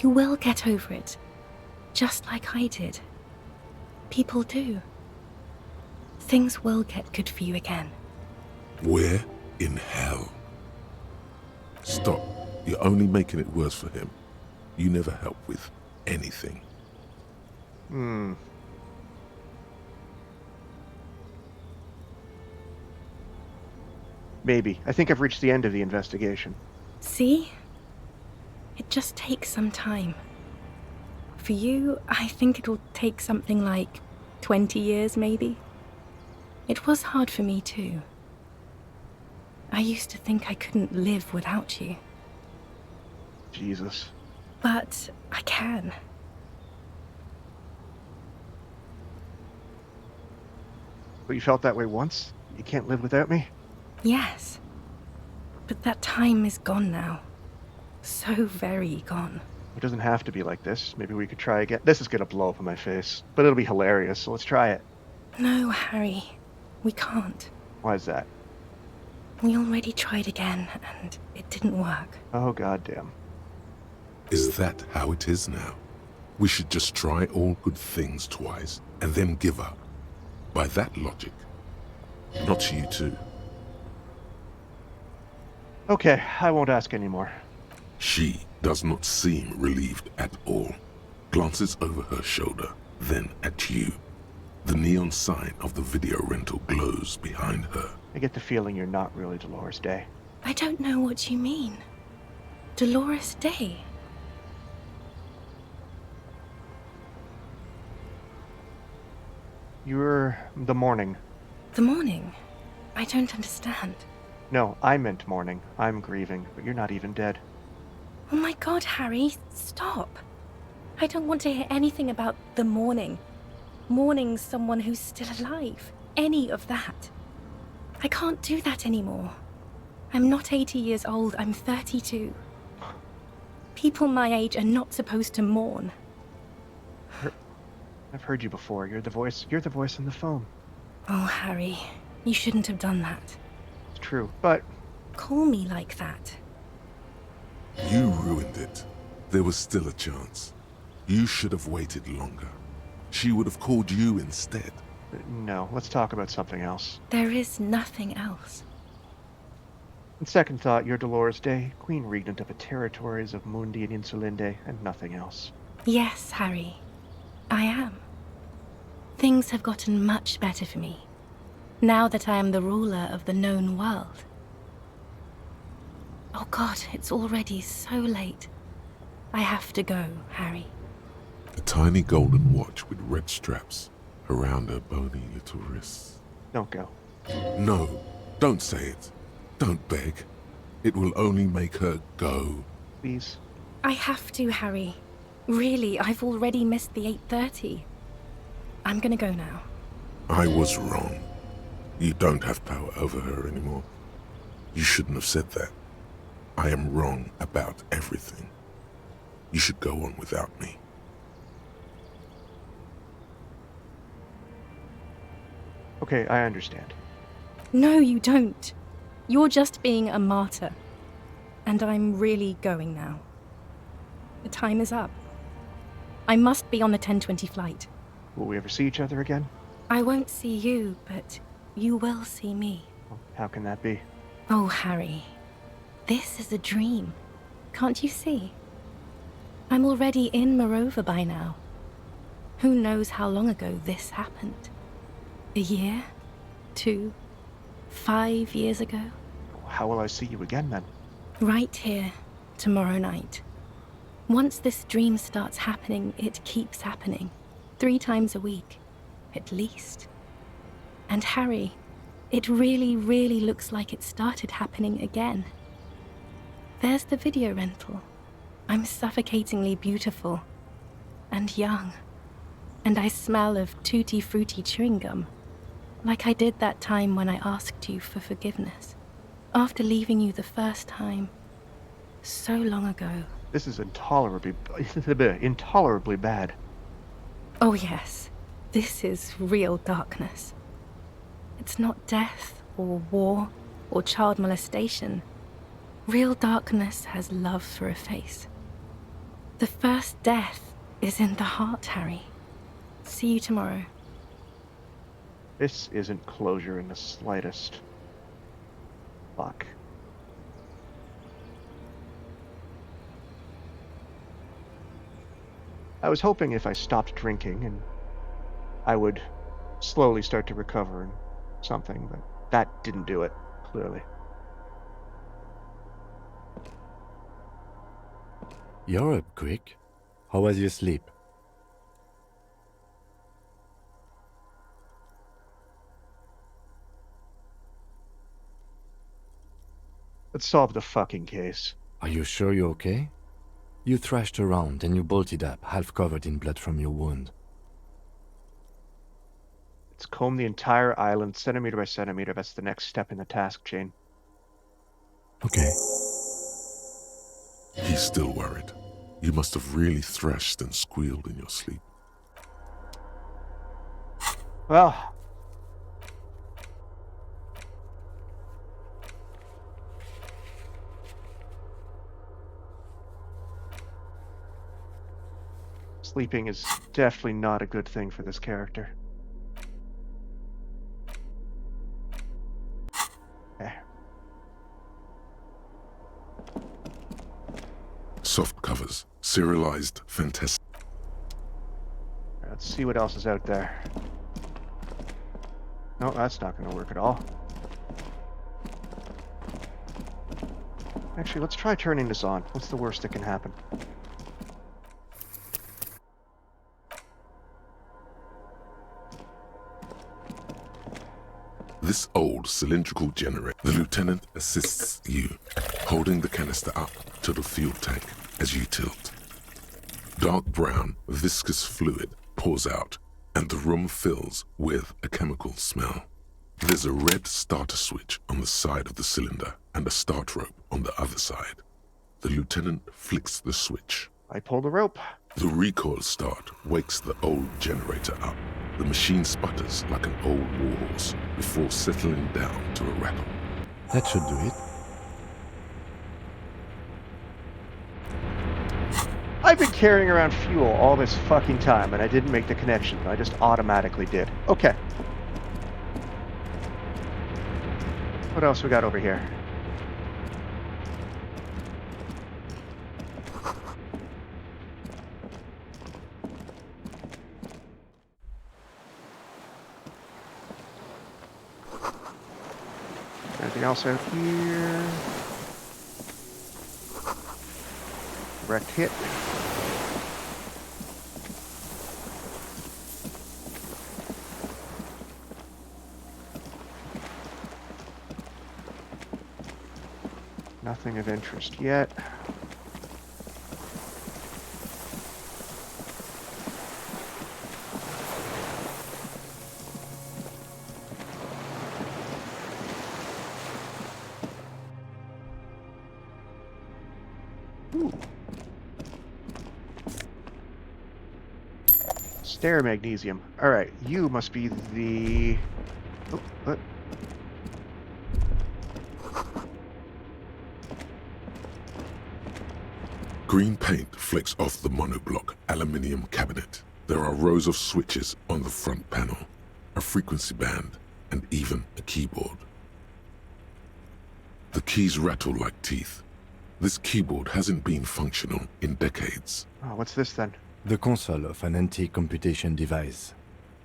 You will get over it, just like I did. People do. Things will get good for you again. Where in hell? Stop. You're only making it worse for him. You never help with anything. Maybe. I think I've reached the end of the investigation. See? It just takes some time. For you, I think it'll take something like 20 years, maybe. It was hard for me, too. I used to think I couldn't live without you. Jesus. But I can. But you felt that way once? You can't live without me? Yes. But that time is gone now. So very gone. It doesn't have to be like this. Maybe we could try again. This is gonna blow up in my face, but it'll be hilarious, so let's try it. No, Harry. We can't. Why is that? We already tried again, and it didn't work. Oh, goddamn. Is that how it is now? We should just try all good things twice and then give up. By that logic, not you too. Okay, I won't ask anymore. She does not seem relieved at all. Glances over her shoulder, then at you. The neon sign of the video rental glows behind her. I get the feeling you're not really Dolores Day. I don't know what you mean. Dolores Day? You're the morning. The morning? I don't understand. No, I meant morning. I'm grieving, but you're not even dead. Oh my god, Harry, stop. I don't want to hear anything about the morning. Mourning someone who's still alive. Any of that. I can't do that anymore. I'm not 80 years old, I'm 32. People my age are not supposed to mourn. I've heard you before. You're the voice on the phone. Oh, Harry, you shouldn't have done that. It's true, but... Call me like that. You ruined it. There was still a chance. You should have waited longer. She would have called you instead. No, let's talk about something else. There is nothing else. On second thought, you're Dolores Day, Queen Regent of the territories of Mundi and Insulinde, and nothing else. Yes, Harry. I am. Things have gotten much better for me, now that I am the ruler of the known world. Oh god, it's already so late. I have to go, Harry. A tiny golden watch with red straps around her bony little wrists. Don't go. No, don't say it. Don't beg. It will only make her go. Please. I have to, Harry. Really, I've already missed the 8:30. I'm gonna go now. I was wrong. You don't have power over her anymore. You shouldn't have said that. I am wrong about everything. You should go on without me. Okay, I understand. No, you don't. You're just being a martyr. And I'm really going now. The time is up. I must be on the 10:20 flight. Will we ever see each other again? I won't see you, but you will see me. How can that be? Oh, Harry. This is a dream. Can't you see? I'm already in Morova by now. Who knows how long ago this happened? A year? 2? 5 years ago? How will I see you again then? Right here, tomorrow night. Once this dream starts happening, it keeps happening. 3 times a week, at least. And Harry, it really, really looks like it started happening again. There's the video rental. I'm suffocatingly beautiful. And young. And I smell of tutti frutti chewing gum. Like I did that time when I asked you for forgiveness. After leaving you the first time. So long ago. This is intolerably bad. Oh yes, this is real darkness. It's not death, or war, or child molestation. Real darkness has love for a face. The first death is in the heart, Harry. See you tomorrow. This isn't closure in the slightest. Fuck. I was hoping if I stopped drinking and I would slowly start to recover and something, but that didn't do it, clearly. You're up quick. How was your sleep? Let's solve the fucking case. Are you sure you're okay? You thrashed around and you bolted up, half covered in blood from your wound. Let's comb the entire island, centimeter by centimeter. That's the next step in the task chain. Okay. He's still worried. You must have really thrashed and squealed in your sleep. Well, sleeping is definitely not a good thing for this character. Okay. Soft covers, serialized, fantastic. Let's see what else is out there. No, that's not going to work at all. Actually, let's try turning this on. What's the worst that can happen? This old cylindrical generator, the lieutenant assists you, holding the canister up to the fuel tank as you tilt. Dark brown, viscous fluid pours out, and the room fills with a chemical smell. There's a red starter switch on the side of the cylinder and a start rope on the other side. The lieutenant flicks the switch. I pull the rope. The recoil start wakes the old generator up. The machine sputters like an old warhorse before settling down to a rattle. That should do it. I've been carrying around fuel all this fucking time, and I didn't make the connection. I just automatically did. Okay. What else we got over here? Anything else out here? Wrecked hit. Nothing of interest yet. Ooh. Stair magnesium. Alright, you must be the... Oh, what? Green paint flecks off the monoblock aluminium cabinet. There are rows of switches on the front panel, a frequency band, and even a keyboard. The keys rattle like teeth. This keyboard hasn't been functional in decades. Oh, what's this then? The console of an anti-computation device.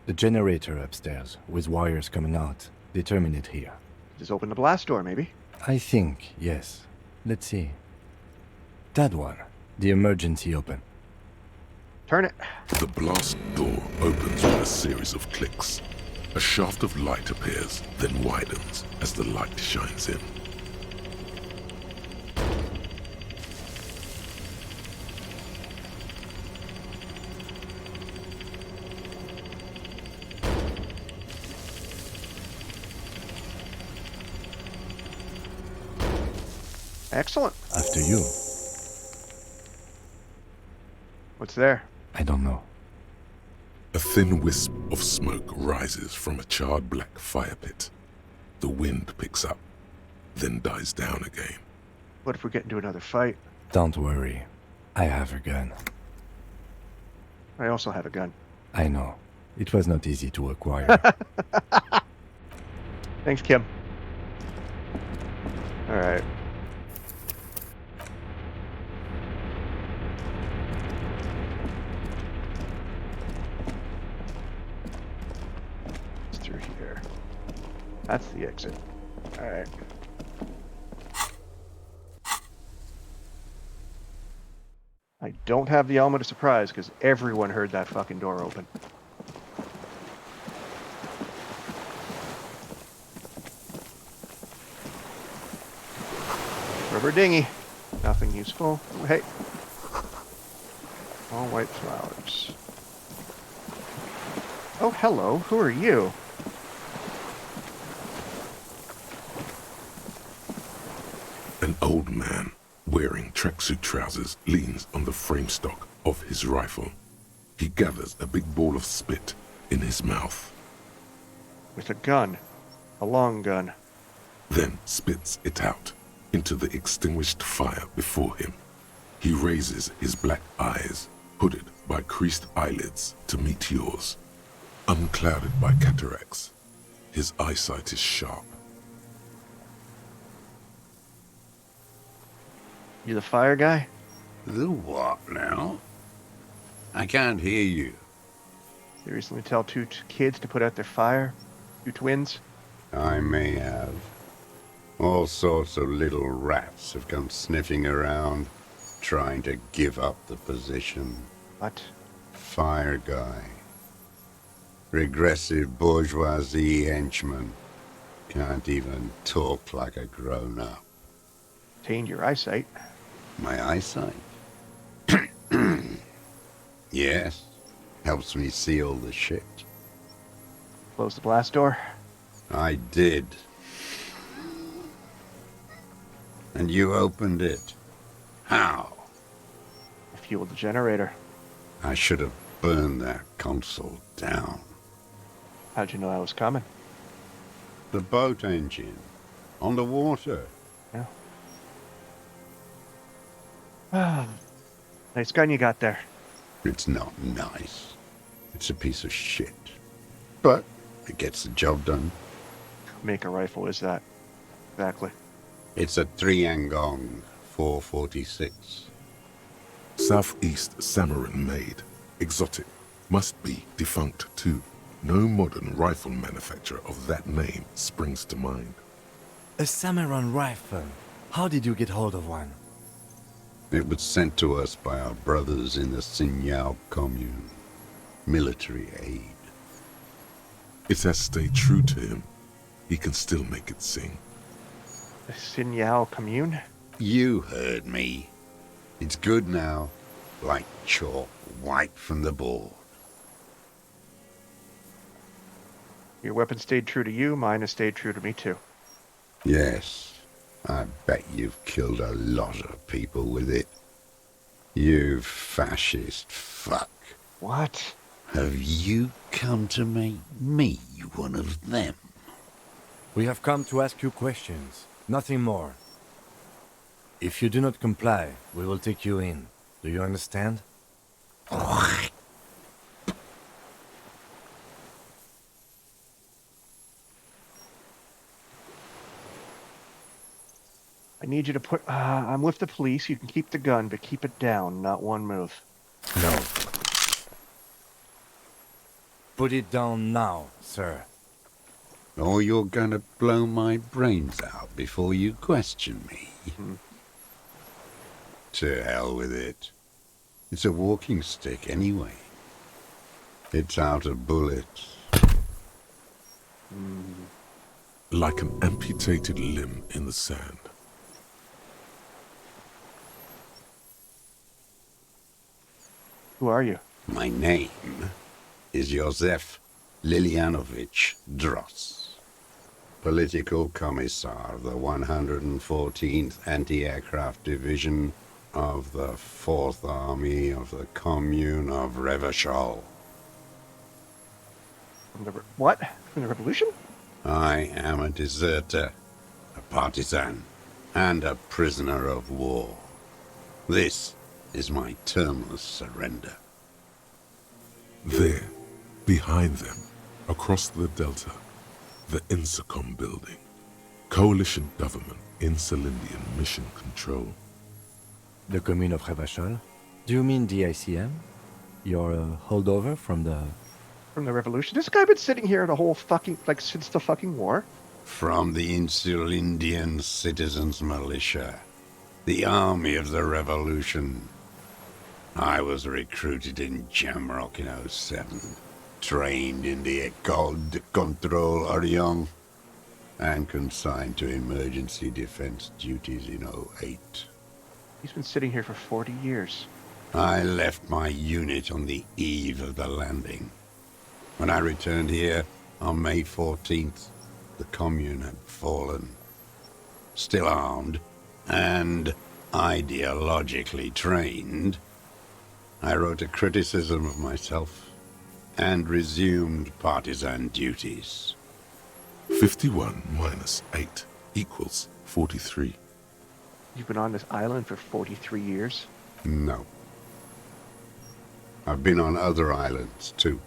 The generator upstairs, with wires coming out, determine it here. Just open the blast door, maybe? I think, yes. Let's see. That one. The emergency open. Turn it. The blast door opens with a series of clicks. A shaft of light appears, then widens as the light shines in. Excellent. After you. What's there? I don't know. A thin wisp of smoke rises from a charred black fire pit. The wind picks up, then dies down again. What if we get into another fight? Don't worry. I have a gun. I also have a gun. I know. It was not easy to acquire. Thanks, Kim. Alright. It's through here. That's the exit. Alright. I don't have the element of surprise because everyone heard that fucking door open. Rubber dinghy. Nothing useful. Oh, hey. All white flowers. Oh, hello. Who are you? An old man wearing tracksuit trousers leans on the frame stock of his rifle. He gathers a big ball of spit in his mouth. With a gun. A long gun. Then spits it out into the extinguished fire before him. He raises his black eyes, hooded by creased eyelids, to meet yours. Unclouded by cataracts, his eyesight is sharp. You the fire guy? The what now? I can't hear you. You recently tell two kids to put out their fire? Two twins? I may have. All sorts of little rats have come sniffing around, trying to give up the position. What? Fire guy. Regressive bourgeoisie henchman. Can't even talk like a grown-up. Tained your eyesight. My eyesight? Yes. Helps me see all the shit. Close the blast door? I did. And you opened it. How? I fueled the generator. I should have burned that console down. How'd you know I was coming? The boat engine. On the water. Yeah. Nice gun you got there. It's not nice. It's a piece of shit. But it gets the job done. Make a rifle is that? Exactly. It's a 3-Angong 446. Southeast Samaran made. Exotic. Must be defunct too. No modern rifle manufacturer of that name springs to mind. A Samaran rifle. How did you get hold of one? It was sent to us by our brothers in the Sinyao commune. Military aid. It has stayed true to him. He can still make it sing. The Sinyao commune? You heard me. It's good now. Like chalk wiped from the board. Your weapon stayed true to you, mine has stayed true to me too. Yes. I bet you've killed a lot of people with it. You fascist fuck. What? Have you come to make me one of them? We have come to ask you questions, nothing more. If you do not comply, we will take you in. Do you understand? I need you to put... I'm with the police. You can keep the gun, but keep it down. Not one move. No. Put it down now, sir. Or you're gonna blow my brains out before you question me. To hell with it. It's a walking stick anyway. It's out of bullets. Like an amputated limb in the sand. Who are you? My name is Josef Lilianovich Dross, Political Commissar of the 114th Anti-Aircraft Division of the 4th Army of the Commune of Revachol. From the... What? From the revolution? I am a deserter, a partisan, and a prisoner of war. This is my termless surrender. There, behind them, across the delta, the INSACOM building. Coalition government, Insulindian mission control. The commune of Revachol? Do you mean the ICM? Your holdover from the... From the revolution? This guy been sitting here the whole fucking... like, since the fucking war? From the Insulindian Citizens Militia, the army of the revolution. I was recruited in Jamrock in 07, trained in the École de Contrôle Orient, and consigned to emergency defense duties in 08. He's been sitting here for 40 years. I left my unit on the eve of the landing. When I returned here on May 14th, the commune had fallen. Still armed and ideologically trained, I wrote a criticism of myself and resumed partisan duties. 51 minus 8 equals 43. You've been on this island for 43 years? No. I've been on other islands, too.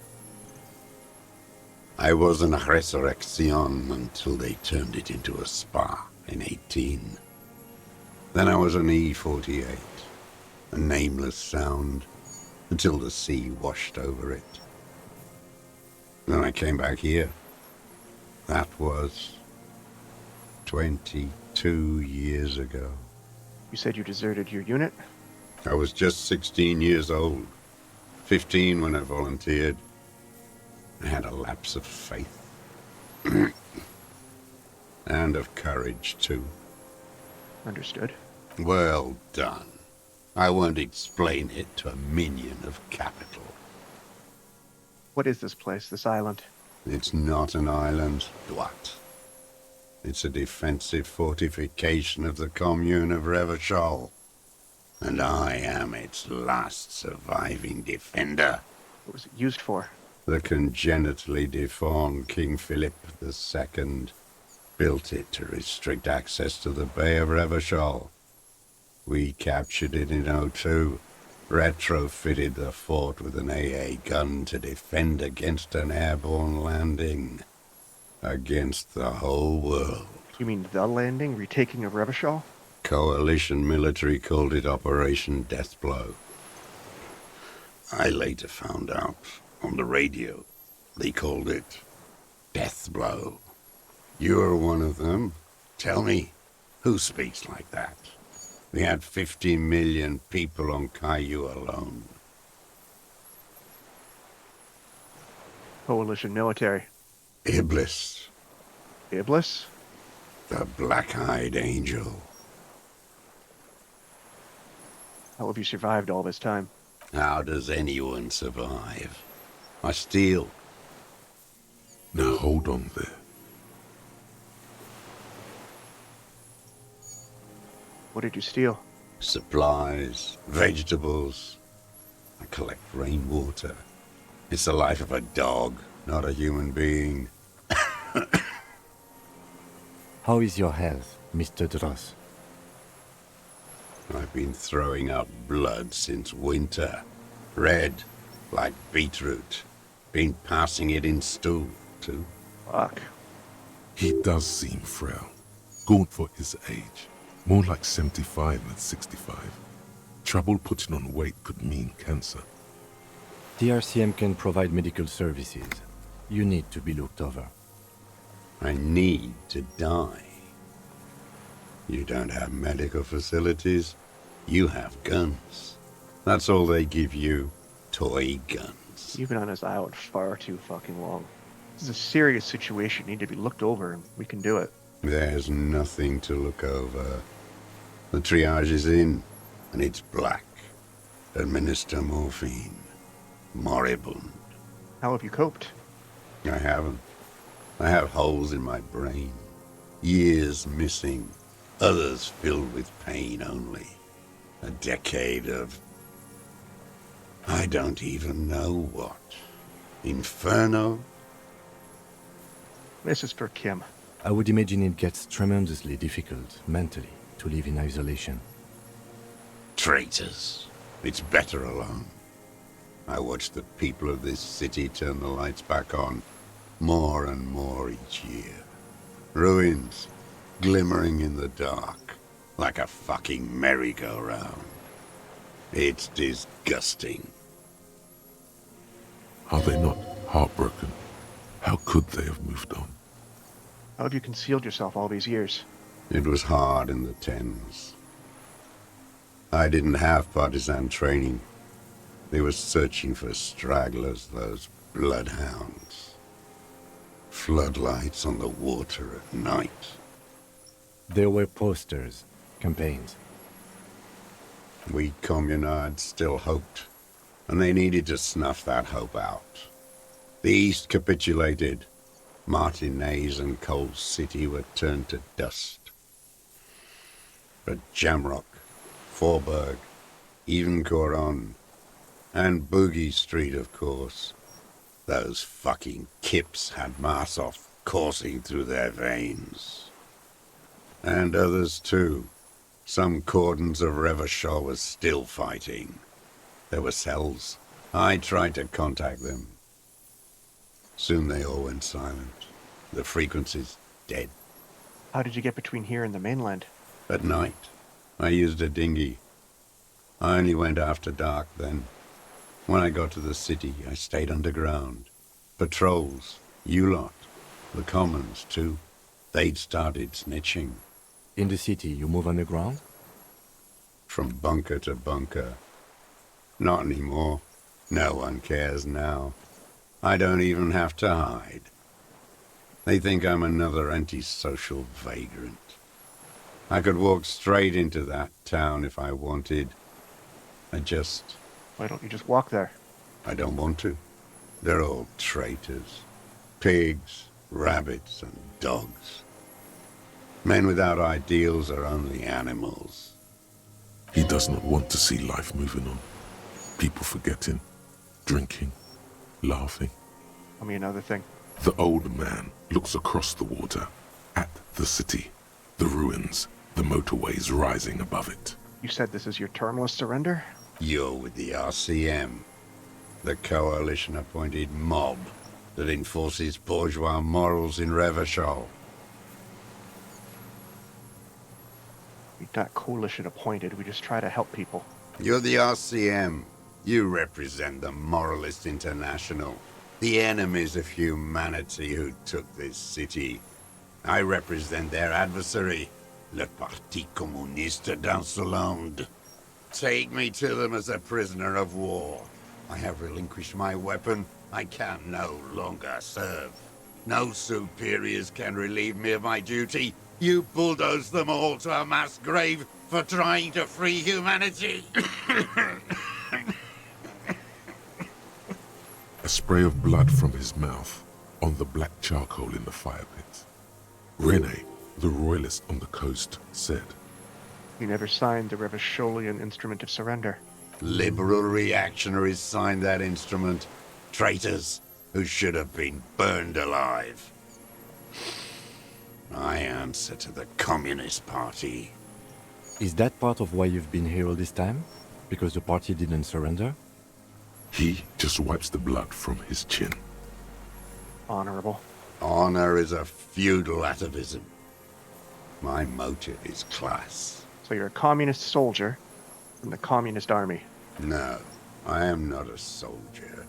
I was an Resurrection until they turned it into a spa in 18. Then I was an E-48, a nameless sound, until the sea washed over it. Then I came back here. That was 22 years ago. You said you deserted your unit? I was just 16 years old. 15 when I volunteered. I had a lapse of faith. And of courage, too. Understood. Well done. I won't explain it to a minion of capital. What is this place, this island? It's not an island, Dwat. It's a defensive fortification of the commune of Revachol. And I am its last surviving defender. What was it used for? The congenitally deformed King Philip II built it to restrict access to the Bay of Revachol. We captured it in '02, retrofitted the fort with an AA gun to defend against an airborne landing. Against the whole world. You mean the landing, retaking of Revachol? Coalition military called it Operation Deathblow. I later found out on the radio they called it Deathblow. You're one of them. Tell me, who speaks like that? We had 50 million people on Caillou alone. Coalition military. Iblis. Iblis? The black-eyed angel. How have you survived all this time? How does anyone survive? I steal. Now hold on there. What did you steal? Supplies, vegetables. I collect rainwater. It's the life of a dog, not a human being. How is your health, Mr. Dross? I've been throwing up blood since winter. Red, like beetroot. Been passing it in stool, too. Fuck. He does seem frail. Gaunt for his age. More like 75 than 65. Trouble putting on weight could mean cancer. The RCM can provide medical services. You need to be looked over. I need to die. You don't have medical facilities. You have guns. That's all they give you. Toy guns. You've been on this island far too fucking long. This is a serious situation. You need to be looked over, and we can do it. There's nothing to look over. The triage is in, and it's black. Administer morphine. Moribund. How have you coped? I haven't. I have holes in my brain. Years missing. Others filled with pain only. A decade of... I don't even know what. Inferno? This is for Kim. I would imagine it gets tremendously difficult, mentally, to live in isolation. Traitors. It's better alone. I watch the people of this city turn the lights back on, more and more each year. Ruins, glimmering in the dark, like a fucking merry-go-round. It's disgusting. Are they not heartbroken? How could they have moved on? How have you concealed yourself all these years? It was hard in the Thames. I didn't have partisan training. They were searching for stragglers, those bloodhounds. Floodlights on the water at night. There were posters, campaigns. We communards still hoped, and they needed to snuff that hope out. The East capitulated. Martinez and Cold City were turned to dust. But Jamrock, Forberg, even Coron, and Boogie Street, of course. Those fucking kips had Marsov coursing through their veins. And others too. Some cordons of Revachol was still fighting. There were cells. I tried to contact them. Soon they all went silent. The frequencies dead. How did you get between here and the mainland? At night, I used a dinghy. I only went after dark then. When I got to the city, I stayed underground. Patrols, you lot, the commons too. They'd started snitching. In the city, you move underground? From bunker to bunker. Not anymore. No one cares now. I don't even have to hide. They think I'm another antisocial vagrant. I could walk straight into that town if I wanted. Why don't you just walk there? I don't want to. They're all traitors. Pigs, rabbits, and dogs. Men without ideals are only animals. He does not want to see life moving on. People forgetting, drinking, laughing. Tell me another thing. The old man looks across the water, at the city, the ruins, the motorways rising above it. You said this is your termless surrender? You're with the RCM, the coalition-appointed mob that enforces bourgeois morals in Revachol. We're not coalition appointed, we just try to help people. You're the RCM. You represent the Moralist International, the enemies of humanity who took this city. I represent their adversary, le Parti Communiste d'Insolande. Take me to them as a prisoner of war. I have relinquished my weapon. I can no longer serve. No superiors can relieve me of my duty. You bulldoze them all to a mass grave for trying to free humanity. A spray of blood from his mouth on the black charcoal in the fire pit. Rene, the royalist on the coast, said, You never signed the Revacholian Instrument of Surrender. Liberal reactionaries signed that instrument. Traitors who should have been burned alive. I answer to the Communist Party. Is that part of why you've been here all this time? Because the party didn't surrender? He just wipes the blood from his chin. Honorable. Honor is a feudal atavism. My motive is class. So you're a communist soldier from the communist army? No, I am not a soldier.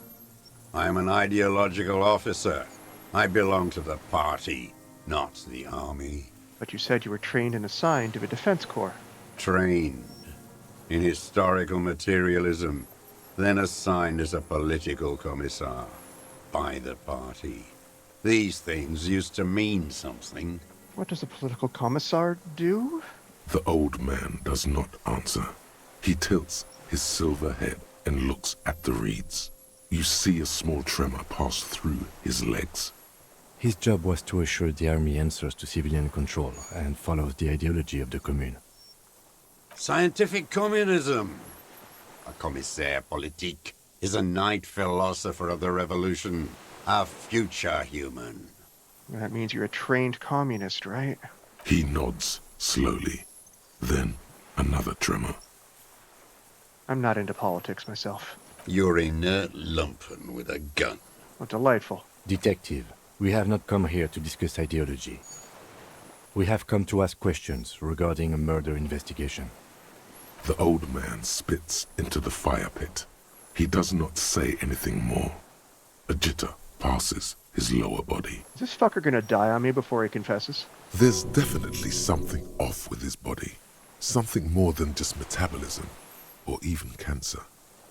I am an ideological officer. I belong to the party, not the army. But you said you were trained and assigned to a defense corps. Trained in historical materialism, then assigned as a political commissar by the party. These things used to mean something. What does a political commissar do? The old man does not answer. He tilts his silver head and looks at the reeds. You see a small tremor pass through his legs. His job was to assure the army answers to civilian control and follows the ideology of the Commune. Scientific communism. A commissaire politique is a knight philosopher of the revolution, a future human. That means you're a trained communist, right? He nods slowly. Then another tremor. I'm not into politics myself. You're inert lumpen with a gun. Well, delightful. Detective, we have not come here to discuss ideology. We have come to ask questions regarding a murder investigation. The old man spits into the fire pit. He does not say anything more. A jitter passes his lower body. Is this fucker gonna die on me before he confesses? There's definitely something off with his body. Something more than just metabolism, or even cancer.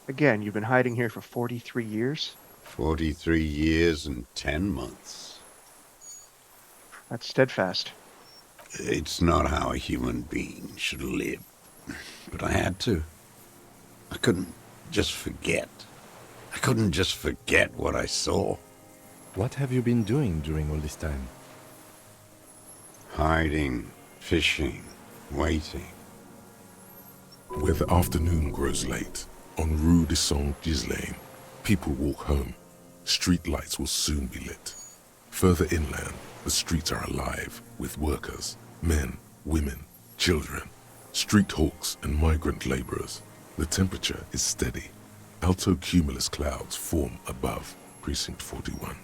Again, you've been hiding here for 43 years? 43 years and 10 months. That's steadfast. It's not how a human being should live. But I had to. I couldn't just forget. I couldn't just forget what I saw. What have you been doing during all this time? Hiding, fishing, waiting. Where the afternoon grows late, on Rue de Saint-Ghislain, people walk home. Street lights will soon be lit. Further inland, the streets are alive with workers, men, women, children, street hawks and migrant laborers. The temperature is steady. Alto cumulus clouds form above Precinct 41.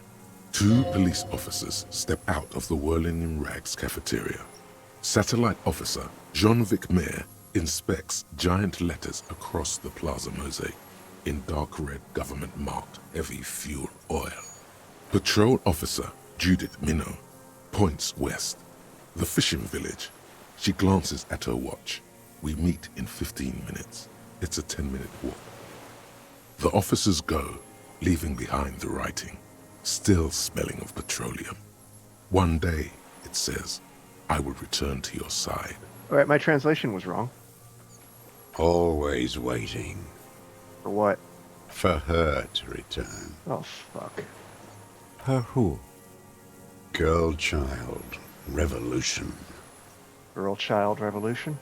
2 police officers step out of the Whirling in Rags cafeteria. Satellite officer Jean-Vic Mayer inspects giant letters across the plaza mosaic in dark red government-marked heavy fuel oil. Patrol officer Judith Minot points west. The fishing village. She glances at her watch. We meet in 15 minutes. It's a 10-minute walk. The officers go, leaving behind the writing, still smelling of petroleum. One day, it says, I will return to your side. All right, my translation was wrong. Always waiting. For what? For her to return. Oh, fuck. Her who? Girl, child, revolution. Girl, child, revolution?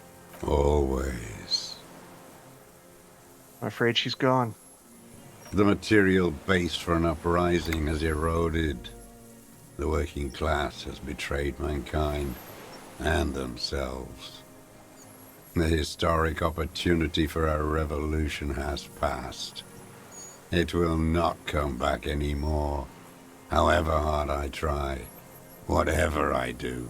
Always. I'm afraid she's gone. The material base for an uprising has eroded. The working class has betrayed mankind and themselves. The historic opportunity for a revolution has passed. It will not come back anymore, however hard I try, whatever I do.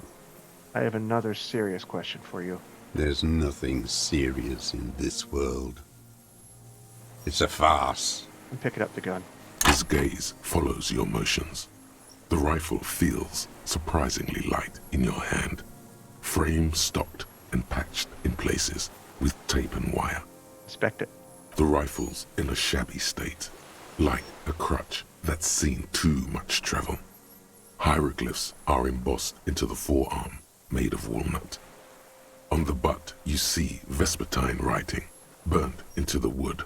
I have another serious question for you. There's nothing serious in this world. It's a farce. I'm picking up the gun. His gaze follows your motions. The rifle feels surprisingly light in your hand. Frame stocked and patched in places with tape and wire. Inspect it. The rifle's in a shabby state, like a crutch that's seen too much travel. Hieroglyphs are embossed into the forearm, made of walnut. On the butt, you see Vespertine writing, burnt into the wood.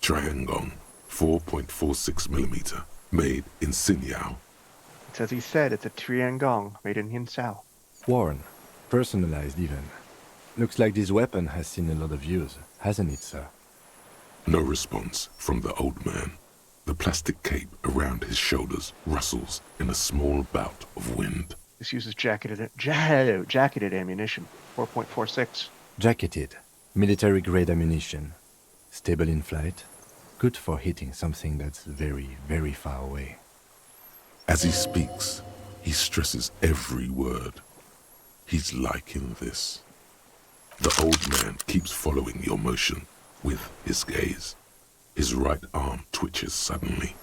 Triangong, 4.46mm, made in Sinyao. It's as he said, it's a Triangong made in Hinsao. Worn. Personalized even. Looks like this weapon has seen a lot of use, hasn't it, sir? No response from the old man. The plastic cape around his shoulders rustles in a small bout of wind. This uses jacketed ammunition, 4.46. Jacketed. Military-grade ammunition. Stable in flight. Good for hitting something that's very, very far away. As he speaks, he stresses every word. He's liking this. The old man keeps following your motion with his gaze. His right arm twitches suddenly.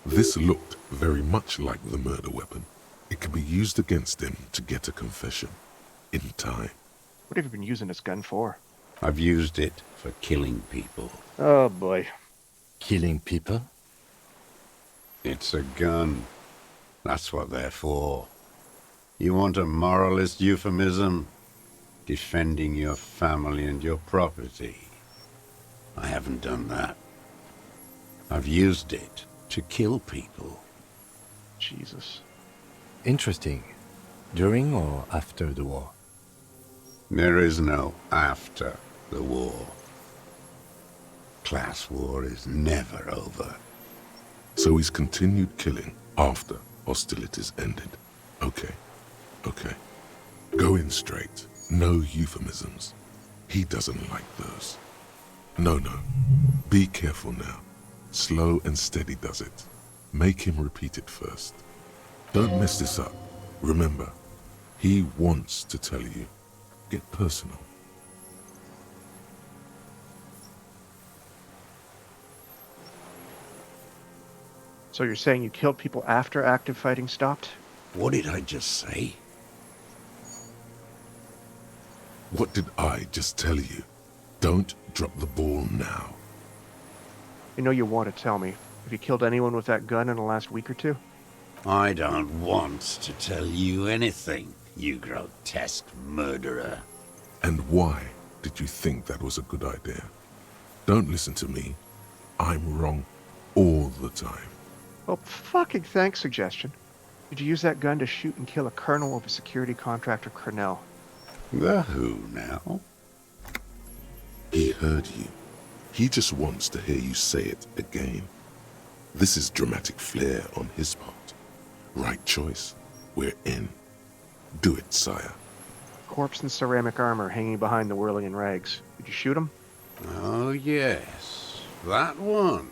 This looked very much like the murder weapon. It could be used against him to get a confession. In time. What have you been using this gun for? I've used it for killing people. Oh boy. Killing people? It's a gun. That's what they're for. You want a moralist euphemism? Defending your family and your property. I haven't done that. I've used it to kill people. Jesus. Interesting. During or after the war? There is no after the war. Class war is never over. So he's continued killing after hostilities ended. Okay. Go in straight. No euphemisms. He doesn't like those. No. Be careful now. Slow and steady does it. Make him repeat it first. Don't mess this up. Remember, he wants to tell you. Get personal. So you're saying you killed people after active fighting stopped? What did I just say? What did I just tell you? Don't drop the ball now. You know you want to tell me. Have you killed anyone with that gun in the last week or two? I don't want to tell you anything, you grotesque murderer. And why did you think that was a good idea? Don't listen to me. I'm wrong all the time. Well, fucking thanks, suggestion. Did you use that gun to shoot and kill a colonel of a security contractor, Cornell? The who now? He heard you. He just wants to hear you say it again. This is dramatic flair on his part. Right choice. We're in. Do it, sire. Corpse in ceramic armor hanging behind the whirling in rags. Did you shoot him? Oh, yes. That one.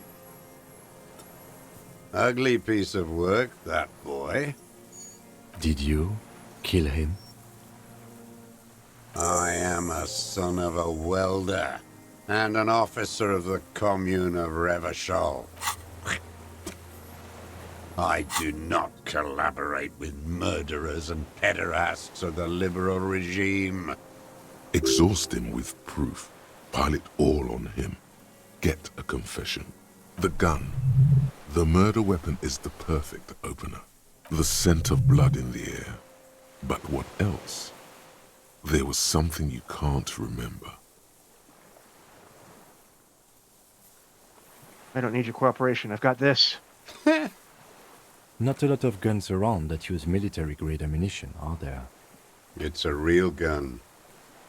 Ugly piece of work, that boy. Did you kill him? I am a son of a welder and an officer of the commune of Revachol. I do not collaborate with murderers and pederasts of the liberal regime. Exhaust him with proof. Pile it all on him. Get a confession. The gun. The murder weapon is the perfect opener. The scent of blood in the air. But what else? There was something you can't remember. I don't need your cooperation. I've got this. Not a lot of guns around that use military-grade ammunition, are there? It's a real gun.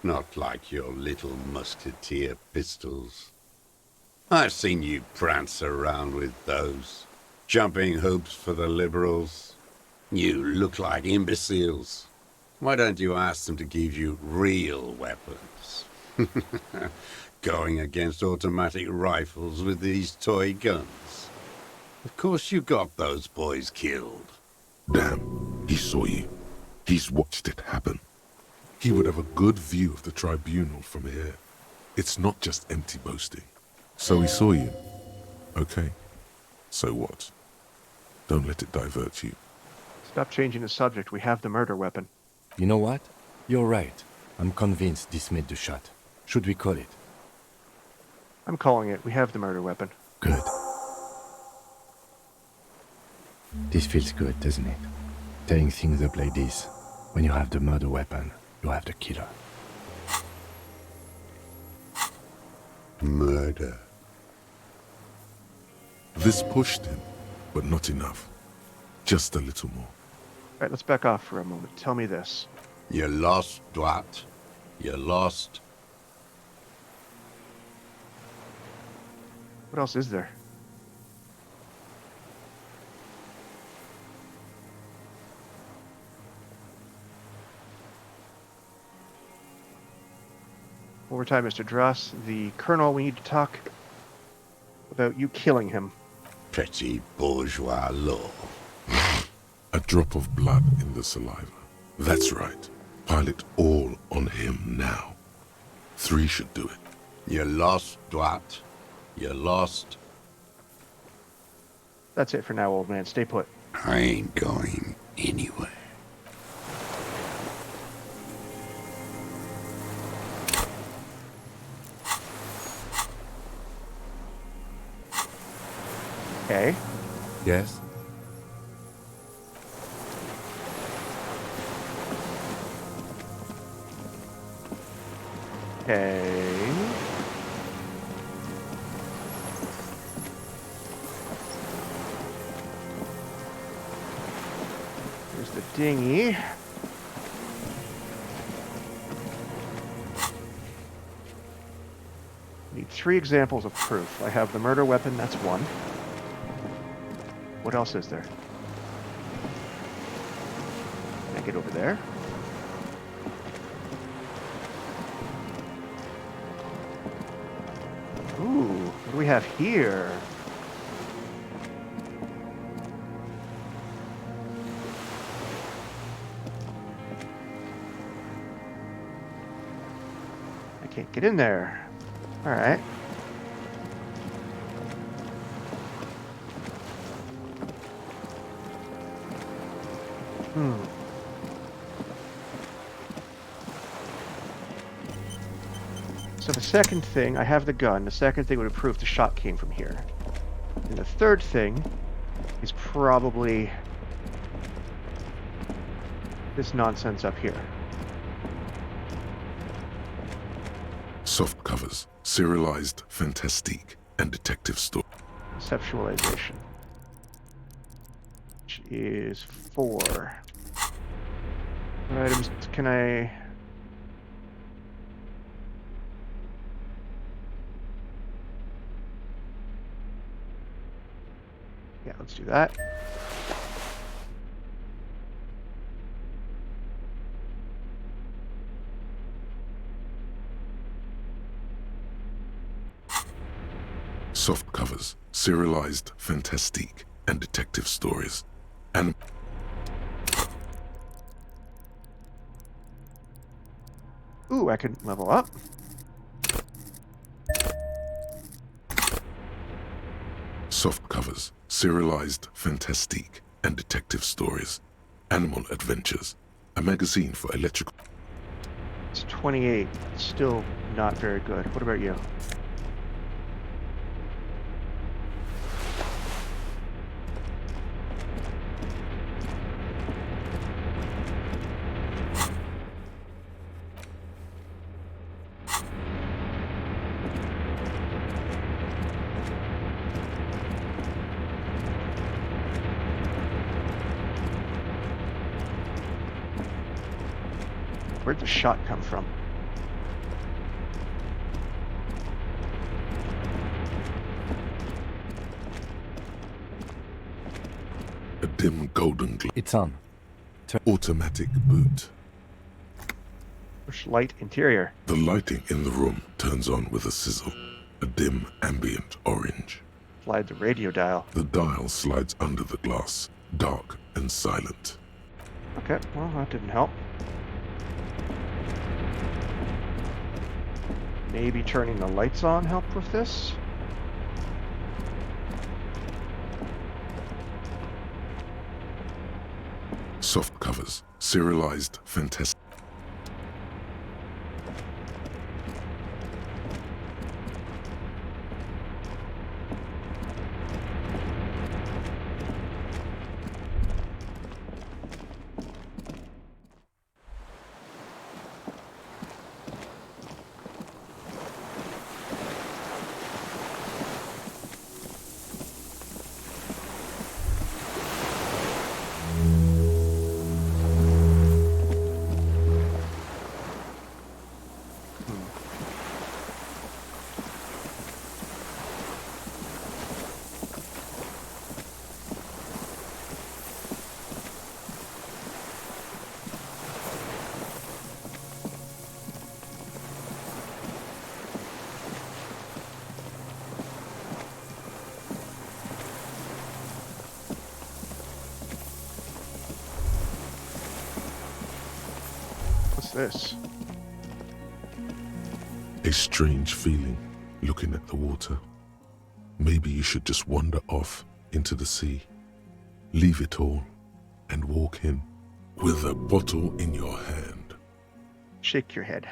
Not like your little musketeer pistols. I've seen you prance around with those. Jumping hoops for the liberals. You look like imbeciles. Why don't you ask them to give you real weapons? Going against automatic rifles with these toy guns. Of course you got those boys killed. Damn, he saw you. He's watched it happen. He would have a good view of the tribunal from here. It's not just empty boasting. So he saw you. Okay. So what? Don't let it divert you. Stop changing the subject. We have the murder weapon. You know what? You're right. I'm convinced this made the shot. Should we call it? I'm calling it. We have the murder weapon. Good. This feels good, doesn't it? Tearing things up like this. When you have the murder weapon, you have the killer. Murder. This pushed him, but not enough. Just a little more. All right, let's back off for a moment. Tell me this. You're lost, Dwat. You're lost. What else is there? Overtime, Mr. Dross. The Colonel, we need to talk about you killing him. Petty bourgeois law. A drop of blood in the saliva. That's right. Pile it all on him now. 3 should do it. You're lost, Dwat. You're lost. That's it for now, old man. Stay put. I ain't going anywhere. Okay. Yes? Okay. Here's the dinghy. Need 3 examples of proof. I have the murder weapon, that's 1. What else is there? Can I get over there? Ooh, what do we have here? I can't get in there. All right. So the second thing, I have the gun. The second thing would have proved the shot came from here. And the third thing is probably this nonsense up here. Soft covers, serialized fantastique, and detective story. Conceptualization. Which is 4. What items can I... Let's do that. Soft covers, serialized fantastique and detective stories, and Ooh, I can level up. soft covers, serialized fantastique and detective stories, animal adventures, a magazine for electrical. It's 28. Still not very good. What about you? Where'd the shot come from? A dim golden glow. It's on. Automatic boot. Push light interior. The lighting in the room turns on with a sizzle, a dim ambient orange. Slide the radio dial. The dial slides under the glass, dark and silent. Okay, well, that didn't help. Maybe turning the lights on helped with this? Soft covers, serialized fantastic. What's this? A strange feeling looking at the water. Maybe you should just wander off into the sea, leave it all, and walk in with a bottle in your hand. Shake your head.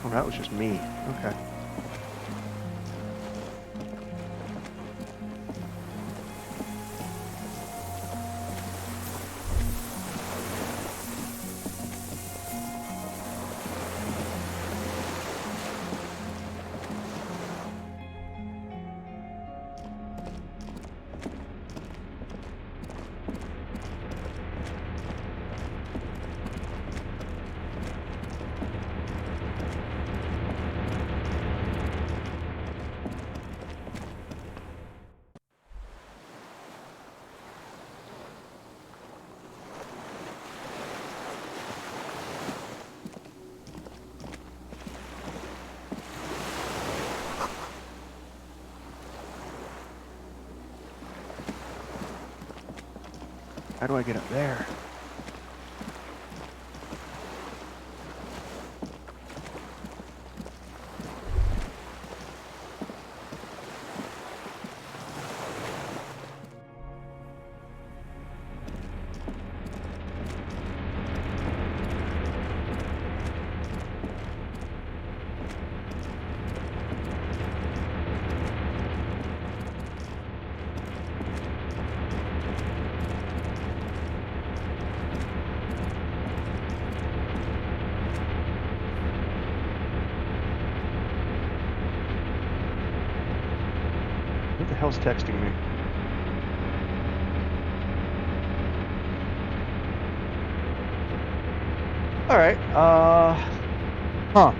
Oh, that was just me. Okay. How do I get up there? hell's texting me? Alright, huh.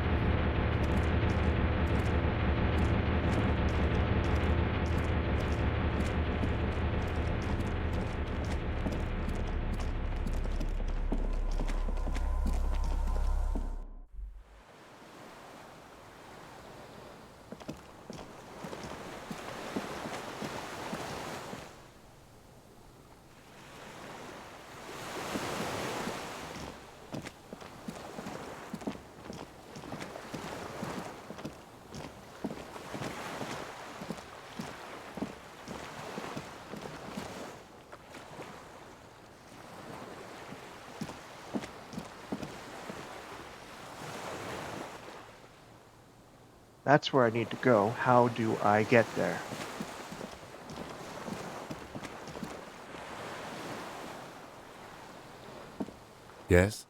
That's where I need to go. How do I get there? Yes?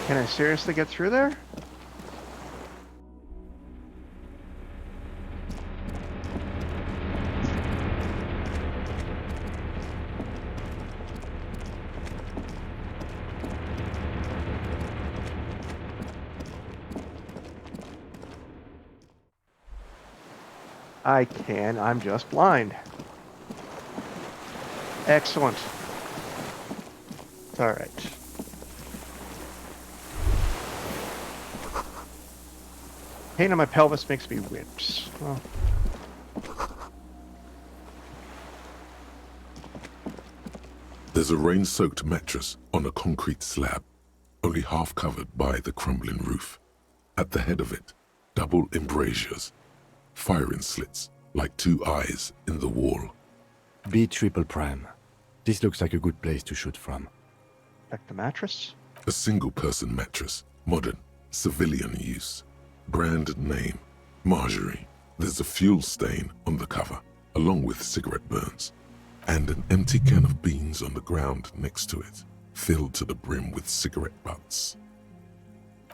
Can I seriously get through there? I can, I'm just blind. Excellent. It's alright. Pain on my pelvis makes me wince. Well, There's a rain-soaked mattress on a concrete slab, only half covered by the crumbling roof. At the head of it, double embrasures, firing slits like two eyes in the wall. B triple prime. This looks like a good place to shoot from. check the mattress. A single-person mattress, modern, civilian use. Brand name, Marjorie. There's a fuel stain on the cover, along with cigarette burns, and an empty can of beans on the ground next to it, filled to the brim with cigarette butts.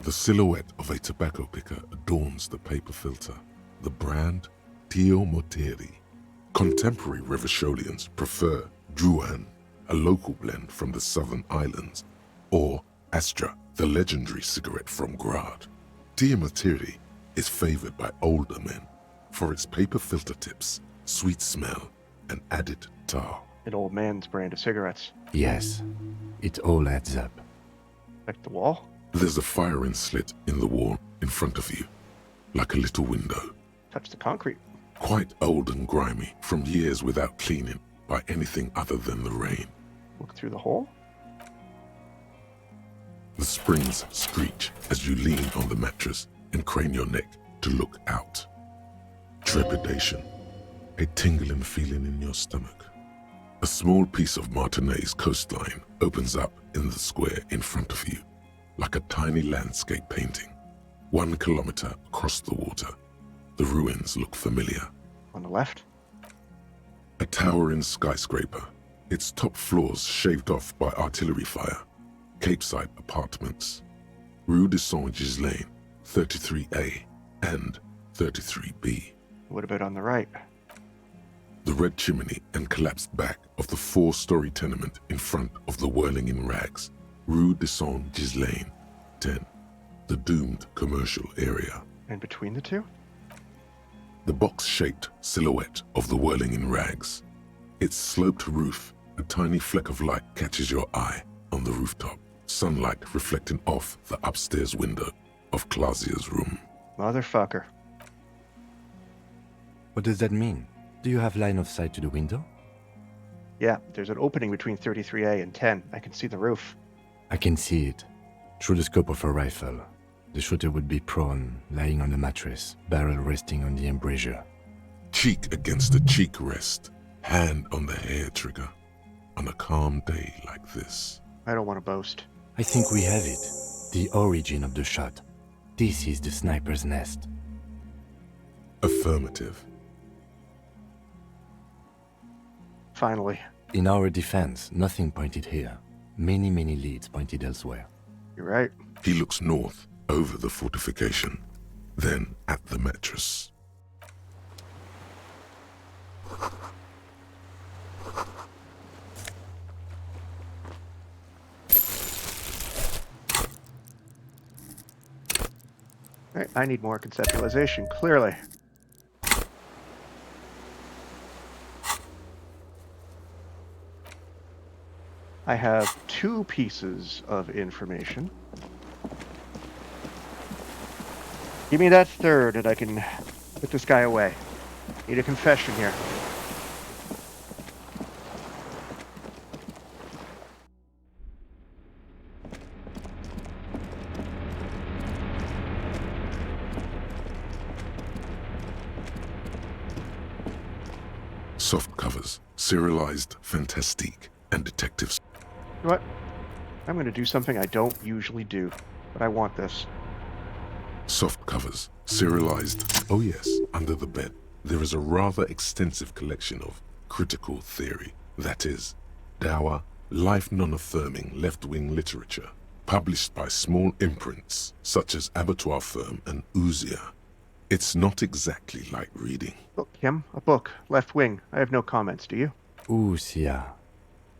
The silhouette of a tobacco picker adorns the paper filter. The brand, Tio Moteri. Contemporary Revacholians prefer Druan, a local blend from the southern islands, or Astra, the legendary cigarette from Grad. Tio Moteri is favored by older men for its paper filter tips, sweet smell, and added tar. An old man's brand of cigarettes. Yes, it all adds up. Check the wall. There's a firing slit in the wall in front of you, like a little window. Touch the concrete. Quite old and grimy from years without cleaning by anything other than the rain. Look through the hole. The springs screech as you lean on the mattress and crane your neck to look out. Trepidation, a tingling feeling in your stomach. A small piece of Martinez coastline opens up in the square in front of you, like a tiny landscape painting. 1 kilometer across the water. The ruins look familiar. On the left? A towering skyscraper, its top floors shaved off by artillery fire. Capeside apartments. Rue de Saint-Ghislain, 33A and 33B. What about on the right? The red chimney and collapsed back of the 4-story tenement in front of the Whirling in Rags. Rue de Saint-Ghislain, 10. The doomed commercial area. And between the two? The box-shaped silhouette of the Whirling in Rags. Its sloped roof, a tiny fleck of light catches your eye on the rooftop. Sunlight reflecting off the upstairs window of Clausia's room. Motherfucker. What does that mean? Do you have line of sight to the window? Yeah, there's an opening between 33A and 10. I can see the roof. I can see it. Through the scope of a rifle. The shooter would be prone, lying on a mattress, barrel resting on the embrasure. Cheek against the cheek rest, hand on the hair trigger, on a calm day like this. I don't want to boast. I think we have it. The origin of the shot. This is the sniper's nest. Affirmative. Finally. In our defense, nothing pointed here. Many leads pointed elsewhere. You're right. He looks north, over the fortification, then at the mattress. Right, I need more conceptualization, clearly. I have 2 pieces of information. Give me that third and I can put this guy away. Need a confession here. Soft covers, serialized Fantastique, and detectives. You know what? I'm going to do something I don't usually do, but I want this. Soft covers, serialized. Oh yes, under the bed, there is a rather extensive collection of critical theory, that is, dour, life non-affirming left-wing literature, published by small imprints such as Abattoir Firm and Ouzia. It's not exactly like reading. Look, Kim, a book, left wing. I have no comments, do you? Ouzia.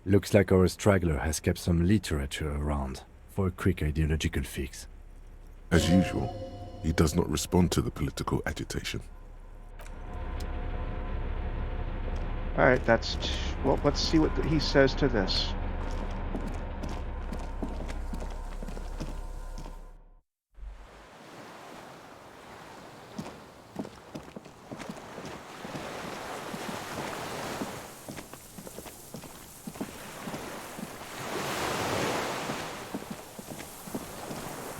Looks like our straggler has kept some literature around for a quick ideological fix. As usual, he does not respond to the political agitation. Alright, well, let's see what he says to this.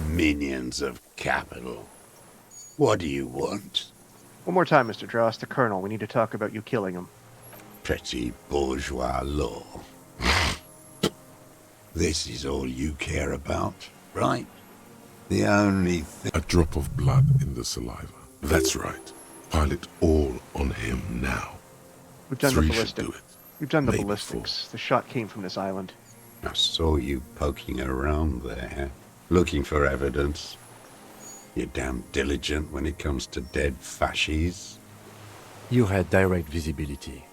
Minions of capital. What do you want? One more time, Mr. Dross, the Colonel. We need to talk about you killing him. Petty bourgeois law. This is all you care about, right? The only thing... A drop of blood in the saliva. That's right. Pile it all on him now. We've done 3 the should ballistic. do it. We've done the Maybe ballistics. The shot came from this island. I saw you poking around there, looking for evidence. You're damn diligent when it comes to dead fascies. You had direct visibility.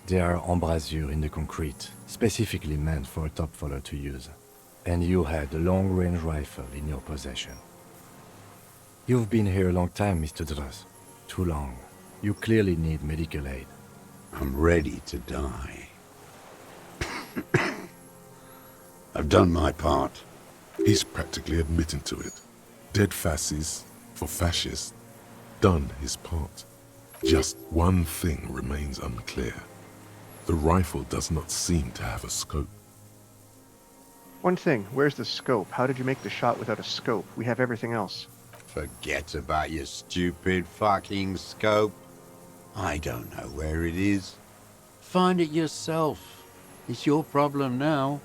There are embrasures in the concrete, specifically meant for a top follower to use. And you had a long-range rifle in your possession. You've been here a long time, Mr. Dross. Too long. You clearly need medical aid. I'm ready to die. I've done my part. He's practically admitting to it. Dead fascists for fascists. Done his part. Just one thing remains unclear. The rifle does not seem to have a scope. One thing, where's the scope? How did you make the shot without a scope? We have everything else. Forget about your stupid fucking scope. I don't know where it is. Find it yourself. It's your problem now.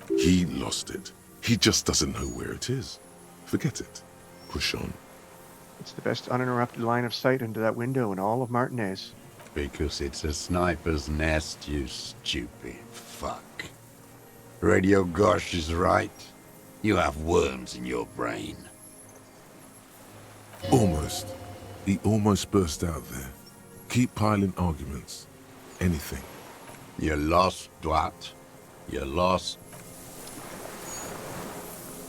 He lost it. He just doesn't know where it is. Forget it. Push on. It's the best uninterrupted line of sight into that window in all of Martinez. Because it's a sniper's nest, you stupid fuck. Radio Gosh is right. You have worms in your brain. Almost. He almost burst out there. Keep piling arguments. Anything. You're lost, Dwat. You're lost.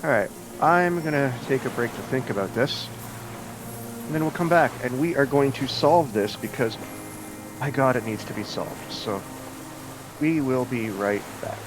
Alright, I'm gonna take a break to think about this. And then we'll come back, and we are going to solve this because, my god, it needs to be solved. So, we will be right back.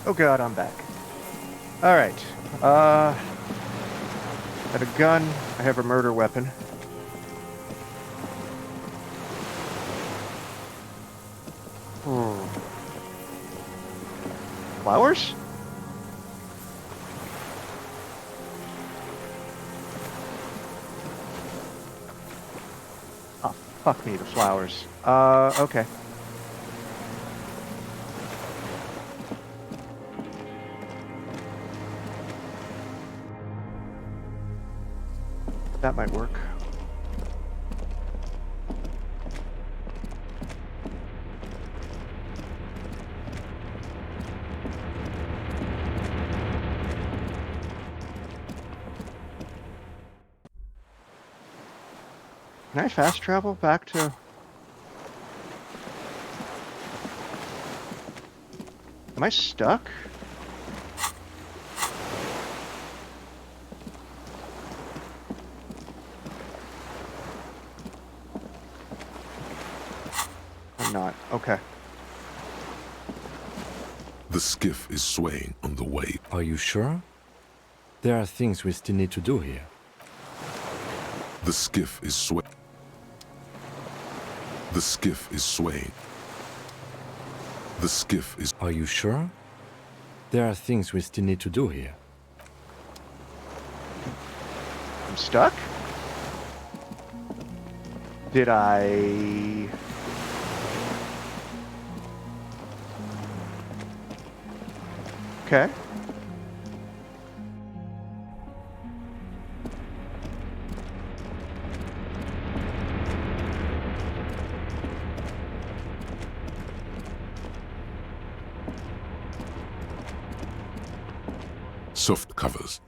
Oh god, I'm back. Alright. I have a gun. I have a murder weapon. Flowers? Oh, fuck me, the flowers. Okay. That might work. Can I fast travel back to... Am I stuck? I'm not. Okay. The skiff is swaying on the wave. Are you sure? There are things we still need to do here. The skiff is swaying. The skiff is swaying. The skiff is... Are you sure? There are things we still need to do here. I'm stuck? Did I... Okay. Soft covers.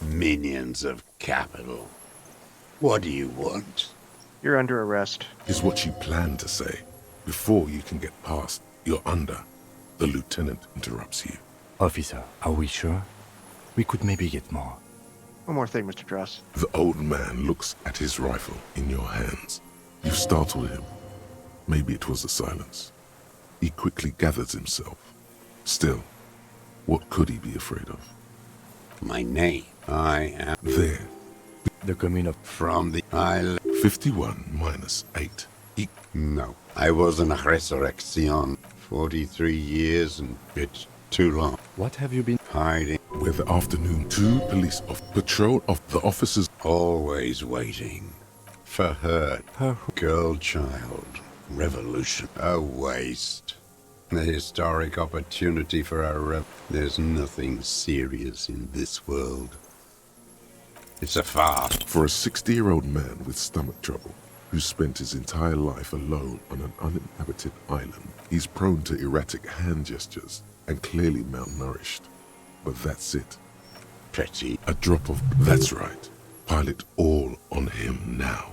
Minions of capital. What do you want? You're under arrest. Is what you plan to say. Before you can get past, you're under. The lieutenant interrupts you. Officer, are we sure? We could maybe get more. One more thing, Mr. Dross. The old man looks at his rifle in your hands. You've startled him. Maybe it was the silence. He quickly gathers himself. Still, what could he be afraid of? My name. I am... There. The commune of... From the island... 51 minus 8. No. I was in a resurrection. 43 years and it's too long. What have you been... Hiding. Where the afternoon 2 police of patrol of the officers... Always waiting. For her. Her... Girl child. Revolution. A waste. A historic opportunity for our There's nothing serious in this world. It's a farce. For a 60-year-old man with stomach trouble, who spent his entire life alone on an uninhabited island, he's prone to erratic hand gestures and clearly malnourished. But that's it. Petty. A drop of... That's right. Pile it all on him now.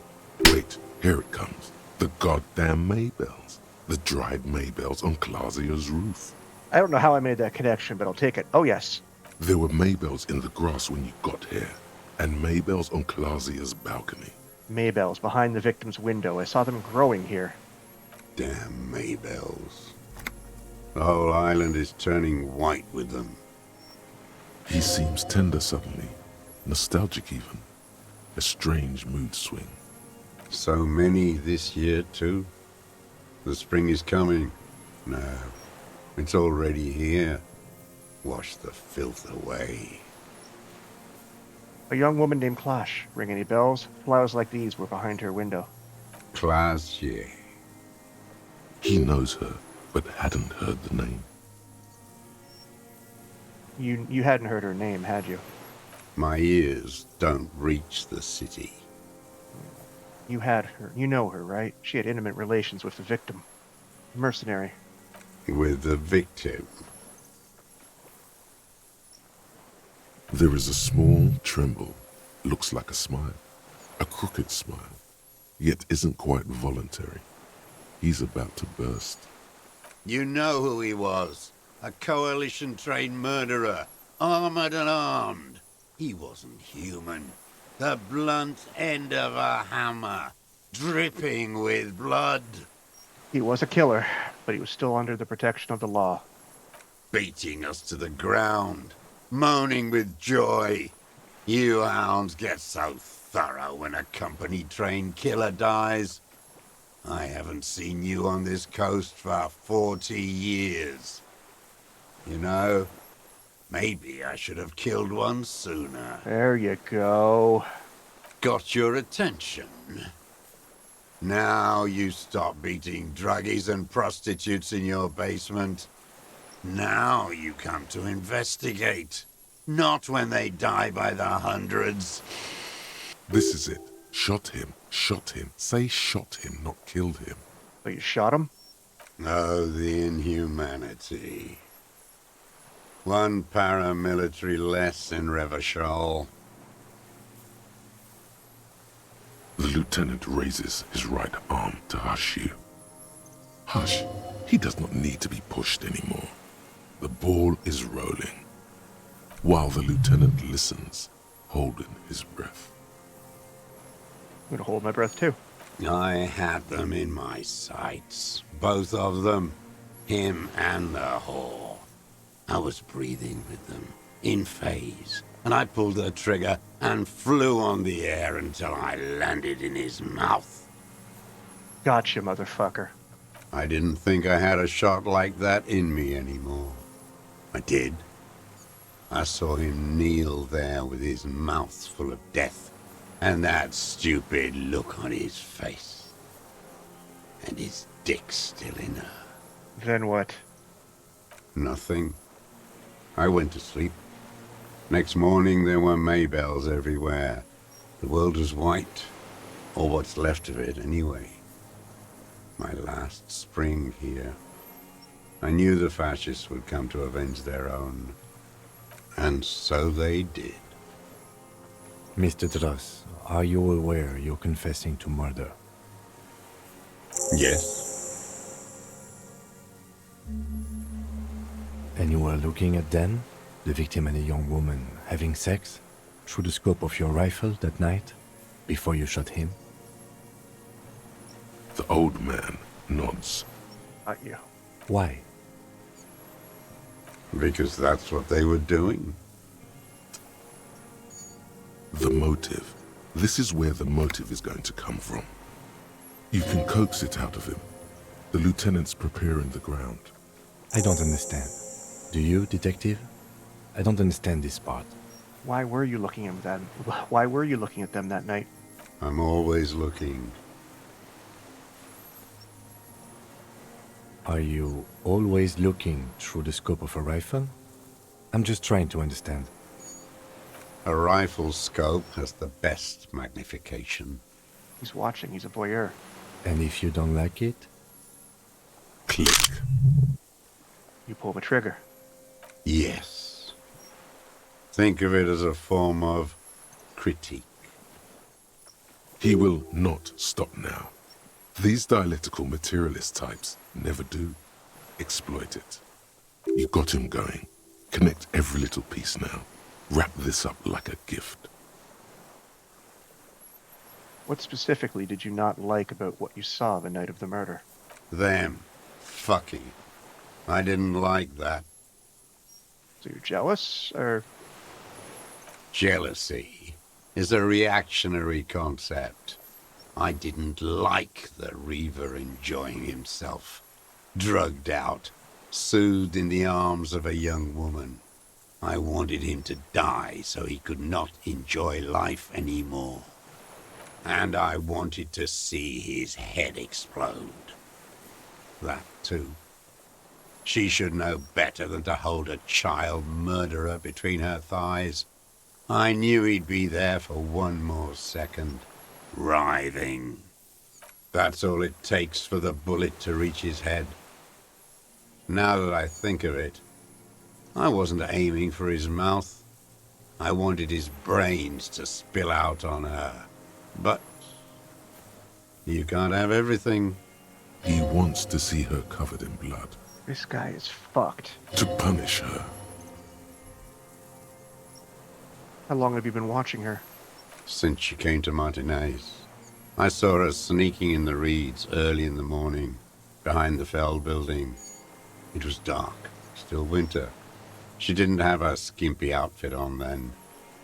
Wait, here it comes. The goddamn Maybells. The dried Maybells on Clausia's roof. I don't know how I made that connection, but I'll take it. Oh, yes. There were Maybells in the grass when you got here, and Maybells on Clausia's balcony. Maybells behind the victim's window. I saw them growing here. Damn Maybells. The whole island is turning white with them. He seems tender suddenly, nostalgic even. A strange mood swing. So many this year, too. The spring is coming. No, it's already here. Wash the filth away. A young woman named Clash. Ring any bells? Flowers like these were behind her window. Clash, yeah. He knows her, but hadn't heard the name. You hadn't heard her name, had you? My ears don't reach the city. You had her. You know her, right? She had intimate relations with the victim. The mercenary. With the victim. There is a small tremble. Looks like a smile. A crooked smile. Yet isn't quite voluntary. He's about to burst. You know who he was. A coalition-trained murderer. Armored and armed. He wasn't human. The blunt end of a hammer. Dripping with blood. He was a killer, but he was still under the protection of the law. Beating us to the ground. Moaning with joy. You hounds get so thorough when a company-trained killer dies. I haven't seen you on this coast for 40 years. You know, maybe I should have killed one sooner. There you go. Got your attention. Now you stop beating druggies and prostitutes in your basement. Now you come to investigate. Not when they die by the hundreds. This is it. Shot him. Shot him. Say shot him, not killed him. But you shot him? Oh, the inhumanity. One paramilitary less in Revachol. The lieutenant raises his right arm to hush you. Hush. He does not need to be pushed anymore. The ball is rolling. While the lieutenant listens, holding his breath. I'm gonna hold my breath too. I had them in my sights. Both of them. Him and the whore. I was breathing with them, in phase, and I pulled the trigger and flew on the air until I landed in his mouth. Gotcha, motherfucker. I didn't think I had a shot like that in me anymore. I did. I saw him kneel there with his mouth full of death, and that stupid look on his face. And his dick still in her. Then what? Nothing. I went to sleep. Next morning there were Maybells everywhere. The world was white, or what's left of it anyway. My last spring here. I knew the fascists would come to avenge their own. And so they did. Mr. Dross, are you aware you're confessing to murder? Yes. And you were looking at Dan, the victim and a young woman, having sex, through the scope of your rifle that night, before you shot him? The old man nods. Not you. Why? Because that's what they were doing. The motive. This is where the motive is going to come from. You can coax it out of him. The lieutenant's preparing the ground. I don't understand. Do you, detective? I don't understand this part. Why were you looking at them? Why were you looking at them that night? I'm always looking. Are you always looking through the scope of a rifle? I'm just trying to understand. A rifle's scope has the best magnification. He's watching. He's a voyeur. And if you don't like it? Click. You pull the trigger. Yes. Think of it as a form of critique. He will not stop now. These dialectical materialist types never do. Exploit it. You got him going. Connect every little piece now. Wrap this up like a gift. What specifically did you not like about what you saw the night of the murder? Them. Fucking. I didn't like that. So you're jealous, or...? Jealousy is a reactionary concept. I didn't like the Reaver enjoying himself. Drugged out, soothed in the arms of a young woman. I wanted him to die so he could not enjoy life anymore. And I wanted to see his head explode. That too. She should know better than to hold a child murderer between her thighs. I knew he'd be there for one more second. Writhing. That's all it takes for the bullet to reach his head. Now that I think of it, I wasn't aiming for his mouth. I wanted his brains to spill out on her. But you can't have everything. He wants to see her covered in blood. This guy is fucked. To punish her. How long have you been watching her? Since she came to Martinez. I saw her sneaking in the reeds early in the morning, behind the Fell building. It was dark, still winter. She didn't have her skimpy outfit on then,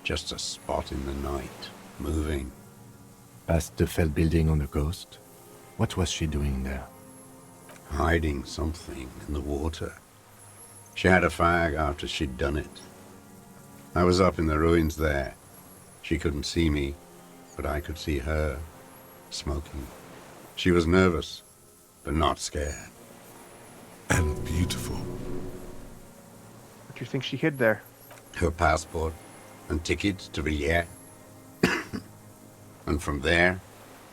just a spot in the night, moving. Past the Fell building on the coast? What was she doing there? Hiding something in the water. She had a fag after she'd done it. I was up in the ruins there. She couldn't see me, but I could see her, smoking. She was nervous, but not scared. And beautiful. What do you think she hid there? Her passport and tickets to Villiers. And from there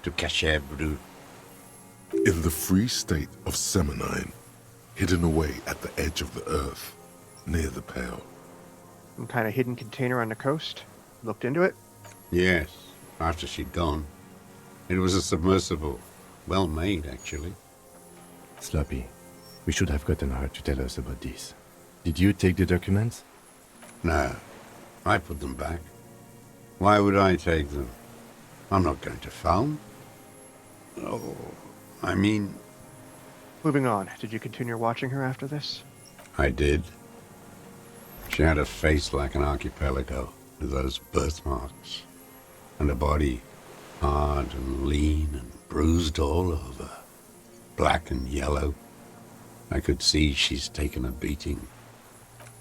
to Cachet Brut. In the free state of Semonine, hidden away at the edge of the earth, near the Pale. Some kind of hidden container on the coast? Looked into it? Yes, after she'd gone. It was a submersible. Well made, actually. Sloppy. We should have gotten her to tell us about this. Did you take the documents? No, I put them back. Why would I take them? I'm not going to phone. Oh, I mean... Moving on, did you continue watching her after this? I did. She had a face like an archipelago, with those birthmarks. And a body, hard and lean and bruised all over. Black and yellow. I could see she's taken a beating.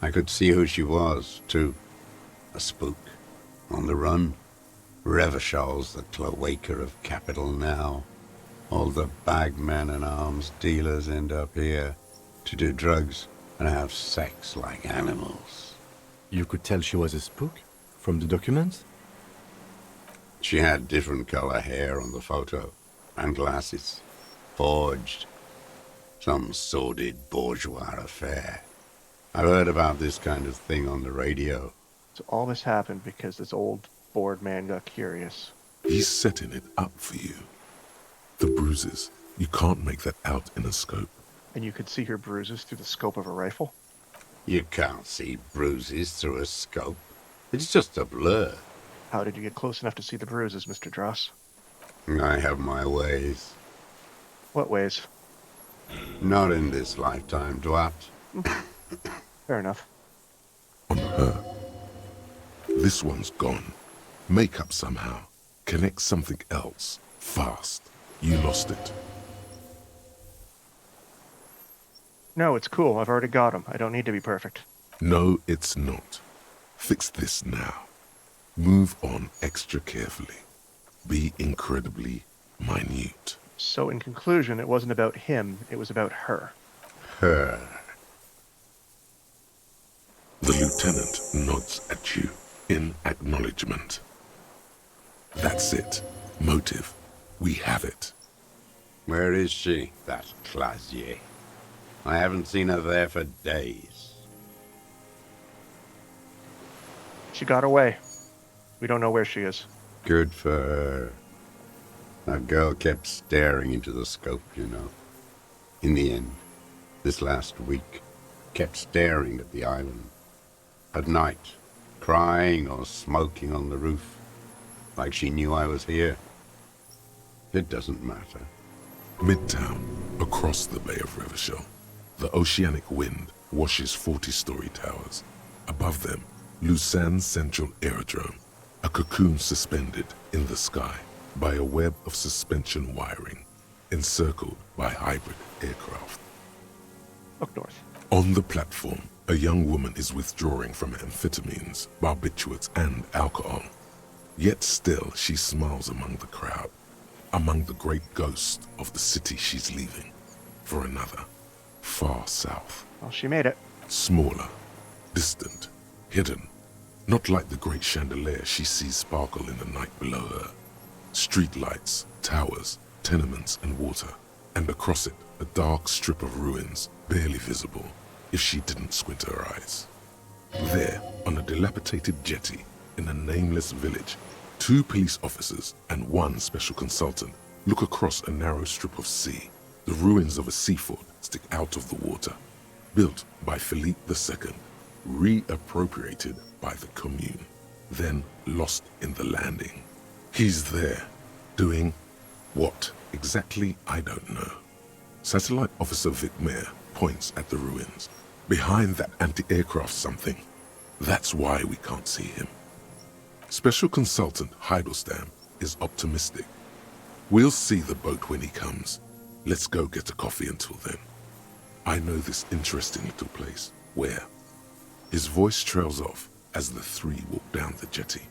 I could see who she was, too. A spook. On the run. Revachol's the cloaca of capital now. All the bagmen and arms dealers end up here to do drugs and have sex like animals. You could tell she was a spook? From the documents? She had different color hair on the photo. And glasses. Forged. Some sordid bourgeois affair. I've heard about this kind of thing on the radio. So all this happened because this old bored man got curious. He's setting it up for you. The bruises. You can't make that out in a scope. And you could see her bruises through the scope of a rifle? You can't see bruises through a scope. It's just a blur. How did you get close enough to see the bruises, Mr. Dross? I have my ways. What ways? Not in this lifetime, Dwat. Fair enough. On her. This one's gone. Make up somehow. Connect something else. Fast. You lost it. No, it's cool. I've already got him. I don't need to be perfect. No, it's not. Fix this now. Move on extra carefully. Be incredibly minute. So in conclusion, it wasn't about him, it was about her. Her. The lieutenant nods at you in acknowledgement. That's it. Motive. We have it. Where is she, that Clasier? I haven't seen her there for days. She got away. We don't know where she is. Good for her. That girl kept staring into the scope, you know. In the end, this last week, kept staring at the island. At night, crying or smoking on the roof, like she knew I was here. It doesn't matter. Midtown, across the Bay of Revachol, the oceanic wind washes 40-story towers. Above them, Lucerne Central Aerodrome, a cocoon suspended in the sky by a web of suspension wiring, encircled by hybrid aircraft. Look north. On the platform, a young woman is withdrawing from amphetamines, barbiturates, and alcohol. Yet still she smiles among the crowd, among the great ghosts of the city she's leaving, for another, far south. Well, she made it. Smaller, distant, hidden, Not like the great chandelier she sees sparkle in the night below her. Street lights, towers, tenements and water, and across it a dark strip of ruins, barely visible if she didn't squint her eyes. There, on a dilapidated jetty in a nameless village, 2 police officers and 1 special consultant look across a narrow strip of sea. The ruins of a sea fort stick out of the water, built by Philippe II, reappropriated by the Commune, then lost in the landing. He's there, doing what exactly I don't know. Satellite Officer Vic Mayer points at the ruins. Behind that anti-aircraft something. That's why we can't see him. Special Consultant Heidelstam is optimistic. We'll see the boat when he comes. Let's go get a coffee until then. I know this interesting little place. Where? His voice trails off as the 3 walk down the jetty.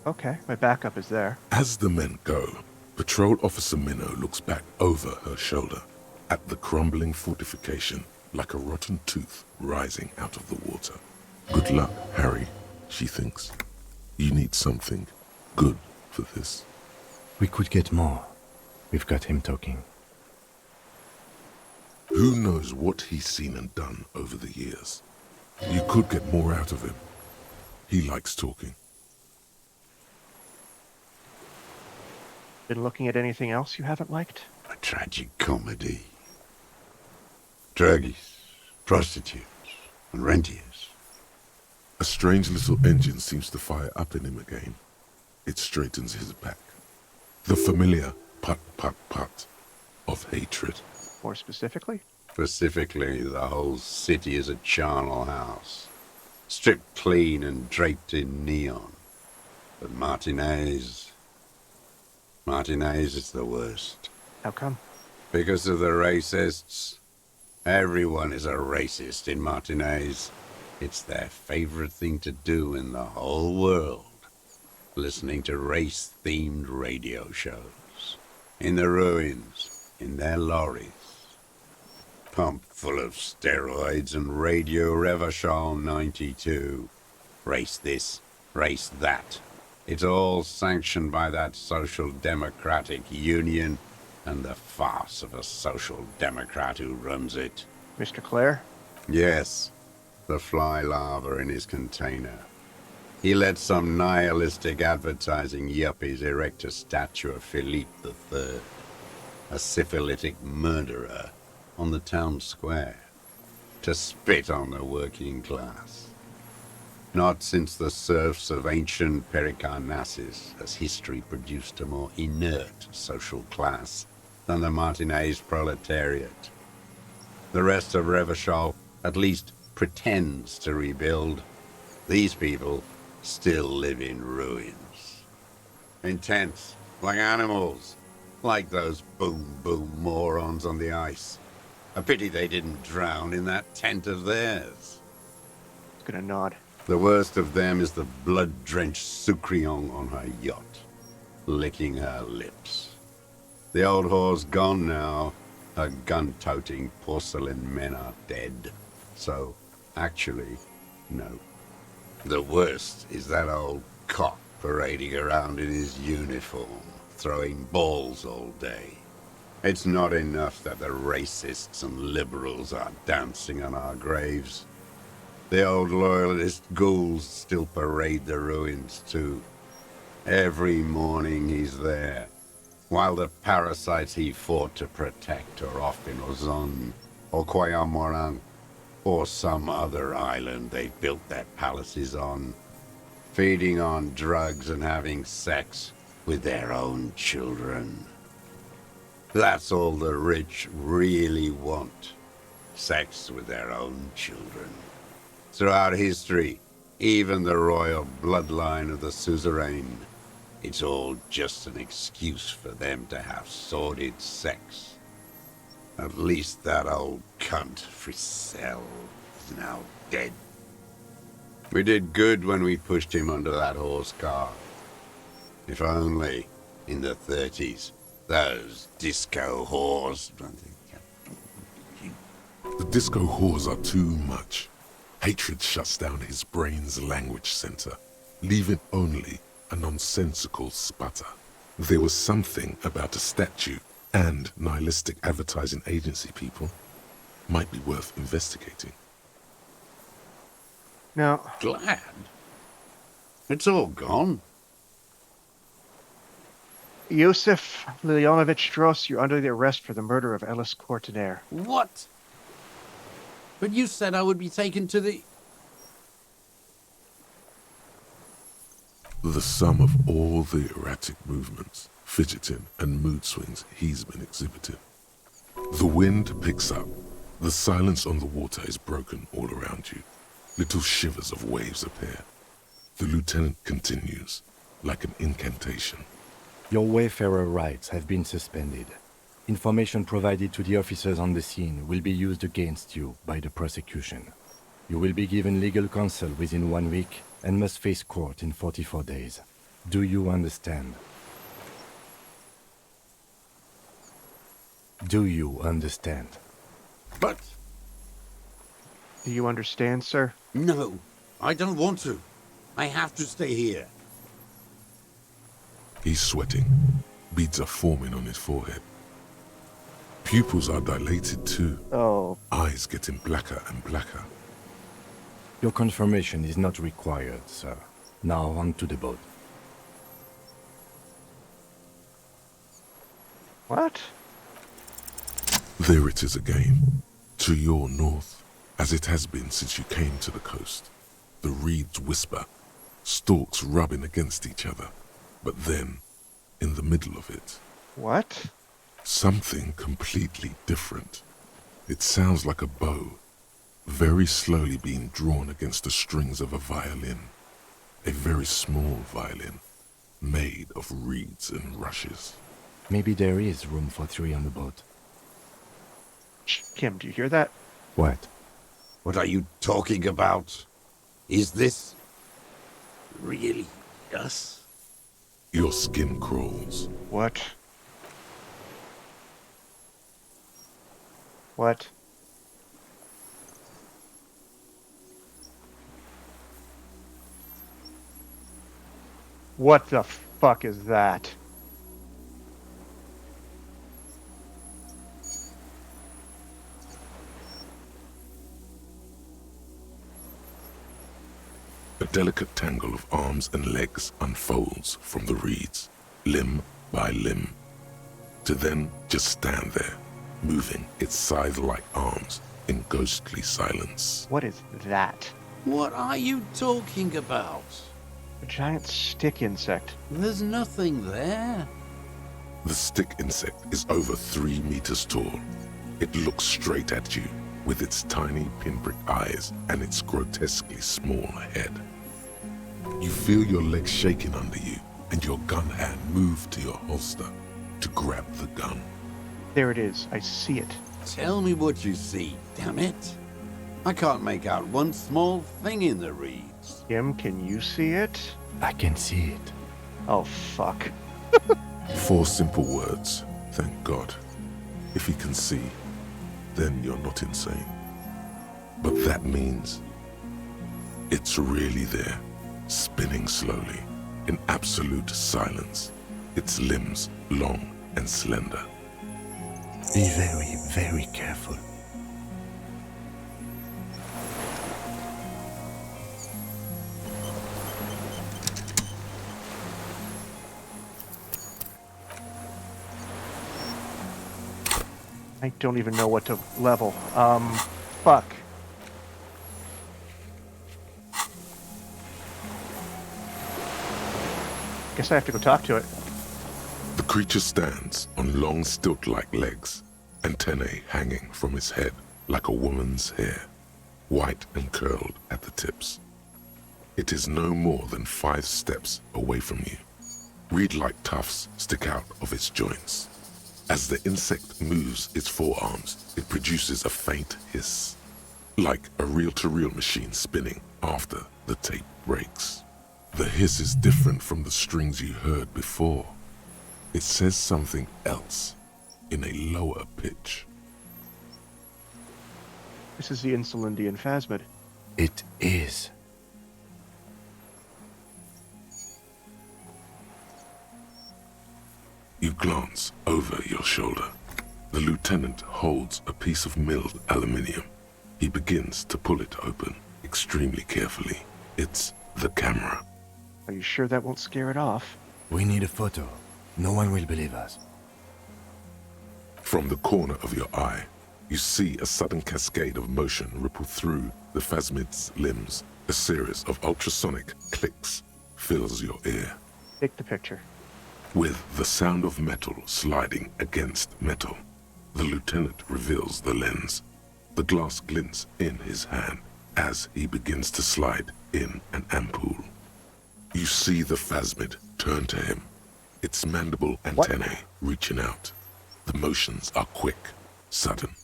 Okay, my backup is there. As the men go, Patrol Officer Minnow looks back over her shoulder at the crumbling fortification like a rotten tooth rising out of the water. Good luck, Harry, she thinks. You need something good for this. We could get more. We've got him talking. Who knows what he's seen and done over the years? You could get more out of him. He likes talking. Been looking at anything else you haven't liked? A tragic comedy. Druggies, prostitutes, and rentiers. A strange little engine seems to fire up in him again. It straightens his back. The familiar put of hatred. More specifically? Specifically, the whole city is a charnel house. Stripped clean and draped in neon. But Martinez is the worst. How come? Because of the racists. Everyone is a racist in Martinez. It's their favorite thing to do in the whole world. Listening to race-themed radio shows. In the ruins, in their lorries. Pumped full of steroids and Radio Revachol 92. Race this, race that. It's all sanctioned by that Social Democratic Union and the farce of a Social Democrat who runs it. Mr. Clare? Yes, the fly larva in his container. He let some nihilistic advertising yuppies erect a statue of Philippe III, a syphilitic murderer, on the town square, to spit on the working class. Not since the serfs of ancient Pericarnassus has history produced a more inert social class than the Martinez proletariat. The rest of Revachol at least pretends to rebuild. These people still live in ruins. In tents, like animals, like those boom morons on the ice. A pity they didn't drown in that tent of theirs. He's gonna nod. The worst of them is the blood-drenched Sucrion on her yacht, licking her lips. The old whore's gone now. Her gun-toting porcelain men are dead. So, actually, no. The worst is that old cop parading around in his uniform, throwing balls all day. It's not enough that the racists and liberals are dancing on our graves. The old loyalist ghouls still parade the ruins too. Every morning he's there, while the parasites he fought to protect are off in Ozon, or Quayamoran, or some other island they built their palaces on, feeding on drugs and having sex with their own children. That's all the rich really want, sex with their own children. Throughout history, even the royal bloodline of the suzerain, it's all just an excuse for them to have sordid sex. At least that old cunt, Frisell, is now dead. We did good when we pushed him under that horse car. If only, in the 30s, those disco whores... The disco whores are too much. Hatred shuts down his brain's language center, leaving only a nonsensical sputter. There was something about a statue and nihilistic advertising agency people might be worth investigating. Now, Glad? It's all gone. Yusuf Leonovich Stross, you're under the arrest for the murder of Ellis Courtenaire. What? But you said I would be taken to the... The sum of all the erratic movements, fidgeting, and mood swings he's been exhibiting. The wind picks up. The silence on the water is broken all around you. Little shivers of waves appear. The lieutenant continues, like an incantation. Your wayfarer rights have been suspended. Information provided to the officers on the scene will be used against you by the prosecution. You will be given legal counsel within 1 week and must face court in 44 days. Do you understand? Do you understand? But... Do you understand, sir? No, I don't want to. I have to stay here. He's sweating. Beads are forming on his forehead. Pupils are dilated too. Oh. Eyes getting blacker and blacker. Your confirmation is not required, sir. Now on to the boat. What? There it is again. To your north, as it has been since you came to the coast. The reeds whisper, stalks rubbing against each other. But then, in the middle of it... What? Something completely different. It sounds like a bow, very slowly being drawn against the strings of a violin. A very small violin, made of reeds and rushes. Maybe there is room for 3 on the boat. Kim, do you hear that? What? What are you talking about? Is this... really us? Your skin crawls. What? What? What the fuck is that? A delicate tangle of arms and legs unfolds from the reeds, limb by limb, to then just stand there, moving its scythe-like arms in ghostly silence. What is that? What are you talking about? A giant stick insect. There's nothing there. The stick insect is over 3 meters tall. It looks straight at you, with its tiny pinprick eyes and its grotesquely small head. You feel your legs shaking under you, and your gun hand move to your holster to grab the gun. There it is. I see it. Tell me what you see, damn it. I can't make out one small thing in the reeds. Kim, can you see it? I can see it. Oh, fuck. 4 simple words, thank God. If he can see, then you're not insane. But that means it's really there, spinning slowly, in absolute silence, its limbs long and slender. Be very, very careful. I don't even know what to level. Fuck. Guess I have to go talk to it. The creature stands on long stilt-like legs, antennae hanging from its head like a woman's hair, white and curled at the tips. It is no more than 5 steps away from you. Reed-like tufts stick out of its joints. As the insect moves its forearms, it produces a faint hiss, like a reel-to-reel machine spinning after the tape breaks. The hiss is different from the strings you heard before. It says something else, in a lower pitch. This is the Insulindian phasmid. It is. You glance over your shoulder. The lieutenant holds a piece of milled aluminium. He begins to pull it open, extremely carefully. It's the camera. Are you sure that won't scare it off? We need a photo. No one will believe us. From the corner of your eye, you see a sudden cascade of motion ripple through the phasmid's limbs. A series of ultrasonic clicks fills your ear. Take the picture. With the sound of metal sliding against metal, the lieutenant reveals the lens. The glass glints in his hand as he begins to slide in an ampoule. You see the phasmid turn to him, its mandible antennae reaching out. The motions are quick, sudden.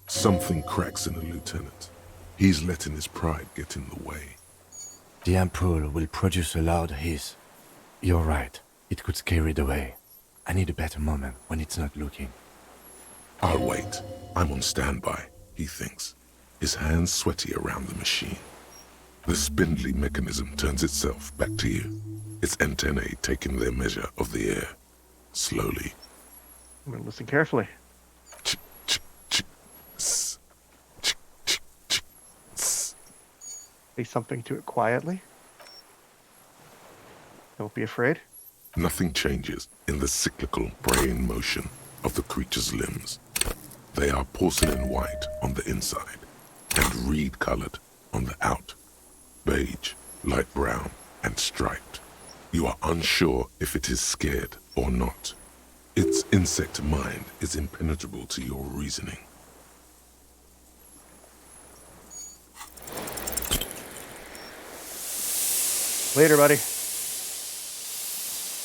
Something cracks in the lieutenant. He's letting his pride get in the way. The ampoule will produce a loud hiss. You're right. It could scare it away. I need a better moment when it's not looking. I'll wait. I'm on standby, he thinks, his hands sweaty around the machine. The spindly mechanism turns itself back to you, its antennae taking their measure of the air. Slowly. I'm going to listen carefully. Say something to it quietly. Don't be afraid. Nothing changes in the cyclical braying motion of the creature's limbs. They are porcelain white on the inside and reed-colored on the out. Beige, light brown, and striped. You are unsure if it is scared or not. Its insect mind is impenetrable to your reasoning. Later, buddy.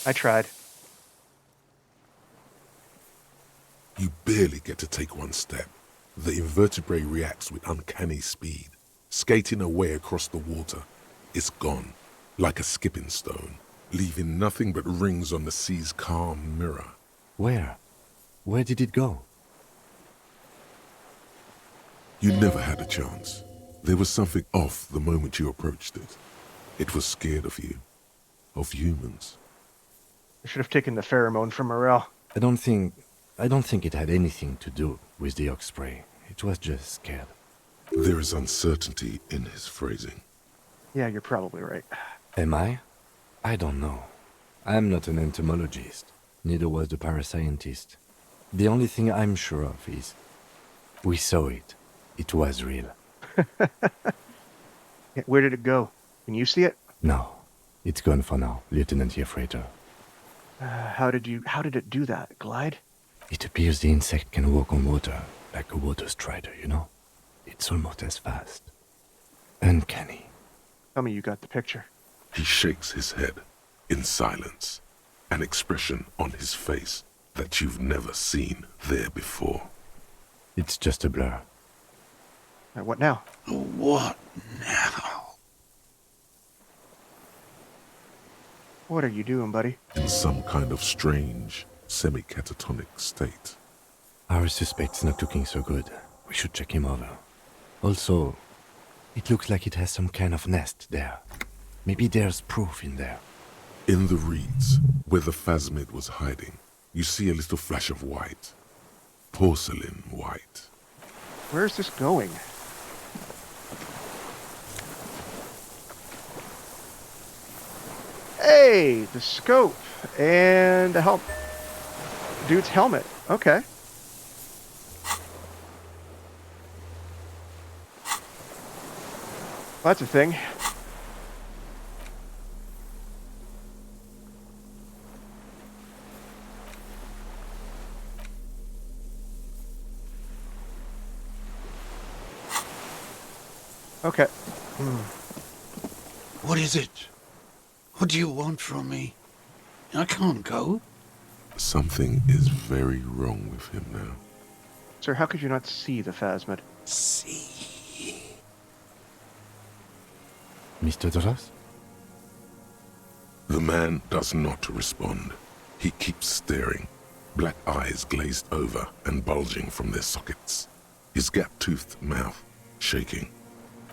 I tried. You barely get to take one step. The invertebrate reacts with uncanny speed, skating away across the water. It's gone, like a skipping stone, leaving nothing but rings on the sea's calm mirror. Where? Where did it go? You never had a chance. There was something off the moment you approached it. It was scared of you, of humans. I should have taken the pheromone from Morel. I don't think it had anything to do with the ox spray. It was just scared. There is uncertainty in his phrasing. Yeah, you're probably right. Am I? I don't know. I'm not an entomologist. Neither was the parascientist. The only thing I'm sure of is we saw it. It was real. Where did it go? Can you see it? No. It's gone for now, Lieutenant Yefreiter. How did it do that? Glide? It appears the insect can walk on water, like a water strider, you know? It's almost as fast. Uncanny. Tell me you got the picture. He shakes his head in silence, an expression on his face that you've never seen there before. It's just a blur. What now? What now? What are you doing, buddy? In some kind of strange, semi-catatonic state. Our suspect's not looking so good. We should check him over. Also, it looks like it has some kind of nest there. Maybe there's proof in there. In the reeds, where the phasmid was hiding, you see a little flash of white. Porcelain white. Where's this going? Hey, the scope and the dude's helmet. Okay. Well, that's a thing. Okay. What is it? What do you want from me? I can't go. Something is very wrong with him now. Sir, how could you not see the phasmid? See. Mr. Dras? The man does not respond. He keeps staring, black eyes glazed over and bulging from their sockets, his gap-toothed mouth shaking.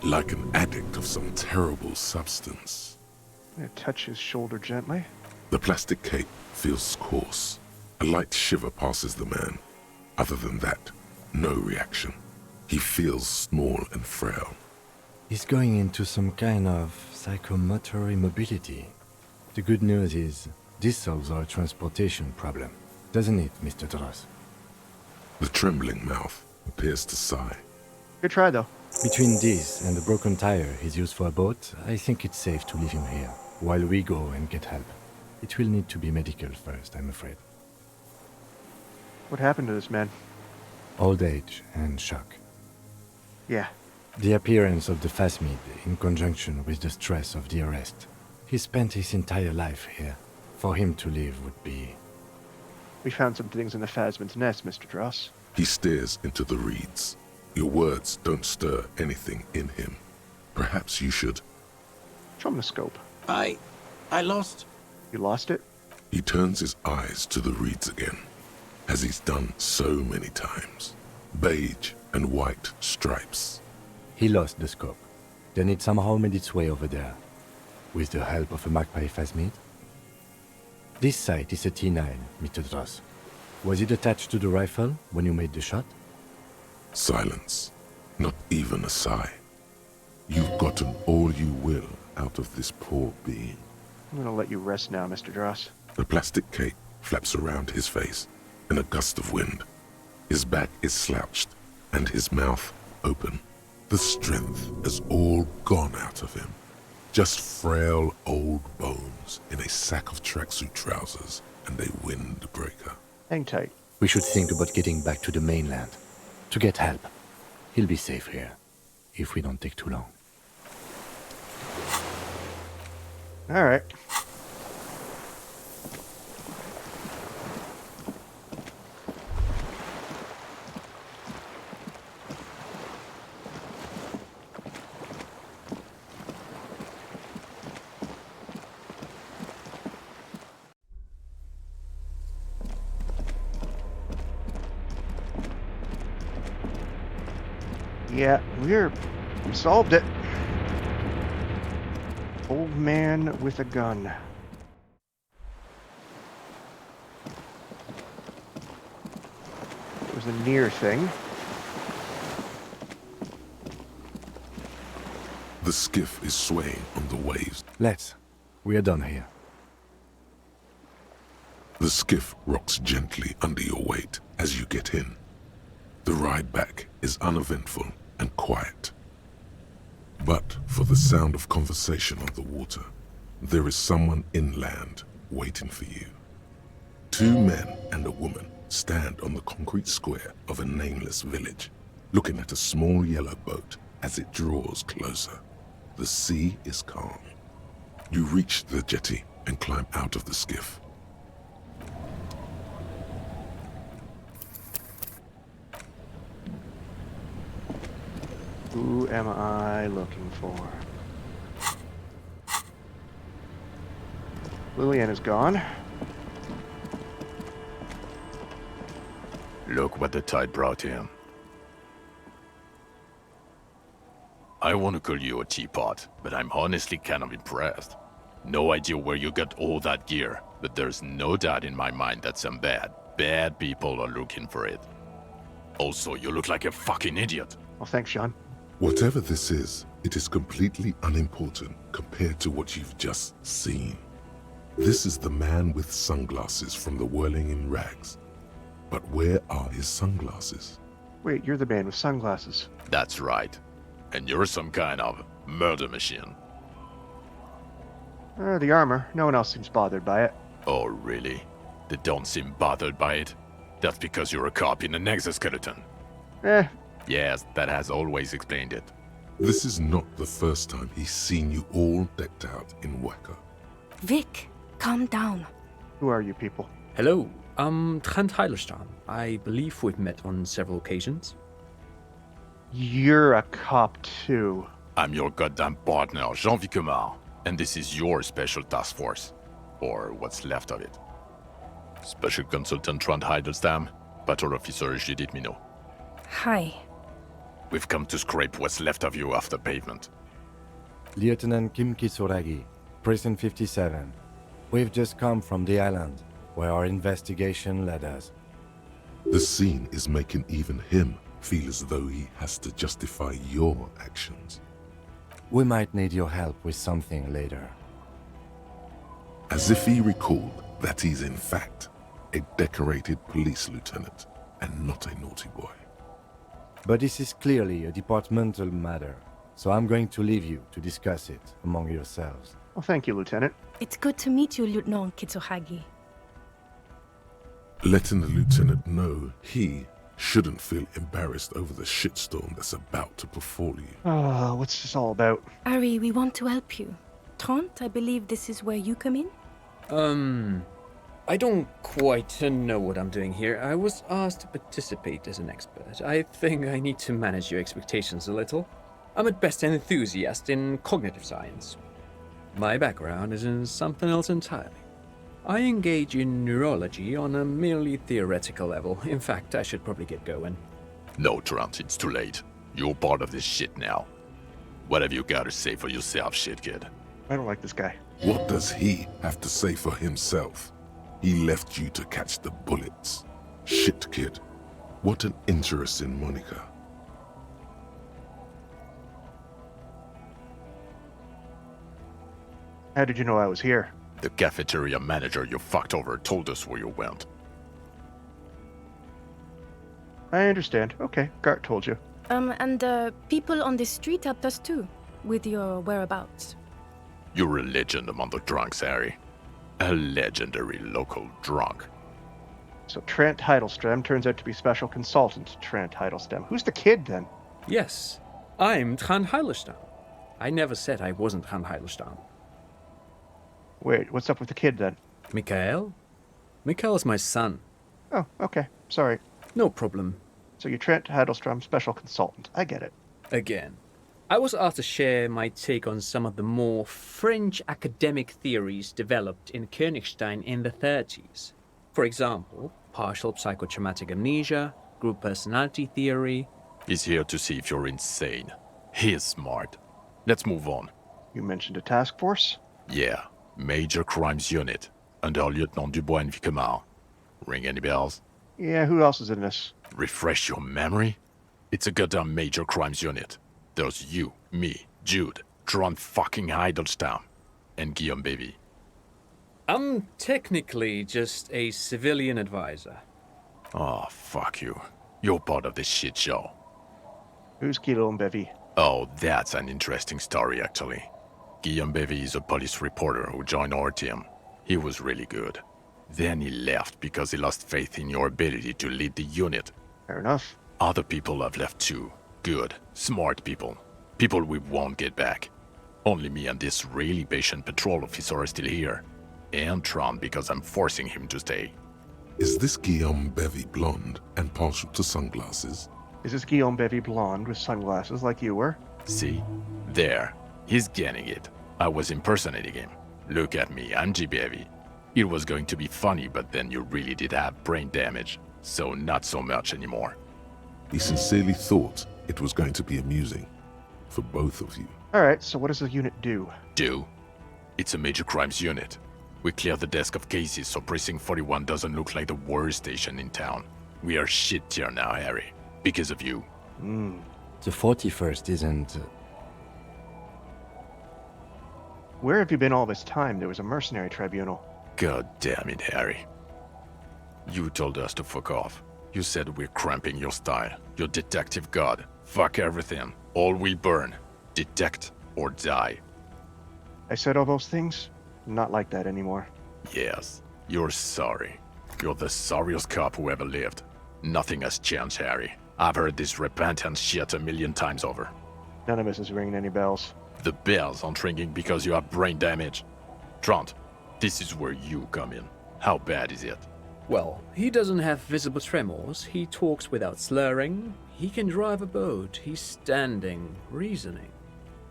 like an addict of some terrible substance. I'm gonna touch his shoulder gently. The plastic cape feels coarse. A light shiver passes the man. Other than that, no reaction. He feels small and frail. He's going into some kind of psychomotor immobility. The good news is, this solves our transportation problem, doesn't it, Mr. Dross? The trembling mouth appears to sigh. Good try, though. Between this and the broken tire he's used for a boat, I think it's safe to leave him here, while we go and get help. It will need to be medical first, I'm afraid. What happened to this man? Old age and shock. Yeah. The appearance of the Phasmid in conjunction with the stress of the arrest. He spent his entire life here. For him to leave would be... We found some things in the Phasmid's nest, Mr. Dross. He stares into the reeds. Your words don't stir anything in him. Perhaps you should... Show him the scope. I lost... You lost it? He turns his eyes to the reeds again, as he's done so many times. Beige and white stripes. He lost the scope. Then it somehow made its way over there. With the help of a magpie Phasmid. This sight is a T9, Mr. Dross. Was it attached to the rifle when you made the shot? Silence. Not even a sigh. You've gotten all you will out of this poor being. I'm gonna let you rest now, Mr. Dross. The plastic cape flaps around his face in a gust of wind. His back is slouched and his mouth open. The strength has all gone out of him. Just frail old bones in a sack of tracksuit trousers and a windbreaker. Hang tight. We should think about getting back to the mainland. To get help. He'll be safe here. If we don't take too long. All right. Yeah, we solved it. Old man with a gun. It was a near thing. The skiff is swaying on the waves. Let's. We are done here. The skiff rocks gently under your weight as you get in. The ride back is uneventful and quiet. But for the sound of conversation on the water, there is someone inland waiting for you. Two men and a woman stand on the concrete square of a nameless village, looking at a small yellow boat as it draws closer. The sea is calm. You reach the jetty and climb out of the skiff. Who am I looking for? Lillian is gone. Look what the tide brought him. I want to call you a teapot, but I'm honestly kind of impressed. No idea where you got all that gear, but there's no doubt in my mind that some bad people are looking for it. Also, you look like a fucking idiot. Well, thanks, Sean. Whatever this is, it is completely unimportant compared to what you've just seen. This is the man with sunglasses from the Whirling in Rags. But where are his sunglasses? Wait, you're the man with sunglasses. That's right. And you're some kind of murder machine. The armor. No one else seems bothered by it. Oh, really? They don't seem bothered by it? That's because you're a cop in an exoskeleton. Yes, that has always explained it. This is not the first time he's seen you all decked out in Wacko. Vic, calm down. Who are you people? Hello, I'm Trent Heilerstam. I believe we've met on several occasions. You're a cop too. I'm your goddamn partner, Jean Vicomar, and this is your special task force. Or what's left of it. Special Consultant Trent Heilerstam, Patrol Officer Judith Minot. Hi. We've come to scrape what's left of you off the pavement. Lieutenant Kim Kitsuragi, Precinct 57. We've just come from the island, where our investigation led us. The scene is making even him feel as though he has to justify your actions. We might need your help with something later. As if he recalled that he's in fact a decorated police lieutenant and not a naughty boy. But this is clearly a departmental matter, so I'm going to leave you to discuss it among yourselves. Well, thank you, Lieutenant. It's good to meet you, Lieutenant Kitsuhagi. Letting the lieutenant know he shouldn't feel embarrassed over the shitstorm that's about to befall you. Oh, what's this all about? Ari, we want to help you. Trant, I believe this is where you come in? I don't quite know what I'm doing here. I was asked to participate as an expert. I think I need to manage your expectations a little. I'm at best an enthusiast in cognitive science. My background is in something else entirely. I engage in neurology on a merely theoretical level. In fact, I should probably get going. No, Trant, it's too late. You're part of this shit now. What have you got to say for yourself, shit kid? I don't like this guy. What does he have to say for himself? He left you to catch the bullets. Shit kid. What an interesting moniker. How did you know I was here? The cafeteria manager you fucked over told us where you went. I understand. Okay, Gart told you. And people on the street helped us too, with your whereabouts. You're a legend among the drunks, Harry. A legendary local drunk. So Trant Heidelstrom turns out to be special consultant Trant Heidelstrom. Who's the kid then? Yes, I'm Trant Heidelstein. I never said I wasn't Trant Heidelstein. Wait, what's up with the kid then? Mikhail? Mikhail is my son. Oh, okay. Sorry. No problem. So you're Trant Heidelstrom, special consultant. I get it. Again. I was asked to share my take on some of the more fringe academic theories developed in Königstein in the 30s. For example, partial psychotraumatic amnesia, group personality theory. He's here to see if you're insane. He is smart. Let's move on. You mentioned a task force? Yeah. Major Crimes Unit, under Lieutenant Dubois and Vicomar. Ring any bells? Yeah, who else is in this? Refresh your memory? It's a goddamn Major Crimes Unit. There's you, me, Jude, Trant fucking Heidelstein, and Guillaume Baby. I'm technically just a civilian advisor. Oh, fuck you. You're part of this shit show. Who's Guillaume Bevy? Oh, that's an interesting story, actually. Guillaume Bevy is a police reporter who joined our team. He was really good. Then he left because he lost faith in your ability to lead the unit. Fair enough. Other people have left too. Good, smart people. People we won't get back. Only me and this really patient patrol officer are still here. And Trant because I'm forcing him to stay. Is this Guillaume Bevy blonde and partial to sunglasses? Is this Guillaume Bevy blonde with sunglasses like you were? See? There. He's getting it. I was impersonating him. Look at me, I'm G. Bevy. It was going to be funny, but then you really did have brain damage. So not so much anymore. He sincerely thought it was going to be amusing. For both of you. Alright, so what does the unit do? Do? It's a major crimes unit. We clear the desk of cases so Precinct 41 doesn't look like the worst station in town. We are shit tier now, Harry. Because of you. The 41st isn't... Where have you been all this time? There was a mercenary tribunal. God damn it, Harry. You told us to fuck off. You said we're cramping your style. Your detective god. Fuck everything. All we burn. Detect or die. I said all those things? I'm not like that anymore. Yes. You're sorry. You're the sorriest cop who ever lived. Nothing has changed, Harry. I've heard this repentant shit a million times over. None of us is ringing any bells. The bells aren't ringing because you have brain damage. Trant, this is where you come in. How bad is it? Well, he doesn't have visible tremors, he talks without slurring, he can drive a boat, he's standing, reasoning.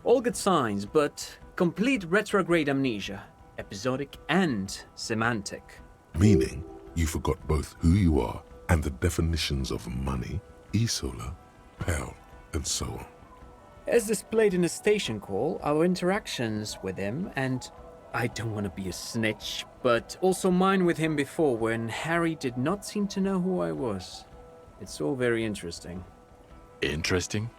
All good signs, but complete retrograde amnesia, episodic and semantic. Meaning, you forgot both who you are and the definitions of money, Isola, Pell, and so on. As displayed in the station call, our interactions with him, and I don't want to be a snitch, but also mine with him before when Harry did not seem to know who I was. It's all very interesting. Interesting?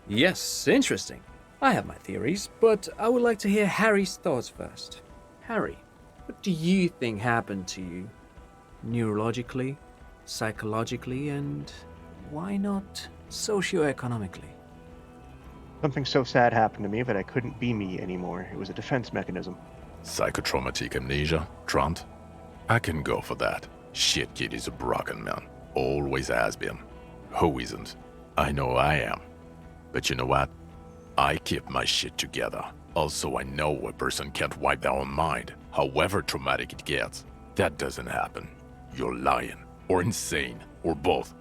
Yes, interesting. I have my theories, but I would like to hear Harry's thoughts first. Harry, what do you think happened to you? Neurologically, psychologically, and why not socioeconomically? Something so sad happened to me that I couldn't be me anymore. It was a defense mechanism. Psychotraumatic amnesia, Trant? I can go for that. Shit kid is a broken man. Always has been. Who isn't? I know I am. But you know what? I keep my shit together. Also, I know a person can't wipe their own mind, however traumatic it gets. That doesn't happen. You're lying, or insane, or both.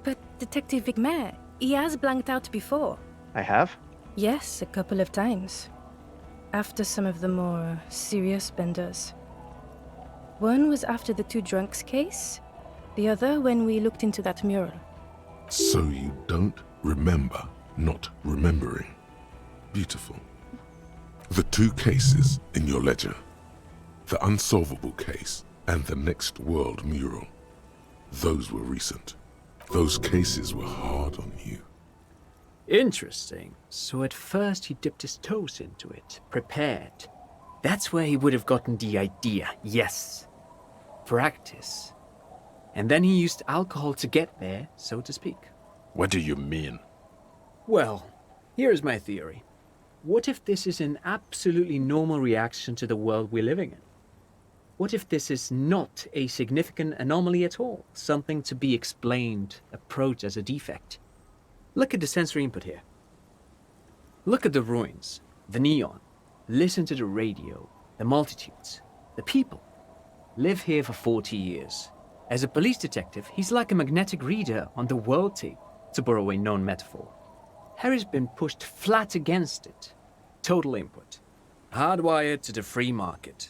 But Detective Vigmer, he has blanked out before. I have? Yes, a couple of times. After some of the more serious benders. One was after the two drunks case, the other when we looked into that mural. So you don't remember not remembering. Beautiful. The two cases in your ledger, the unsolvable case and the Next World mural, those were recent. Those cases were hard on you. Interesting. So at first he dipped his toes into it, prepared. That's where he would have gotten the idea, yes. Practice. And then he used alcohol to get there, so to speak. What do you mean? Well, here's my theory. What if this is an absolutely normal reaction to the world we're living in? What if this is not a significant anomaly at all? Something to be explained, approached as a defect? Look at the sensory input here. Look at the ruins, the neon. Listen to the radio, the multitudes, the people. Live here for 40 years. As a police detective, he's like a magnetic reader on the world tape, to borrow a known metaphor. Harry's been pushed flat against it. Total input. Hardwired to the free market.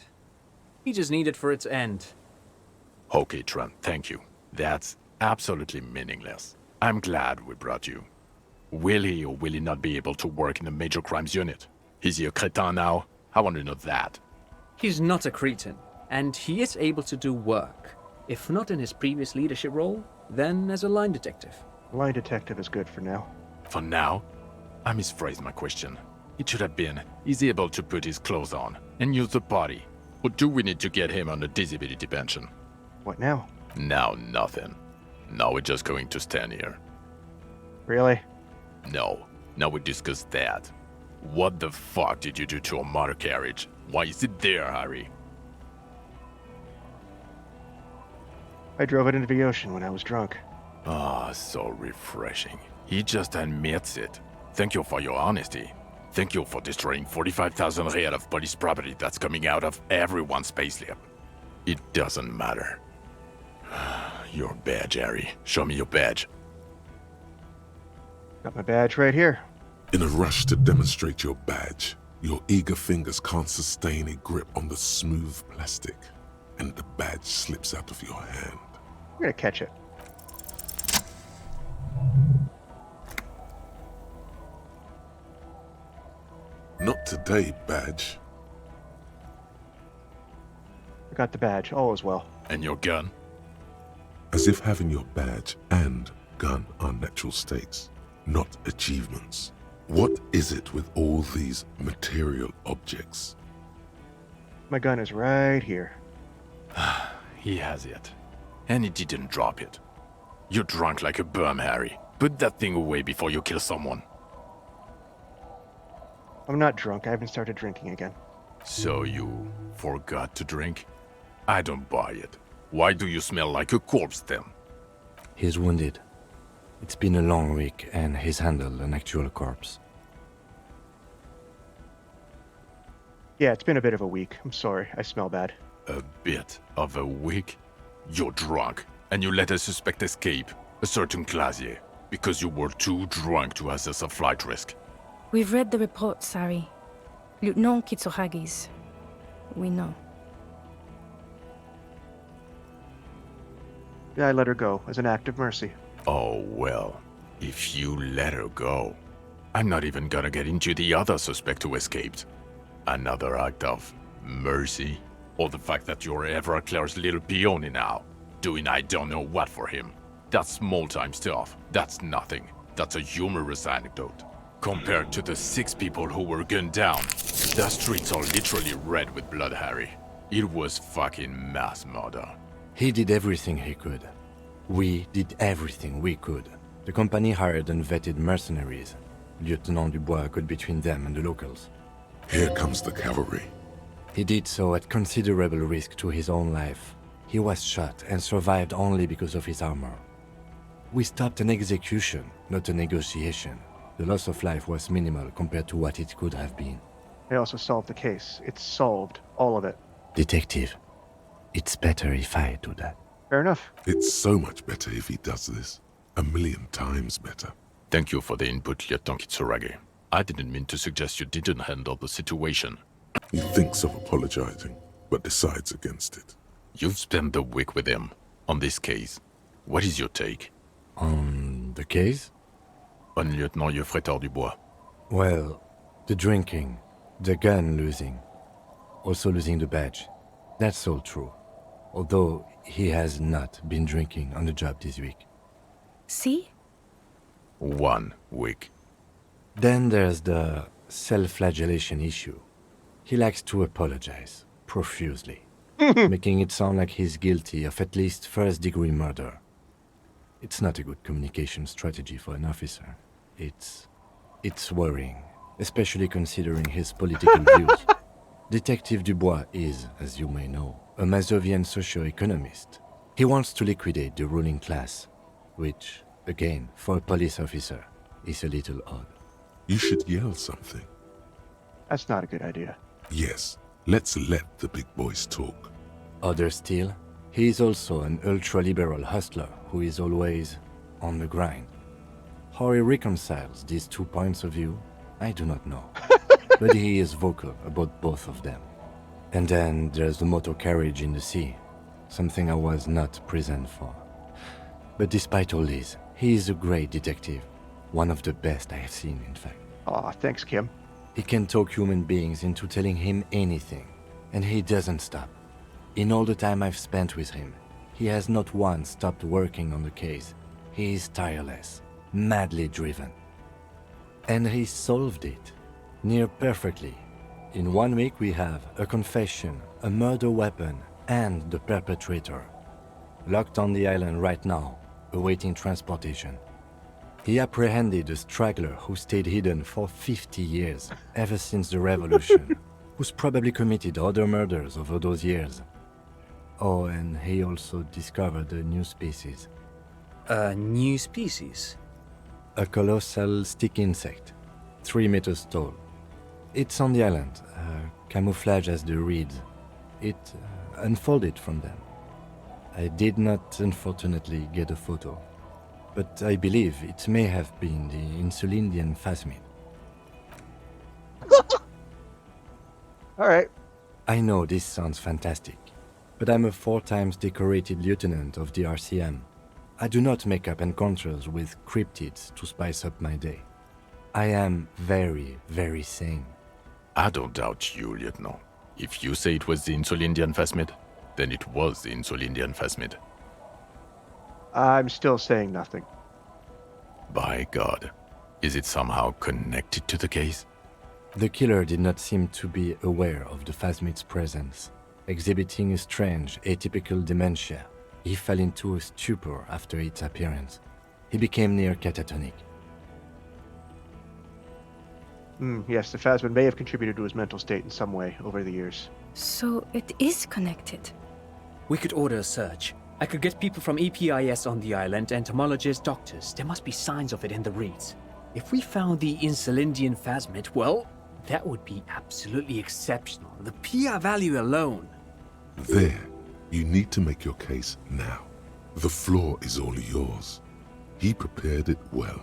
He just needed for it to end. Okay, Trent, thank you. That's absolutely meaningless. I'm glad we brought you. Will he or will he not be able to work in the major crimes unit? Is he a cretin now? I want to know that. He's not a cretin, and he is able to do work. If not in his previous leadership role, then as a line detective. Line detective is good for now. For now? I misphrased my question. It should have been, is he able to put his clothes on and use the body? Or do we need to get him on a disability pension? What now? Now nothing. Now we're just going to stand here. Really? No. Now we discuss that. What the fuck did you do to a motor carriage? Why is it there, Harry? I drove it into the ocean when I was drunk. Ah, so refreshing. He just admits it. Thank you for your honesty. Thank you for destroying 45,000 real of police property that's coming out of everyone's payslip. It doesn't matter. Your badge, Harry. Show me your badge. Got my badge right here. In a rush to demonstrate your badge, your eager fingers can't sustain a grip on the smooth plastic, and the badge slips out of your hand. I'm gonna catch it. Not today, badge. I got the badge. All is well. And your gun? As if having your badge and gun are natural states, not achievements. What is it with all these material objects? My gun is right here. He has it. And he didn't drop it. You're drunk like a bum, Harry. Put that thing away before you kill someone. I'm not drunk. I haven't started drinking again. So you forgot to drink? I don't buy it. Why do you smell like a corpse then? He's wounded. It's been a long week, and he's handled an actual corpse. Yeah, it's been a bit of a week. I'm sorry. I smell bad. A bit of a week? You're drunk, and you let a suspect escape, a certain Clasier, because you were too drunk to assess a flight risk. We've read the reports, Sari. Lieutenant Kitsuhagi's. We know. Yeah, I let her go as an act of mercy. Oh, well. If you let her go, I'm not even gonna get into the other suspect who escaped. Another act of mercy? Or the fact that you're Everclear's little peony now, doing I don't know what for him. That's small-time stuff. That's nothing. That's a humorous anecdote. Compared to the 6 people who were gunned down, the streets are literally red with blood, Harry. It was fucking mass murder. He did everything he could. We did everything we could. The company hired and vetted mercenaries. Lieutenant Dubois got between them and the locals. Here comes the cavalry. He did so at considerable risk to his own life. He was shot and survived only because of his armor. We stopped an execution, not a negotiation. The loss of life was minimal compared to what it could have been. They also solved the case. It's solved. All of it. Detective, it's better if I do that. Fair enough. It's so much better if he does this. 1,000,000 times better. Thank you for the input, Lieutenant Kitsuragi. I didn't mean to suggest you didn't handle the situation. He thinks of apologizing, but decides against it. You've spent the week with him on this case. What is your take? On the case? On Lieutenant Geoffrey Dubois. Well, the drinking, the gun losing, also losing the badge. That's all true. Although he has not been drinking on the job this week. See? 1 week. Then there's the self-flagellation issue. He likes to apologize, profusely, making it sound like he's guilty of at least first-degree murder. It's not a good communication strategy for an officer. It's worrying, especially considering his political views. Detective Dubois is, as you may know, a Mazovian socio-economist. He wants to liquidate the ruling class, which, again, for a police officer, is a little odd. You should yell something. That's not a good idea. Yes, let's let the big boys talk. Other still, he is also an ultra-liberal hustler who is always on the grind. How he reconciles these 2 points of view, I do not know. But he is vocal about both of them. And then there's the motor carriage in the sea, something I was not present for. But despite all this, he is a great detective. One of the best I have seen, in fact. Aw, thanks, Kim. He can talk human beings into telling him anything, and he doesn't stop. In all the time I've spent with him, he has not once stopped working on the case. He is tireless, madly driven. And he solved it, near perfectly. In 1 week we have a confession, a murder weapon, and the perpetrator. Locked on the island right now, awaiting transportation. He apprehended a straggler who stayed hidden for 50 years, ever since the revolution, who's probably committed other murders over those years. Oh, and he also discovered a new species. A new species? A colossal stick insect, 3 meters tall. It's on the island, camouflage as the reeds. It unfolded from them. I did not, unfortunately, get a photo, but I believe it may have been the Insulindian phasmid. All right. I know this sounds fantastic, but I'm a 4 times decorated lieutenant of the RCM. I do not make up encounters with cryptids to spice up my day. I am very, very sane. I don't doubt you, Lieutenant. If you say it was the Insulindian phasmid, then it was the Insulindian phasmid. I'm still saying nothing. By God, is it somehow connected to the case? The killer did not seem to be aware of the phasmid's presence. Exhibiting a strange, atypical dementia, he fell into a stupor after its appearance. He became near catatonic. Yes, the phasmid may have contributed to his mental state in some way over the years. So it is connected. We could order a search. I could get people from EPIS on the island, entomologists, doctors. There must be signs of it in the reeds. If we found the Insulindian phasmid, well, that would be absolutely exceptional. The PR value alone. There, you need to make your case now. The floor is all yours. He prepared it well.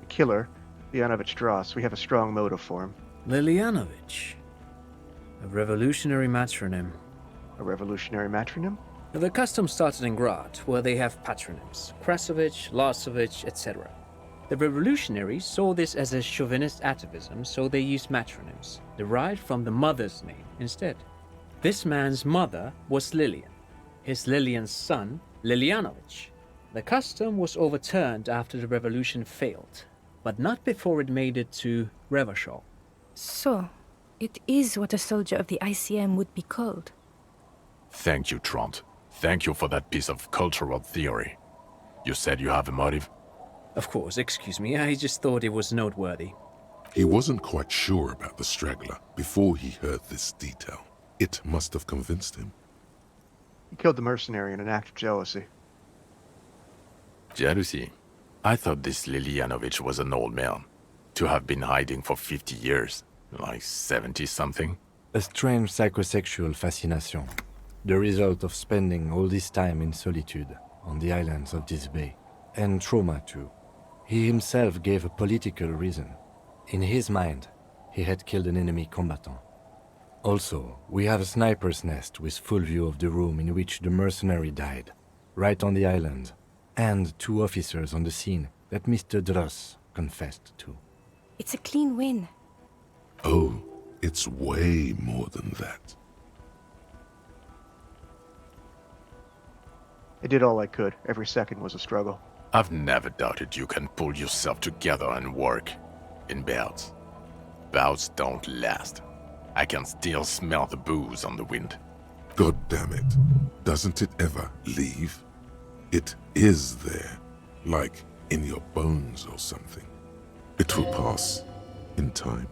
The killer, Lilianovich Dross, we have a strong motive for him. Lilianovich. A revolutionary matronym. A revolutionary matronym? The custom started in Grad, where they have patronyms: Krasovich, Lasovich, etc. The revolutionaries saw this as a chauvinist atavism, so they used matronyms, derived from the mother's name instead. This man's mother was Lilian, his Lilian's son, Lilianovich. The custom was overturned after the revolution failed, but not before it made it to Revachol. So, it is what a soldier of the ICM would be called. Thank you, Trant. Thank you for that piece of cultural theory. You said you have a motive? Of course, excuse me, I just thought it was noteworthy. He wasn't quite sure about the straggler before he heard this detail. It must have convinced him. He killed the mercenary in an act of jealousy. Jealousy? I thought this Lilianovich was an old man. To have been hiding for 50 years. Like 70-something? A strange psychosexual fascination. The result of spending all this time in solitude on the islands of this bay. And trauma too. He himself gave a political reason. In his mind, he had killed an enemy combatant. Also, we have a sniper's nest with full view of the room in which the mercenary died, right on the island, and 2 officers on the scene that Mr. Dross confessed to. It's a clean win. Oh, it's way more than that. I did all I could. Every second was a struggle. I've never doubted you can pull yourself together and work. In bouts. Bouts don't last. I can still smell the booze on the wind. God damn it. Doesn't it ever leave? It is there. Like in your bones or something. It will pass. In time.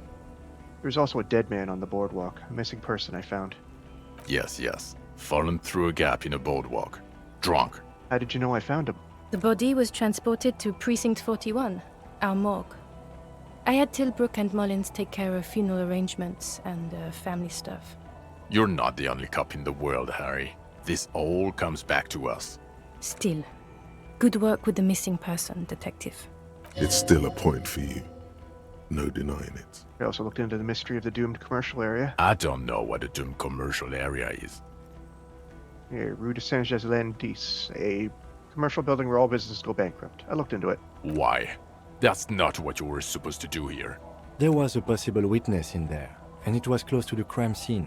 There's also a dead man on the boardwalk. A missing person I found. Yes. Fallen through a gap in a boardwalk. Drunk. How did you know I found him? The body was transported to Precinct 41, our morgue. I had Tilbrook and Mullins take care of funeral arrangements and family stuff. You're not the only cop in the world, Harry. This all comes back to us. Still, good work with the missing person, Detective. It's still a point for you. No denying it. I also looked into the mystery of the doomed commercial area. I don't know what a doomed commercial area is. Here, Rue de Saint-Germain-10, a commercial building where all businesses go bankrupt. I looked into it. Why? That's not what you were supposed to do here. There was a possible witness in there, and it was close to the crime scene.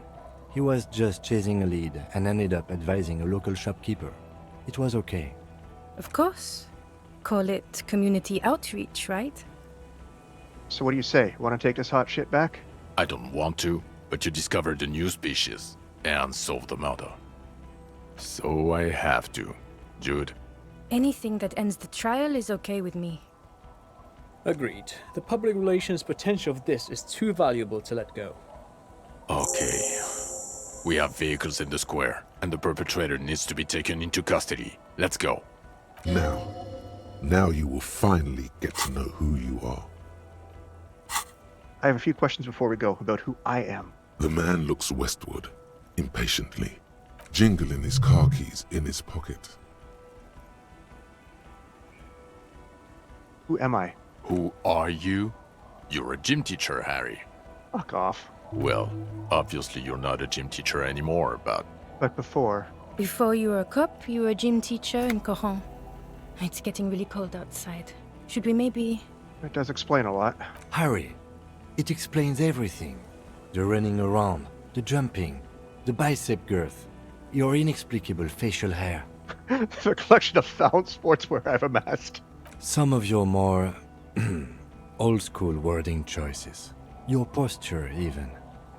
He was just chasing a lead and ended up advising a local shopkeeper. It was okay. Of course. Call it community outreach, right? So what do you say? Want to take this hot shit back? I don't want to, but you discovered a new species and solved the murder. So I have to. Jude? Anything that ends the trial is okay with me. Agreed. The public relations potential of this is too valuable to let go. Okay. We have vehicles in the square, and the perpetrator needs to be taken into custody. Let's go. Now you will finally get to know who you are. I have a few questions before we go about who I am. The man looks westward, impatiently, jingling his car keys in his pocket. Who am I? Who are you? You're a gym teacher, Harry. Fuck off. Well, obviously you're not a gym teacher anymore, but... But before... Before you were a cop, you were a gym teacher in Coron. It's getting really cold outside. Should we maybe... It does explain a lot. Harry, it explains everything. The running around, the jumping, the bicep girth, your inexplicable facial hair. The collection of foul sportswear I've amassed. Some of your more old-school wording choices. Your posture, even.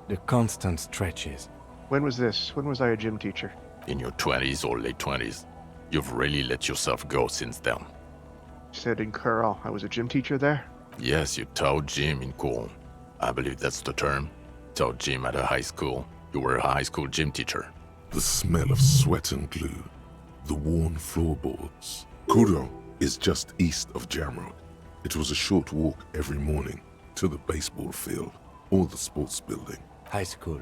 The constant stretches. When was this? When was I a gym teacher? In your 20s or late 20s. You've really let yourself go since then. You said in Curl I was a gym teacher there? Yes, you taught gym in Cool. I believe that's the term. Taught gym at a high school. You were a high school gym teacher. The smell of sweat and glue. The worn floorboards. Coudon is just east of Jamrock. It was a short walk every morning to the baseball field or the sports building. High school.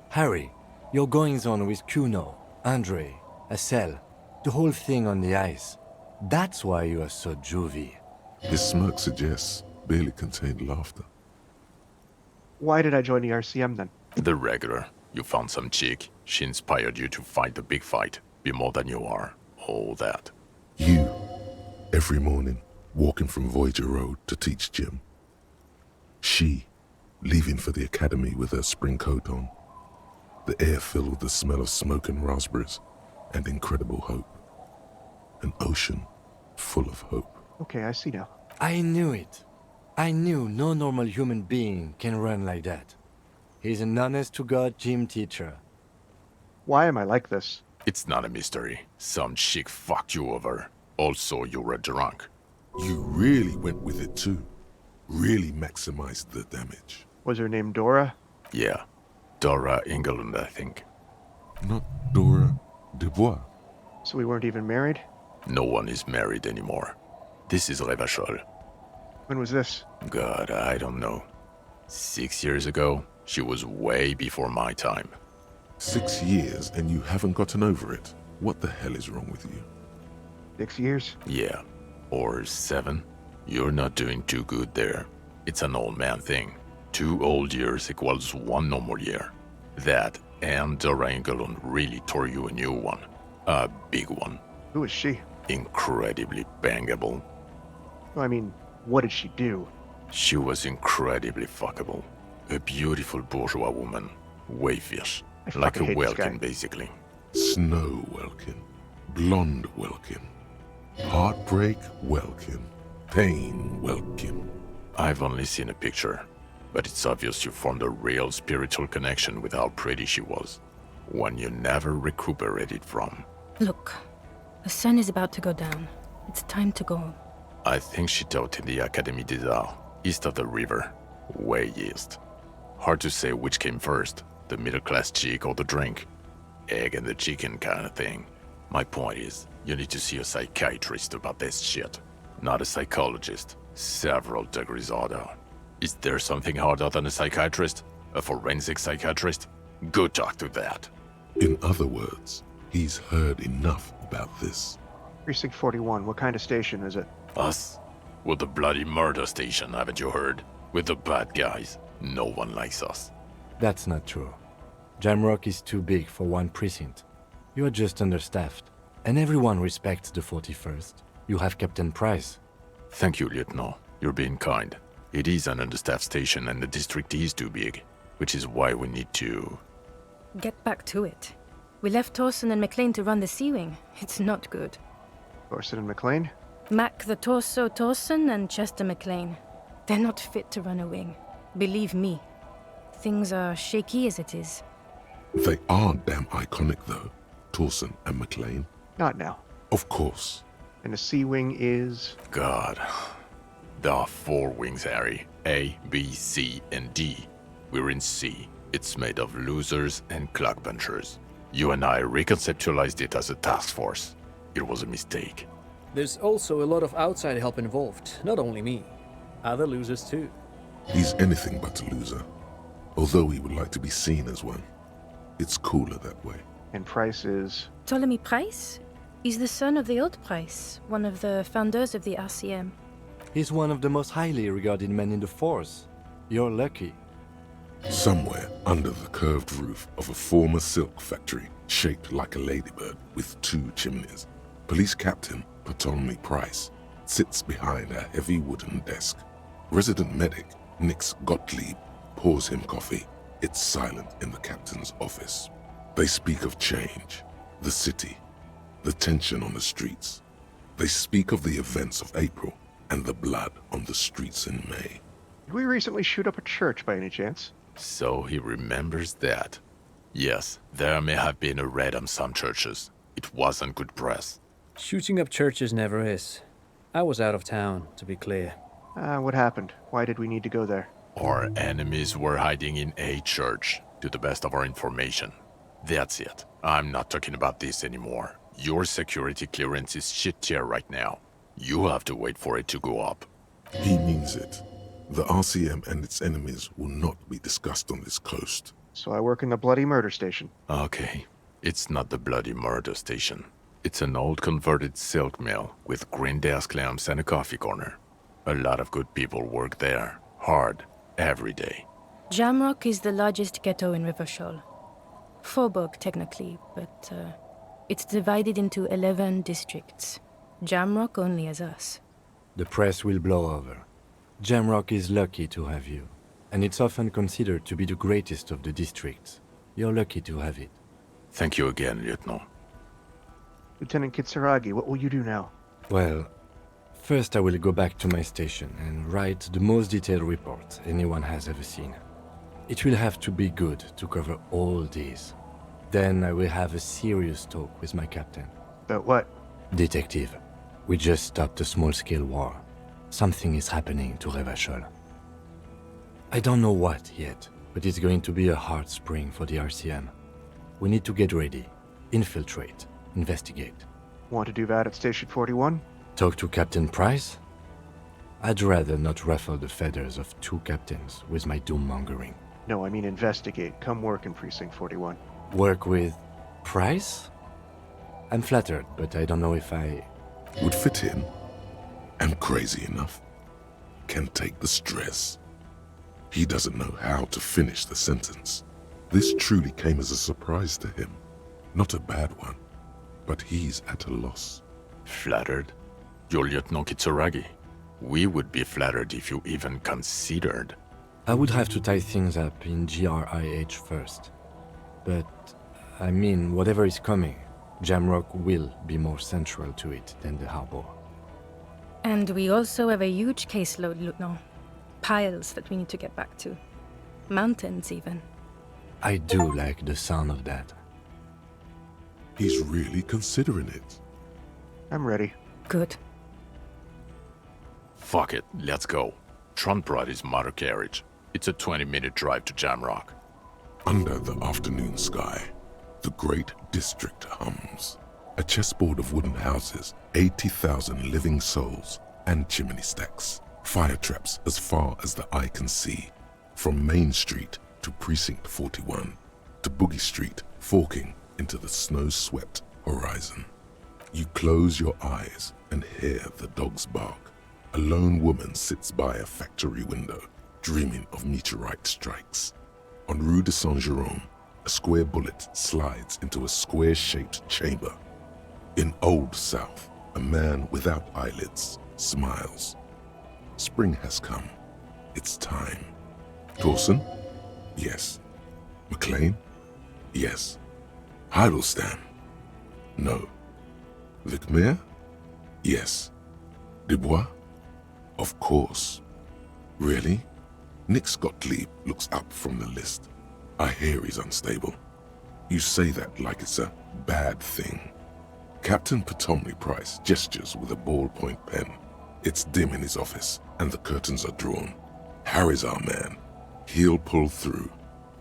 Harry, your goings-on with Kuno, Andre, Assel, the whole thing on the ice. That's why you are so juvie. His smirk suggests barely contained laughter. Why did I join the RCM then? The regular. You found some chick. She inspired you to fight the big fight. Be more than you are. All that. You, every morning, walking from Voyager Road to teach gym. She, leaving for the academy with her spring coat on. The air filled with the smell of smoke and raspberries, and incredible hope. An ocean full of hope. Okay, I see now. I knew it. I knew no normal human being can run like that. He's an honest-to-God gym teacher. Why am I like this? It's not a mystery. Some chick fucked you over. Also, you were drunk. You really went with it too. Really maximized the damage. Was her name Dora? Yeah. Dora Engelund, I think. Not Dora Dubois. So we weren't even married? No one is married anymore. This is Revachol. When was this? God, I don't know. 6 years ago? She was way before my time. 6 years and you haven't gotten over it? What the hell is wrong with you? 6 years? Yeah. Or 7. You're not doing too good there. It's an old man thing. 2 old years equals 1 normal year. That and Dora Engelund really tore you a new one. A big one. Who is she? Incredibly bangable. I mean, what did she do? She was incredibly fuckable. A beautiful bourgeois woman. Wayfish. Like a Welkin, basically. Snow Welkin. Blonde Welkin. Heartbreak Welkin. Pain Welkin. I've only seen a picture, but it's obvious you formed a real spiritual connection with how pretty she was. One you never recuperated from. Look, the sun is about to go down. It's time to go. I think she taught in the Académie des Arts, east of the river. Way east. Hard to say which came first, the middle-class chick or the drink. Egg and the chicken kind of thing. My point is, you need to see a psychiatrist about this shit. Not a psychologist. Several degrees harder. Is there something harder than a psychiatrist? A forensic psychiatrist? Go talk to that. In other words, he's heard enough about this. Precinct 41, what kind of station is it? Us? We're the bloody murder station, haven't you heard? We're the bad guys. No one likes us. That's not true. Jamrock is too big for one precinct. You are just understaffed. And everyone respects the 41st. You have Captain Price. Thank you, Lieutenant. You're being kind. It is an understaffed station and the district is too big, which is why we need to... Get back to it. We left Torsen and McLean to run the Sea Wing. It's not good. Torsen and McLean? Mac the Torso Torsen and Chester McLean. They're not fit to run a wing. Believe me. Things are shaky as it is. They are damn iconic though, Torsen and McLean. Not now. Of course. And the Sea Wing is... God. There are 4 wings, Harry. A, B, C, and D. We're in C. It's made of losers and clock punchers. You and I reconceptualized it as a task force. It was a mistake. There's also a lot of outside help involved, not only me. Other losers too. He's anything but a loser. Although he would like to be seen as one. It's cooler that way. And Price is... Ptolemy Price? He's the son of the old Price, one of the founders of the RCM. He's one of the most highly regarded men in the Force. You're lucky. Somewhere under the curved roof of a former silk factory, shaped like a ladybird with 2 chimneys, Police Captain Ptolemy Price sits behind a heavy wooden desk. Resident medic Nix Gottlieb pours him coffee. It's silent in the captain's office. They speak of change, the city, the tension on the streets. They speak of the events of April and the blood on the streets in May. Did we recently shoot up a church by any chance? So he remembers that. Yes, there may have been a raid on some churches. It wasn't good press. Shooting up churches never is. I was out of town, to be clear. What happened? Why did we need to go there? Our enemies were hiding in a church, to the best of our information. That's it. I'm not talking about this anymore. Your security clearance is shit tier right now. You have to wait for it to go up. He means it. The RCM and its enemies will not be discussed on this coast. So I work in the bloody murder station. Okay. It's not the bloody murder station. It's an old converted silk mill with green desk lamps and a coffee corner. A lot of good people work there. Hard. Every day. Jamrock is the largest ghetto in Rivershore. Faubourg, technically, but It's divided into 11 districts. Jamrock only has us. The press will blow over. Jamrock is lucky to have you, and it's often considered to be the greatest of the districts. You're lucky to have it. Thank you again, Lieutenant. Lieutenant Kitsuragi, what will you do now? Well, first I will go back to my station and write the most detailed report anyone has ever seen. It will have to be good to cover all these. Then I will have a serious talk with my captain. About what? Detective, we just stopped a small-scale war. Something is happening to Revachol. I don't know what yet, but it's going to be a hard spring for the RCM. We need to get ready, infiltrate, investigate. Want to do that at Station 41? Talk to Captain Price? I'd rather not ruffle the feathers of two captains with my doom-mongering. No, I mean investigate. Come work in Precinct 41. Work with Price? I'm flattered, but I don't know if I... Would fit in. Am crazy enough. Can take the stress. He doesn't know how to finish the sentence. This truly came as a surprise to him. Not a bad one, but he's at a loss. Flattered? You're Lieutenant Kitsuragi. We would be flattered if you even considered. I would have to tie things up in GRIH first. But, I mean, whatever is coming, Jamrock will be more central to it than the harbor. And we also have a huge caseload, Lieutenant. Piles that we need to get back to. Mountains, even. I do like the sound of that. He's really considering it. I'm ready. Good. Fuck it, let's go. Tron brought his motor carriage. It's a 20-minute drive to Jamrock. Under the afternoon sky, the great district hums. A chessboard of wooden houses, 80,000 living souls, and chimney stacks. Fire traps as far as the eye can see. From Main Street to Precinct 41, to Boogie Street, forking into the snow-swept horizon. You close your eyes and hear the dogs bark. A lone woman sits by a factory window, dreaming of meteorite strikes. On Rue de Saint-Jérôme, a square bullet slides into a square-shaped chamber. In Old South, a man without eyelids smiles. Spring has come. It's time. Torsen? Yes. McLean? Yes. Heidelstein? No. Vicmere? Yes. Dubois? Of course. Really? Nick Gottlieb looks up from the list. I hear he's unstable. You say that like it's a bad thing. Captain Potomny Price gestures with a ballpoint pen. It's dim in his office, and the curtains are drawn. Harry's our man. He'll pull through.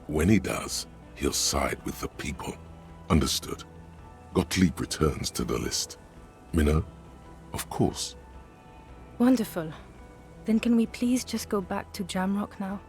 When he does, he'll side with the people. Understood. Gottlieb returns to the list. Minnow? Of course. Wonderful. Then can we please just go back to Jamrock now?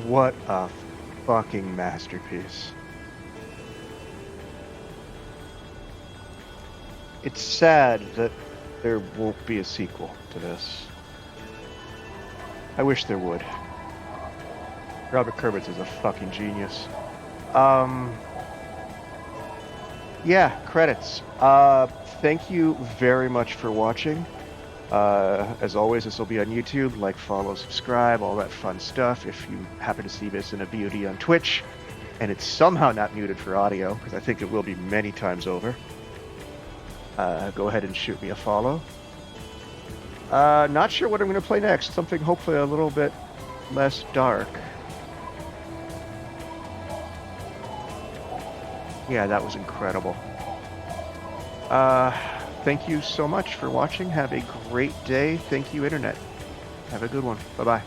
What a fucking masterpiece. It's sad that there won't be a sequel to this. I wish there would. Robert Kurbitz is a fucking genius. Yeah, credits. Thank you very much for watching. As always, this will be on YouTube. Like, follow, subscribe, all that fun stuff. If you happen to see this in a VOD on Twitch, and it's somehow not muted for audio, because I think it will be many times over, go ahead and shoot me a follow. Not sure what I'm going to play next. Something hopefully a little bit less dark. Yeah, that was incredible. Thank you so much for watching. Have a great day. Thank you, Internet. Have a good one. Bye-bye.